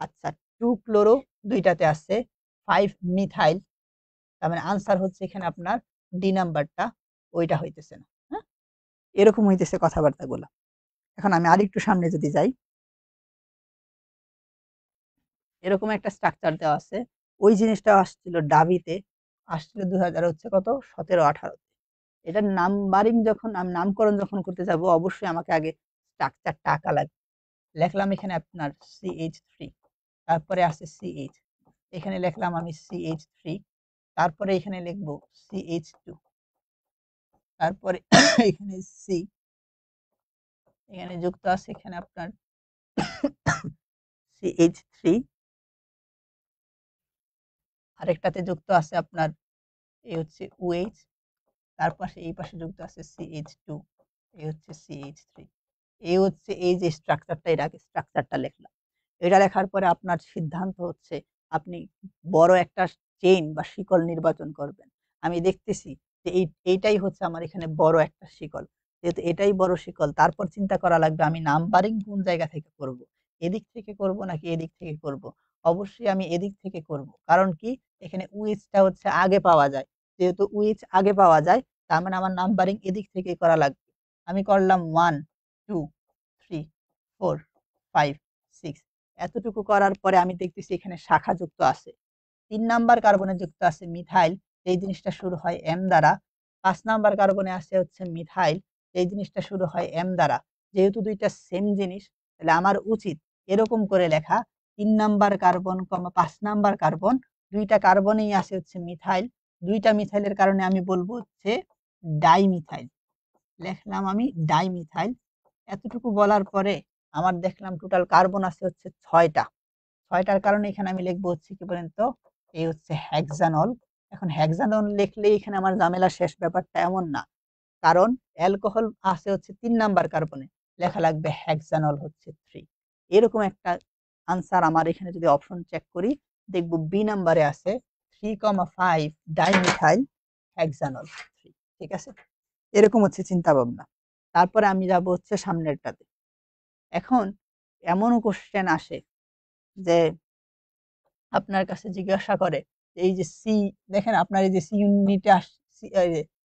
Speaker 1: আচ্ছা 2 ক্লোরো দুইটাতে আছে, 5 মিথাইল, তার মানে আনসার হচ্ছে এখানে আপনার ডি নাম্বারটা, ওইটা হইতেছে না। হ্যাঁ, এরকম হইতেছে কথাবার্তাগুলো। এখন আমি আরেকটু সামনে যদি যাই, এরকম একটা স্ট্রাকচার দেওয়া আছে, ওই জিনিসটা আসছিল ডাবিতে, আসছিল 2000 হচ্ছে কত 17-18। এটার নাম্বারিং যখন আমি নামকরণ যখন করতে যাব, অবশ্যই আমাকে আগে স্ট্রাকচারটা আঁকা লাগবে। লিখলাম এখানে আপনার CH3, তারপরে আছে CH, এখানে লিখলাম আমি CH3, তারপরে এখানে লিখবো CH2, তারপরে এখানে সি, এখানে যুক্ত আছে এখানে আপনার CH3, আরেকটাতে যুক্ত আছে আপনার এই হচ্ছে OH, তার পাশে এই পাশে যুক্ত আছে CH2, এই হচ্ছে CH3। এই হচ্ছে এই যে স্ট্রাকচারটা, এর আগে স্ট্রাকচারটা লিখলাম। এটা লেখার পরে আপনার সিদ্ধান্ত হচ্ছে আপনি বড় একটা চেইন বা শিকল নির্বাচন করবেন। আমি দেখতেছি যে এইটাই হচ্ছে আমার এখানে বড় একটা শিকল। যেহেতু এটাই বড় শিকল, তারপর চিন্তা করা লাগবে আমি নাম্বারিং কোন জায়গা থেকে করব। এদিক থেকে করব নাকি এদিক থেকে করব? অবশ্যই আমি এদিক থেকে করব। কারণ কি? এখানে উইচটা হচ্ছে আগে পাওয়া যায়। যেহেতু উইচ আগে পাওয়া যায়, তার মানে আমার নাম্বারিং এদিক থেকে করা লাগবে। আমি করলাম 1, 2, 3, 4, 5, 6। এতটুকু করার পরে আমি দেখতেছি এখানে শাখা যুক্ত আছে। ৩ নাম্বার কার্বনে যুক্ত আছে মিথাইল, এই জিনিসটা শুরু হয় এম দ্বারা। ৫ নাম্বার কার্বনে আছে হচ্ছে মিথাইল, এই জিনিসটা শুরু হয় এম দ্বারা। যেহেতু দুইটা সেম জিনিস, তাহলে আমার উচিত এরকম করে লেখা ৩ নাম্বার কার্বন, ৫ নাম্বার কার্বন, দুইটা কার্বনেই আছে হচ্ছে মিথাইল। দুইটা মিথাইলের কারণে আমি বলবো হচ্ছে ডাইমিথাইল। লেখলাম আমি ডাইমিথাইল। এতটুকু বলার পরে আমার দেখলাম টোটাল কার্বন আছে হচ্ছে ৬টা। ৬টার কারণে এখানে আমি লিখবো হচ্ছে কি বলেন তো, এই হচ্ছে হেক্সানল। এখন হেক্সানল লিখলেই এখানে আমার ঝামেলা শেষ, ব্যাপারটা এমন না। কারণ অ্যালকোহল আছে হচ্ছে ৩ নাম্বার কার্বনে, লেখা লাগবে হেক্সানল হচ্ছে ৩। এরকম একটা আনসার আমার এখানে যদি অপশন চেক করি, দেখব বি নাম্বারে আছে 3,5 ডাইমিথাইল হেক্সানল 3। ঠিক আছে, এরকম হচ্ছে চিন্তা ভাবনা। তারপরে আমি যাব হচ্ছে সামনেরটাতে। এখন এমনও কোশ্চেন আসে যে আপনার কাছে জিজ্ঞাসা করে এই যে সি, দেখেন আপনার এই যে সি ইউনিটে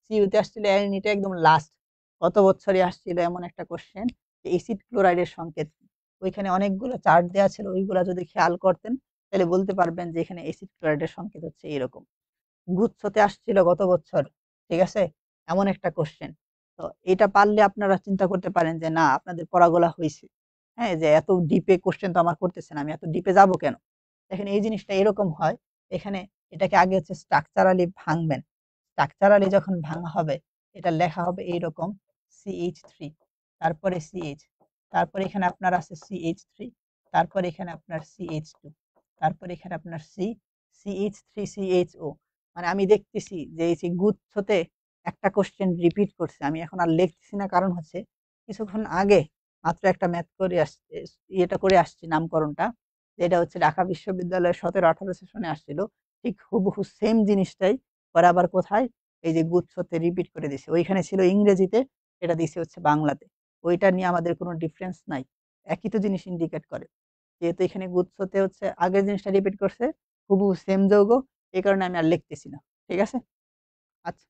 Speaker 1: সি ইউতে আসছিল, এই ইউনিটে একদম লাস্ট গত বছরই আসছিল এমন একটা কোশ্চেন যে এসিড ক্লোরাইডের সংকেত কি? ওইখানে অনেকগুলো চার্ট দেওয়া ছিল, ওইগুলো যদি খেয়াল করতেন তাহলে বলতে পারবেন যে এখানে এসিড ক্লোরাইডের সংকেত হচ্ছে এরকম। গুচ্ছতে আসছিল গত বছর, ঠিক আছে, এমন একটা কোশ্চেন। তো এটা পারলে আপনারা চিন্তা করতে পারেন যে না, আপনাদের পড়াগোলা হয়েছে। হ্যাঁ, যে এত ডিপে কোশ্চেন তো আমার করতেছেন, আমি এত ডিপে যাব কেন? দেখেন এই জিনিসটা এরকম হয়। এখানে এটাকে আগে হচ্ছে স্ট্রাকচারালি ভাঙবেন। স্ট্রাকচারালি যখন ভাঙা হবে, এটা লেখা হবে এইরকম CH3, তারপরে CH, তারপরে এখানে আপনার আছে CH3, তারপরে এখানে আপনার CH2, তারপরে এখানে আপনার CH3CHO। মানে আমি দেখতেছি যে এই যে গুচ্ছতে একটা কোশ্চেন রিপিট করছে, আমি এখন আর লিখতেছি না, কারণ হচ্ছে কিছুক্ষণ আগে মাত্র একটা ম্যাথ করে আসছে, এটা করে আসছি নামকরণটা, যেটা হচ্ছে ঢাকা বিশ্ববিদ্যালয়ের 17-18 সেশনে আসছিল। ঠিক হুবহু সেম জিনিসটাই পরে আবার কোথায় এই যে গুচ্ছতে রিপিট করে দিছে। ওইখানে ছিল ইংরেজিতে, এটা দিছে হচ্ছে বাংলাতে। ওইটা নিয়ে আমাদের কোনো ডিফারেন্স নাই, একই তো জিনিস ইন্ডিকেট করে। যেহেতু এখানে গুচ্ছতে হচ্ছে আগের জিনিসটা রিপিট করছে, হুবহু সেম যৌগ, এই কারণে আমি আর লিখতেছি না। ঠিক আছে, আচ্ছা।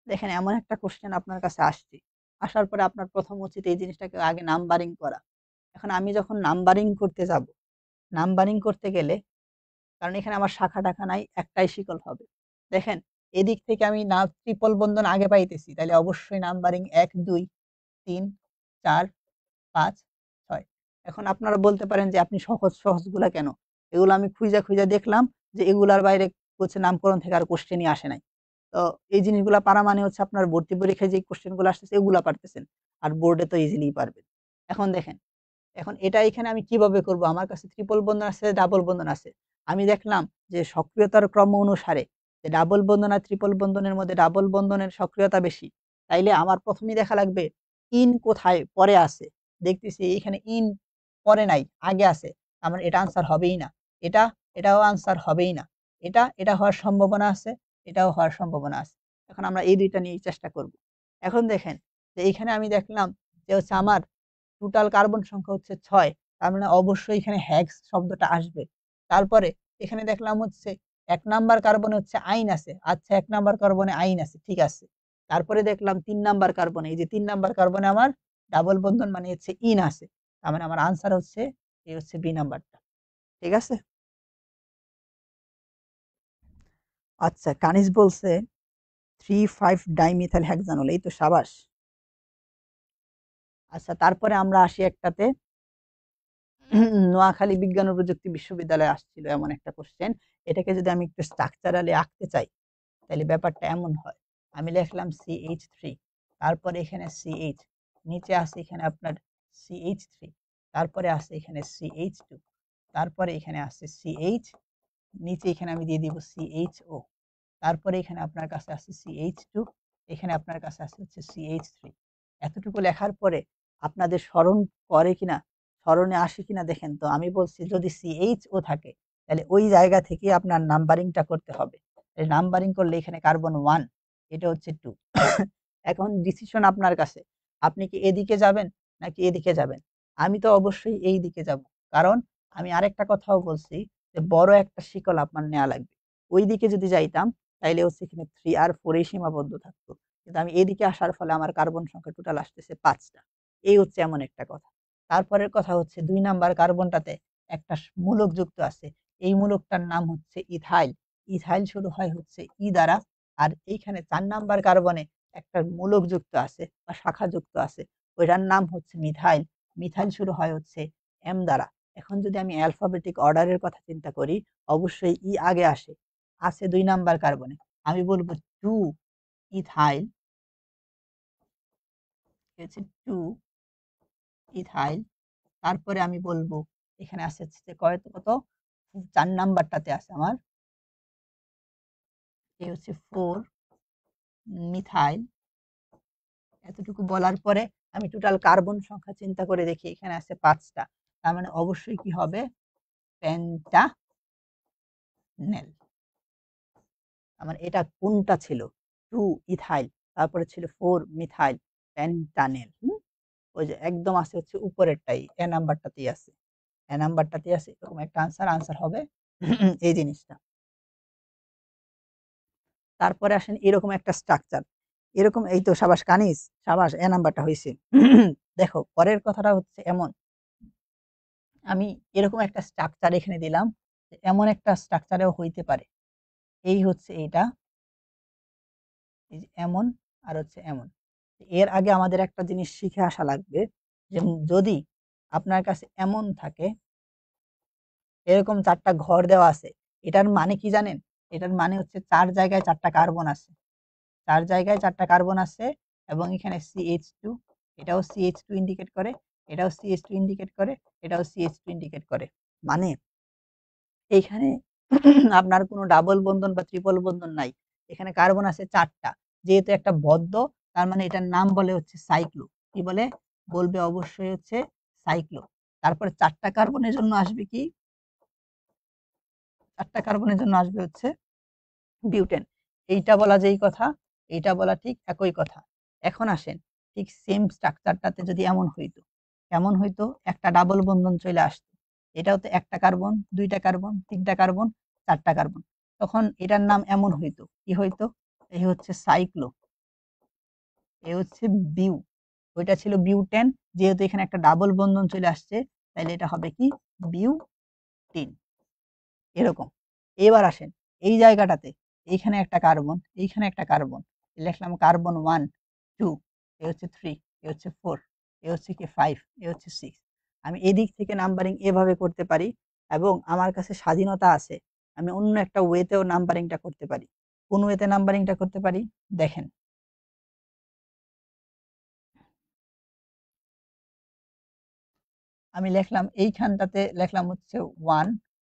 Speaker 1: দেখেন এমন একটা কোশ্চেন আপনার কাছে আসছে, আসার পরে আপনার প্রথম উচিত এই জিনিসটাকে আগে নাম্বারিং করা। এখন আমি যখন নাম্বারিং করতে যাব, নাম্বারিং করতে গেলে, কারণ এখানে আমার শাখা টাখা নাই, একটাই শিকল হবে। দেখেন এদিক থেকে আমি না ট্রিপল বন্ধন আগে পাইতেছি, তাহলে অবশ্যই নাম্বারিং ১, ২, ৩, ৪, ৫, ৬। এখন আপনারা বলতে পারেন যে আপনি সহজ সহজ গুলা কেন? এগুলো আমি খুঁজা খুঁজা দেখলাম যে এগুলার বাইরে হচ্ছে নামকরণ থেকে আর কোশ্চেনই আসে নাই। তো এই জিনিসগুলা পারা মানে হচ্ছে আপনার ভর্তি পরীক্ষায় যে কোশ্চেন গুলো আসতেছে এগুলা পারতেছেন, আর বোর্ডে তো ইজিলি পারবেন। এখন দেখেন, এখন এটা এখানে আমি কিভাবে করব? আমার কাছে ট্রিপল বন্ধন আছে, ডাবল বন্ধন আছে। আমি দেখলাম যে সক্রিয়তার ক্রম অনুসারে যে ডাবল বন্ধন আর ট্রিপল বন্ধনের মধ্যে ডাবল বন্ধনের সক্রিয়তা বেশি। তাইলে আমার প্রথমেই দেখা লাগবে ইন কোথায় পরে আছে। দেখতেছি এখানে ইন পরে নাই, আগে আছে। আমার এটা আনসার হবেই না। এটা, এটাও আনসার হবেই না। এটা হওয়ার সম্ভাবনা আছে, এটাও হওয়ার সম্ভাবনা আছে। এখন আমরা এই ২ টা নিয়েই চেষ্টা করব। এখন দেখেন যে এইখানে আমি দেখলাম যে হচ্ছে আমার টোটাল কার্বন সংখ্যা হচ্ছে ৬। তার মানে অবশ্যই এখানে হেক্স শব্দটা আসবে। তারপরে এখানে দেখলাম হচ্ছে ১ নাম্বার কার্বনে হচ্ছে আইন আছে। আচ্ছা, ১ নাম্বার কার্বনে আইন আছে, ঠিক আছে। তারপরে দেখলাম ৩ নাম্বার কার্বনে, এই যে ৩ নাম্বার কার্বনে আমার ডাবল বন্ধন মানে হচ্ছে ইন আছে। তার মানে আমার আনসার হচ্ছে এই হচ্ছে বি নাম্বারটা। ঠিক আছে? আচ্ছা, কানিজ বলছে ৩,৫ ডাইমিথাইল হেক্সানল, এই তো সাবাস। আচ্ছা, তারপরে আমরা আসি একটাতে, নোয়াখালী বিজ্ঞান ও প্রযুক্তি বিশ্ববিদ্যালয়ে আসছিল এমন একটা কোশ্চেন। এটাকে যদি আমি একটু স্ট্রাকচারালি আঁকতে চাই, তাহলে ব্যাপারটা এমন হয়। আমি লিখলাম CH3, তারপরে এখানে CH, নিচে আছে এখানে আপনার CH3, তারপরে আছে এখানে CH2, তারপরে এখানে আসছে CH, নিচে এখানে আমি দিয়ে দিব CHO, তারপরে এখানে আপনার কাছে আছে CH2, এখানে আপনার কাছে আছে হচ্ছে CH3। এতটুকু লেখার পরে আপনাদের স্মরণ করে কিনা, স্মরণে আসে কিনা দেখেন তো। আমি বলছি যদি CHO থাকে তাহলে ওই জায়গা থেকে আপনার নাম্বারিংটা করতে হবে। নাম্বারিং করলে এখানে কার্বন 1, এটা হচ্ছে 2। এখন ডিসিশন আপনার কাছে, আপনি কি এদিকে যাবেন নাকি এদিকে যাবেন। আমি তো অবশ্যই এই দিকে যাব, কারণ আমি আরেকটা কথাও বলছি যে বড় একটা শিকল আপনার নেওয়া লাগবে। ওই দিকে যদি যাইতাম তাইলে হচ্ছে এখানে 3 আর 4 এই সীমাবদ্ধ থাকতো, কিন্তু আমি এদিকে আসার ফলে আমার কার্বন সংখ্যা টোটাল আসতেছে 5টা। এই হচ্ছে এমন একটা কথা। তারপরের কথা হচ্ছে 2 নাম্বার কার্বনটাতে একটা মূলক যুক্ত আছে, এই মূলকটার নাম হচ্ছে ইথাইল। ইথাইল শুরু হয় হচ্ছে ই দ্বারা। আর এইখানে 4 নাম্বার কার্বনে একটা মূলক যুক্ত আছে বা শাখা যুক্ত আছে, ওইটার নাম হচ্ছে মিথাইল। মিথাইল শুরু হয় হচ্ছে এম দ্বারা। এখন যদি আমি অ্যালফাবেটিক অর্ডারের কথা চিন্তা করি, অবশ্যই ই আগে আসে, আছে 2 নাম্বার কার্বনে। আমি বলবো 2 ইথাইল, হচ্ছে 2 ইথাইল। তারপরে আমি বলবো এখানে আছে হচ্ছে কত 4 নাম্বারটাতে আছে আমার, এই হচ্ছে 4 মিথাইল। এতটুকু বলার পরে আমি টোটাল কার্বন সংখ্যা চিন্তা করে দেখি, এখানে আছে 5টা। তার মানে অবশ্যই কি হবে, পেন্টানেল। আমার এটা কোনটা ছিল, 2 ইথাইল, তারপরে ছিল 4 মিথাইল, পেন্টানেল। ওই যে একদম আছে হচ্ছে উপরেরটাই, এ নাম্বারটাতেই আছে, এ নাম্বারটাতেই আছে। এরকম একটা আনসার হবে এই জিনিসটা। তারপরে আসেন এরকম একটা স্ট্রাকচার, এরকম, এই তো সাবাস কানিস, সাবাস, এ নাম্বারটা হয়েছে। দেখো পরের কথাটা হচ্ছে এমন, আমি এরকম একটা স্ট্রাকচার এখানে দিলাম, এমন একটা স্ট্রাকচারেও হইতে পারে। এই হচ্ছে এটা, এই যে এমন, আর হচ্ছে এমন। এর আগে আমাদের একটা জিনিস শিখে আসা লাগবে, যে যদি আপনার কাছে এমন থাকে, এরকম 4টা ঘর দেওয়া আছে, এটার মানে কি জানেন, এটার মানে হচ্ছে 4 জায়গায় 4টা কার্বন আছে, 4 জায়গায় 4টা কার্বন আছে। এবং এখানে CH2, এটাও CH2 ইন্ডিকেট করে, এটাও CH2 ইন্ডিকেট করে, এটাও CH2 ইন্ডিকেট করে। মানে এইখানে আপনার কোনো ডাবল বন্ধন বা ট্রিপল বন্ধন নাই, এখানে কার্বন আছে 4টা। যেহেতু একটা বদ্ধ, তার মানে এটার নাম বলে হচ্ছে সাইক্লো। কি বলে, বলবে অবশ্যই হচ্ছে সাইক্লো। তারপরে 4টা কার্বনের জন্য আসবে কি, 4টা কার্বনের জন্য আসবে হচ্ছে বিউটেন। এইটা বলা যেই কথা, এইটা বলা ঠিক একই কথা। এখন আসেন, ঠিক সেম স্ট্রাকচারটাতে যদি এমন হইতো, কেমন হইতো, একটা ডাবল বন্ধন চলে আসতো, এটাও তো একটা কার্বন, 2টা কার্বন, 3টা কার্বন, 4টা কার্বন, তখন এটার নাম এমন হইতো, কি হইতো, এই হচ্ছে সাইক্লো, এ হচ্ছে বিউ। ওইটা ছিল বিউটেন, যেহেতু এখানে একটা ডাবল বন্ধন চলে আসছে, তাহলে এটা হবে কি, বিউটিন। এরকম। এবার আসেন এই জায়গাটাতে, এইখানে একটা কার্বন, এইখানে একটা কার্বন, লিখলাম কার্বন 1 2, এ হচ্ছে 3, এ হচ্ছে 4, এ হচ্ছে কি 5, এ হচ্ছে 6। আমি এদিক থেকে নাম্বারিং এভাবে করতে পারি, এবং আমার কাছে স্বাধীনতা আছে, আমি অন্য একটা ওয়েতেও নাম্বারিংটা করতে পারি। কোন ওয়েতে নাম্বারিংটা করতে পারি, দেখেন আমি লিখলাম এইখানটাতে লিখলাম হচ্ছে 1,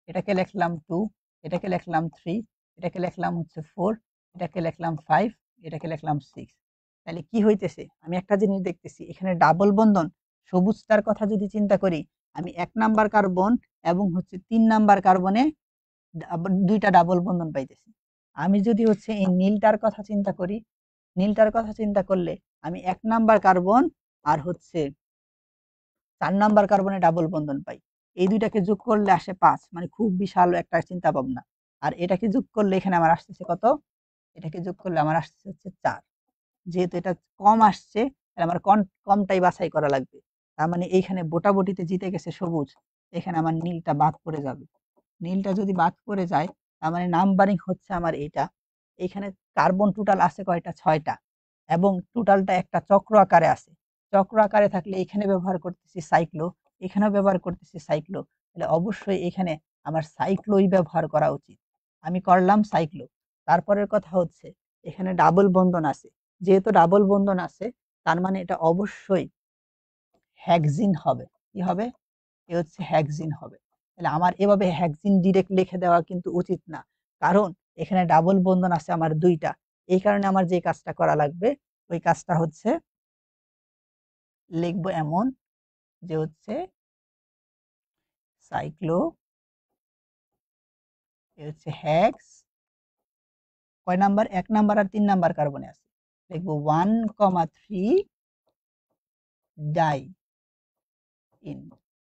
Speaker 1: এটাকে লিখলাম 2, এটাকে লিখলাম 3, এটাকে লিখলাম হচ্ছে 4, এটাকে লিখলাম 5, এটাকে লিখলাম 6। তাহলে কি হইতেছে, আমি একটা জিনিস দেখতেছি, এখানে ডাবল বন্ধন, সবুজটার কথা যদি চিন্তা করি, আমি 1 নাম্বার কার্বন এবং হচ্ছে 3 নাম্বার কার্বনে 2টা ডাবল বন্ধন পাইতেছি। আমি যদি হচ্ছে এই নীলটার কথা চিন্তা করি, নীলটার কথা চিন্তা করলে আমি 1 নাম্বার কার্বন আর হচ্ছে 4 নাম্বার কার্বনে ডাবল বন্ধন পাই। এই 2টাকে যোগ করলে আসে 5, মানে খুব বিশাল একটা চিন্তা ভাবনা। আর এটাকে যোগ করলে এখানে আমার আসতেছে কত, এটাকে যোগ করলে আমার আসতেছে হচ্ছে 4। যেহেতু এটা কম আসছে, তাহলে আমার কমটাই বাছাই করা লাগবে। তার মানে এইখানে বোটাবুটিতে জিতে গেছে সবুজ, এখানে আমার নীলটা বাদ পড়ে যাবে। নীলটা যদি বাদ পড়ে যায়, তার মানে নাম্বারিং হচ্ছে আমার এইটা। এখানে কার্বন টোটাল আছে কয়টা, 6টা, এবং টোটালটা একটা চক্র আকারে আছে। চক্র আকারে থাকলে এখানে ব্যবহার করতেছি সাইক্লো, এখানেও ব্যবহার করতেছি সাইক্লো, তাহলে অবশ্যই এখানে আমার সাইক্লোই ব্যবহার করা উচিত। আমি করলাম সাইক্লো। তারপরের কথা হচ্ছে এখানে ডাবল বন্ধন আছে, যেহেতু ডাবল বন্ধন আছে, তার মানে এটা অবশ্যই হেক্সিন হবে। কি হবে, এ হচ্ছে হেক্সিন হবে। তাহলে আমার এভাবে হেক্সিন ডিরেক্ট লিখে দেওয়া কিন্তু উচিত না, কারণ এখানে ডাবল বন্ধন আছে আমার 2টা। এই কারণে আমার যে কাজটা করা লাগবে ওই কাজটা হচ্ছে লিখবো এমন যে হচ্ছে সাইক্লো, এ হচ্ছে হেক্স, কয় নাম্বার, 1 নাম্বার আর 3 নাম্বার কার্বনে আছে, লিখবো 1,3 ডাই ইন।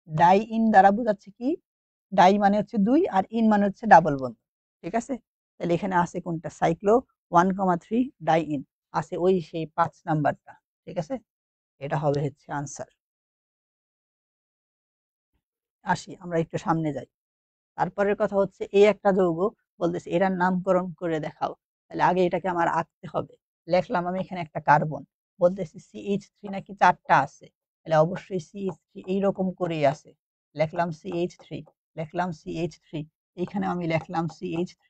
Speaker 1: ডাই ইন দ্বারা বোঝাচ্ছে কি, ডাই মানে হচ্ছে 2 আর ইন মানে হচ্ছে ডাবল বন্ধন, ঠিক আছে। তাহলে এখানে আছে কোনটা, সাইক্লো 1,3 ডাই ইন, আছে ওই সেই 5 নাম্বারটা, ঠিক আছে। এটা হবে হচ্ছে আনসার। আসি আমরা একটু সামনে যাই। তারপরের কথা হচ্ছে এই একটা যৌগ, বলতেছে এটার নামকরণ করে দেখাও। তাহলে আগে এটাকে আমার আঁকতে হবে। লেখলাম আমি এখানে একটা কার্বন, বলতেছি CH3 নাকি 4টা আছে, তাহলে অবশ্যই CH3 এইরকম করেই আছে। লিখলাম CH3, লিখলাম CH3, এইখানে আমি লিখলাম CH3,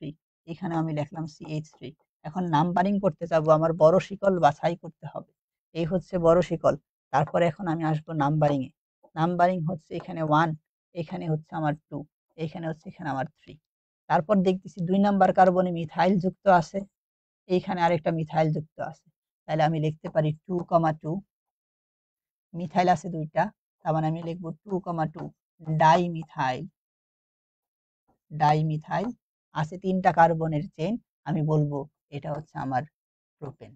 Speaker 1: এখানে আমি লিখলাম CH3। এখন নাম্বারিং করতে যাবো, আমার বড় শিকল বাছাই করতে হবে। এই হচ্ছে বড় শিকল। তারপরে এখন আমি আসবো নাম্বারিং এ। নাম্বারিং হচ্ছে এখানে 1, এখানে হচ্ছে আমার 2, এখানে হচ্ছে এখানে আমার 3। তারপর দেখতেছি 2 নাম্বার কার্বনে মিথাইল যুক্ত আছে, এইখানে আরেকটা মিথাইল যুক্ত আছে। তাহলে আমি লিখতে পারি 2,2, মিথাইল আছে 2টা, তার মানে আমি লিখবো 2,2 ডাইমিথাইল। ডাইমিথাইল আছে 3টা কার্বনের চেইন, আমি বলবো এটা হচ্ছে আমার প্রোপেন।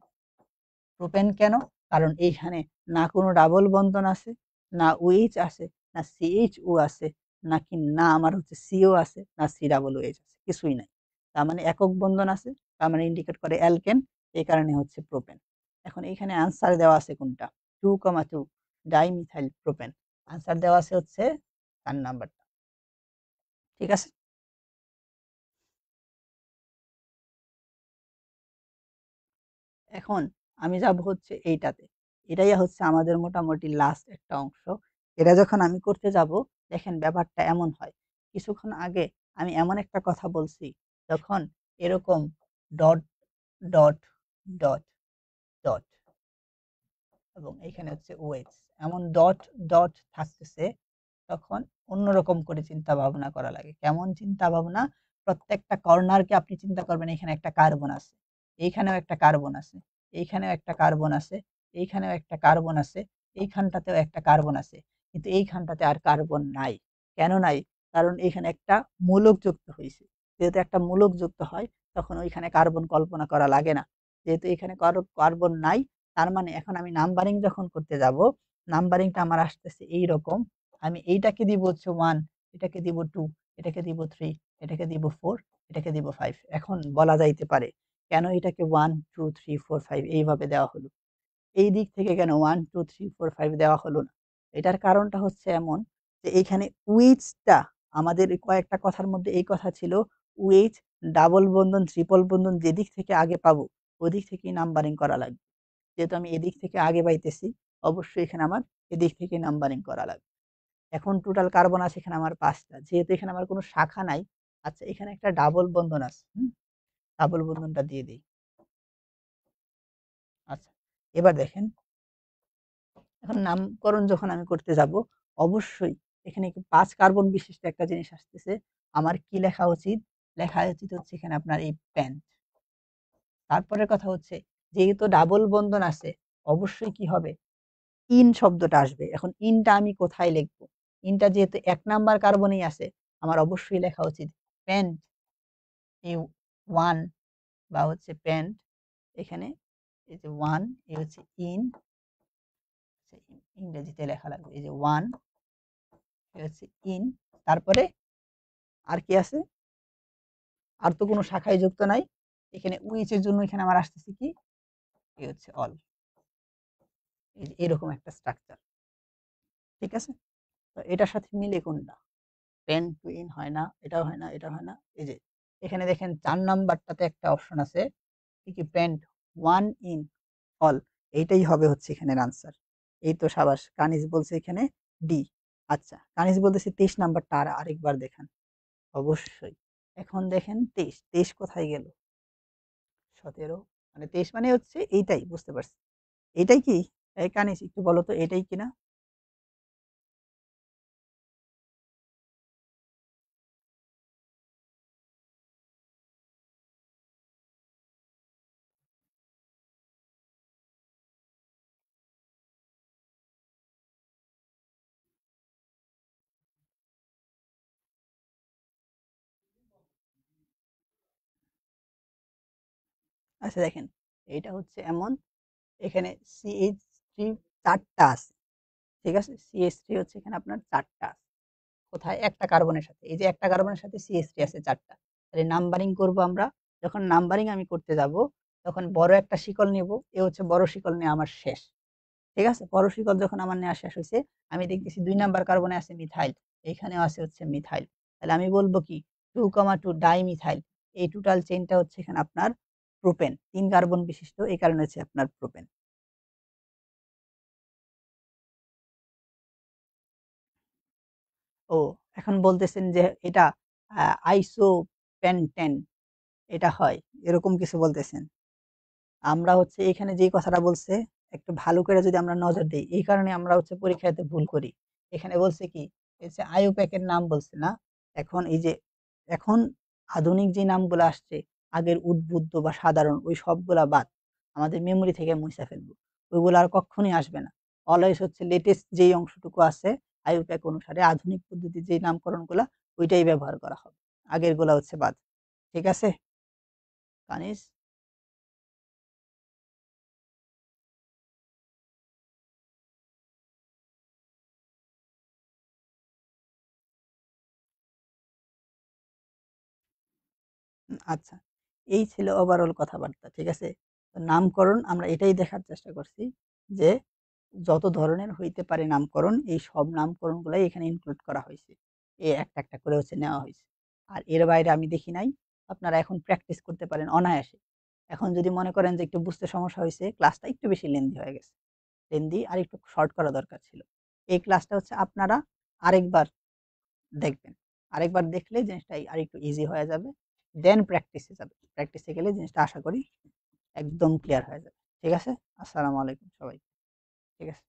Speaker 1: প্রোপেন কেন, কারণ এইখানে না কোনো ডাবল বন্ধন আছে, না OH আছে, না CHO আছে, নাকি না আমার হচ্ছে CO আছে, না C ডাবল OH আছে, কিছুই নাই। তার মানে একক বন্ধন আছে, তার মানে ইন্ডিকেট করে অ্যালকেন, এই কারণে হচ্ছে প্রোপেন। এখন এখানে আনসার দেওয়া আছে কোনটা, 2,2 ডাইমিথাইল প্রোপেন। আনসার দেওয়া আছে হচ্ছে 4 নাম্বারটা, ঠিক আছে। এখন আমি যাব হচ্ছে এইটাতে, এটাই হচ্ছে আমাদের মোটামুটি লাস্ট একটা অংশ। এটা যখন আমি করতে যাব, দেখেন ব্যাপারটা এমন হয়, কিছুক্ষণ আগে আমি এমন একটা কথা বলছি, যখন এরকম ডট ডট ডট ডট এবং এখানে হচ্ছে ওয়েটস, এমন ডট ডট থাকতেছে, তখন অন্যরকম করে চিন্তা ভাবনা করা লাগে। কেমন চিন্তা ভাবনা, প্রত্যেকটা কর্নারকে আপনি চিন্তা করবেন এখানে একটা কার্বন আছে, এইখানেও একটা কার্বন আছে, এইখানেও একটা কার্বন আছে, এইখানেও একটা কার্বন আছে, এইখানটাতেও একটা কার্বন আছে, কিন্তু এইখানটাতে আর কার্বন নাই। কেন নাই, কারণ এখানে একটা মূলক যুক্ত হয়েছে। যেহেতু একটা মূলক যুক্ত হয়, তখন ওইখানে কার্বন কল্পনা করা লাগে না। যেহেতু এখানে কার্বন নাই, তার মানে এখন আমি নাম্বারিং যখন করতে যাব, নাম্বারিংটা আমার আসতেছে এইরকম, আমি এইটাকে দিব হচ্ছে 1, এটাকে দিব 2, এটাকে দিব 3, এটাকে দিব 4, এটাকে দিব 5। এখন বলা যাইতে পারে কেন এটাকে 1 2 3 4 5 এইভাবে দেওয়া হলো, এই দিক থেকে কেন 1 2 3 4 5 দেওয়া হলো না। এটার কারণটা হচ্ছে এমন যে এইখানে উইচটা, আমাদের কয়েকটা কথার মধ্যে এই কথা ছিল, উইচ ডাবল বন্ধন ট্রিপল বন্ধন যেদিক থেকে আগে পাবো ওদিক থেকেই নাম্বারিং করা লাগবে। যেহেতু আমি এদিক থেকে আগে পাইতেছি, অবশ্যই এখানে আমার এদিক থেকে নাম্বারিং করা লাগবে। এখন টোটাল কার্বন আছে এখানে আমার 5টা, যেহেতু এখানে আমার কোনো শাখা নাই। আচ্ছা, এখানে একটা ডাবল বন্ধন আছে, ডাবল বন্ধনটা দিয়ে দিই। আচ্ছা, এবার দেখেন, এখন নামকরণ যখন আমি করতে যাব, অবশ্যই এখানে 5 কার্বন বিশিষ্ট একটা জিনিস আসতেছে, আমার কি লেখা উচিত, লেখা উচিত হচ্ছে এখানে আপনার এই প্যান্ট। তারপরের কথা হচ্ছে, যেহেতু ডাবল বন্ধন আছে, অবশ্যই কি হবে, ইন শব্দটা আসবে। এখন ইনটা আমি কোথায় লিখবো, ইনটা যেহেতু 1 নাম্বার কার্বনেই আছে, আমার অবশ্যই লেখা উচিত প্যান্ট এই 1, বা হচ্ছে প্যান্ট, এখানে এই যে 1, এ হচ্ছে ইন, ইংরেজিতে লেখা লাগবে এই যে 1, এ হচ্ছে ইন, তারপরে আর কি আছে, আর তো কোনো শাখায় যুক্ত নাই। এখানে উইচ এর জন্য এখানে আমার আসতেছে কি, এ হচ্ছে অল, এই যে এরকম একটা স্ট্রাকচার, ঠিক আছে। তো এটার সাথে মিলে কোনটা, পেন টু ইন হয় না, এটাও হয় না, এটাও হয় না। এই যে এখানে দেখেন 4 নাম্বারটাতে একটা অপশন আছে, কি পেন্ট 1 ইন অল, এইটাই হবে হচ্ছে এখানের আনসার। এই তো সাবাস, কানিজ বলছে এখানে ডি। আচ্ছা, কানিজ বলতেছে 23 নাম্বারটা আর আরেকবার দেখান। অবশ্যই, এখন দেখেন 23, 23 কোথায় গেল, 17, মানে 23 মানে হচ্ছে এইটাই, বুঝতে পারছি। এইটাই কি, এই কানিজ একটু বলো তো এটাই কিনা। আচ্ছা দেখেন, এইটা হচ্ছে এমন, এখানে CH3 4টা আছে। ঠিক আছে? CH3 হচ্ছে এখানে আপনার 4টা আছে। কোথায়? একটা কার্বনের সাথে। এই যে একটা কার্বনের সাথে CH3 আছে 4টা। তাহলে নাম্বারিং করব আমরা। যখন নাম্বারিং আমি করতে যাব, তখন বড় একটা শিকল নেব। এ হচ্ছে বড় শিকল নেয়া আমার শেষ। ঠিক আছে? বড় শিকল যখন আমার নেয়া শেষ হইছে, আমি দেখতেছি ২ নাম্বার কার্বনে আছে মিথাইল। এইখানেও আছে হচ্ছে মিথাইল। তাহলে আমি বলব কি 2,2 ডাইমিথাইল। এই টোটাল চেইনটা হচ্ছে এখানে আপনার প্রোপেন। ৩ কার্বন বিশিষ্ট, এই কারণে হচ্ছে আপনার প্রোপেন। ও এখন বলতেছেন যে এটা আইসোপেন্টেন এটা হয়। এরকম কিছু বলতেছেন। আমরা হচ্ছে এখানে যেই কথাটা বলছে, একটু ভালো করে যদি আমরা নজর দেই, এই কারণে আমরা হচ্ছে পরীক্ষাতে ভুল করি। এখানে বলছে কি? এই যে আইইউপ্যাক এর নাম বলছে না? এখন এই যে এখন আধুনিক যে নামগুলো আসছে, আগের উদ্বুদ্ধ বা সাধারণ ওই সবগুলা বাদ। আমাদের মেমোরি থেকে মুছে ফেলবো। ওইগুলো আর কক্ষণই আসবে না। অলওয়েজ হচ্ছে লেটেস্ট যেই অংশটুকু আছে আইইউপ্যাক অনুসারে আধুনিক পদ্ধতির যেই নামকরণগুলা ওইটাই ব্যবহার করা হবে। আগেরগুলা হচ্ছে বাদ। ঠিক আছে? কানিজ আচ্ছা। এই ছিল ওভারঅল কথাবার্তা। ঠিক আছে? তো নামকরণ আমরা এটাই দেখার চেষ্টা করছি যে, যত ধরনের হইতে পারে নামকরণ, এই সব নামকরণগুলাই এখানে ইনক্লুড করা হইছে। একটা, একটা করে হচ্ছে নেওয়া হইছে। আর এর বাইরে আমি দেখি নাই। আপনারা এখন প্র্যাকটিস করতে পারেন অনায়াসে। এখন যদি মনে করেন যে একটু বুঝতে সমস্যা হইছে, ক্লাসটা একটু বেশি লেন্দি হয়ে গেছে। লেন্দি আরেকটু শর্ট করা দরকার ছিল। এই ক্লাসটা হচ্ছে আপনারা আরেকবার দেখবেন। আরেকবার দেখলে জিনিসটা আরেকটু ইজি হয়ে যাবে। দেন প্র্যাকটিসে যাবে। প্র্যাকটিসে গেলে জিনিসটা আশা করি একদম ক্লিয়ার হয়ে যাবে। ঠিক আছে? আসসালামু আলাইকুম সবাইকে। ঠিক আছে?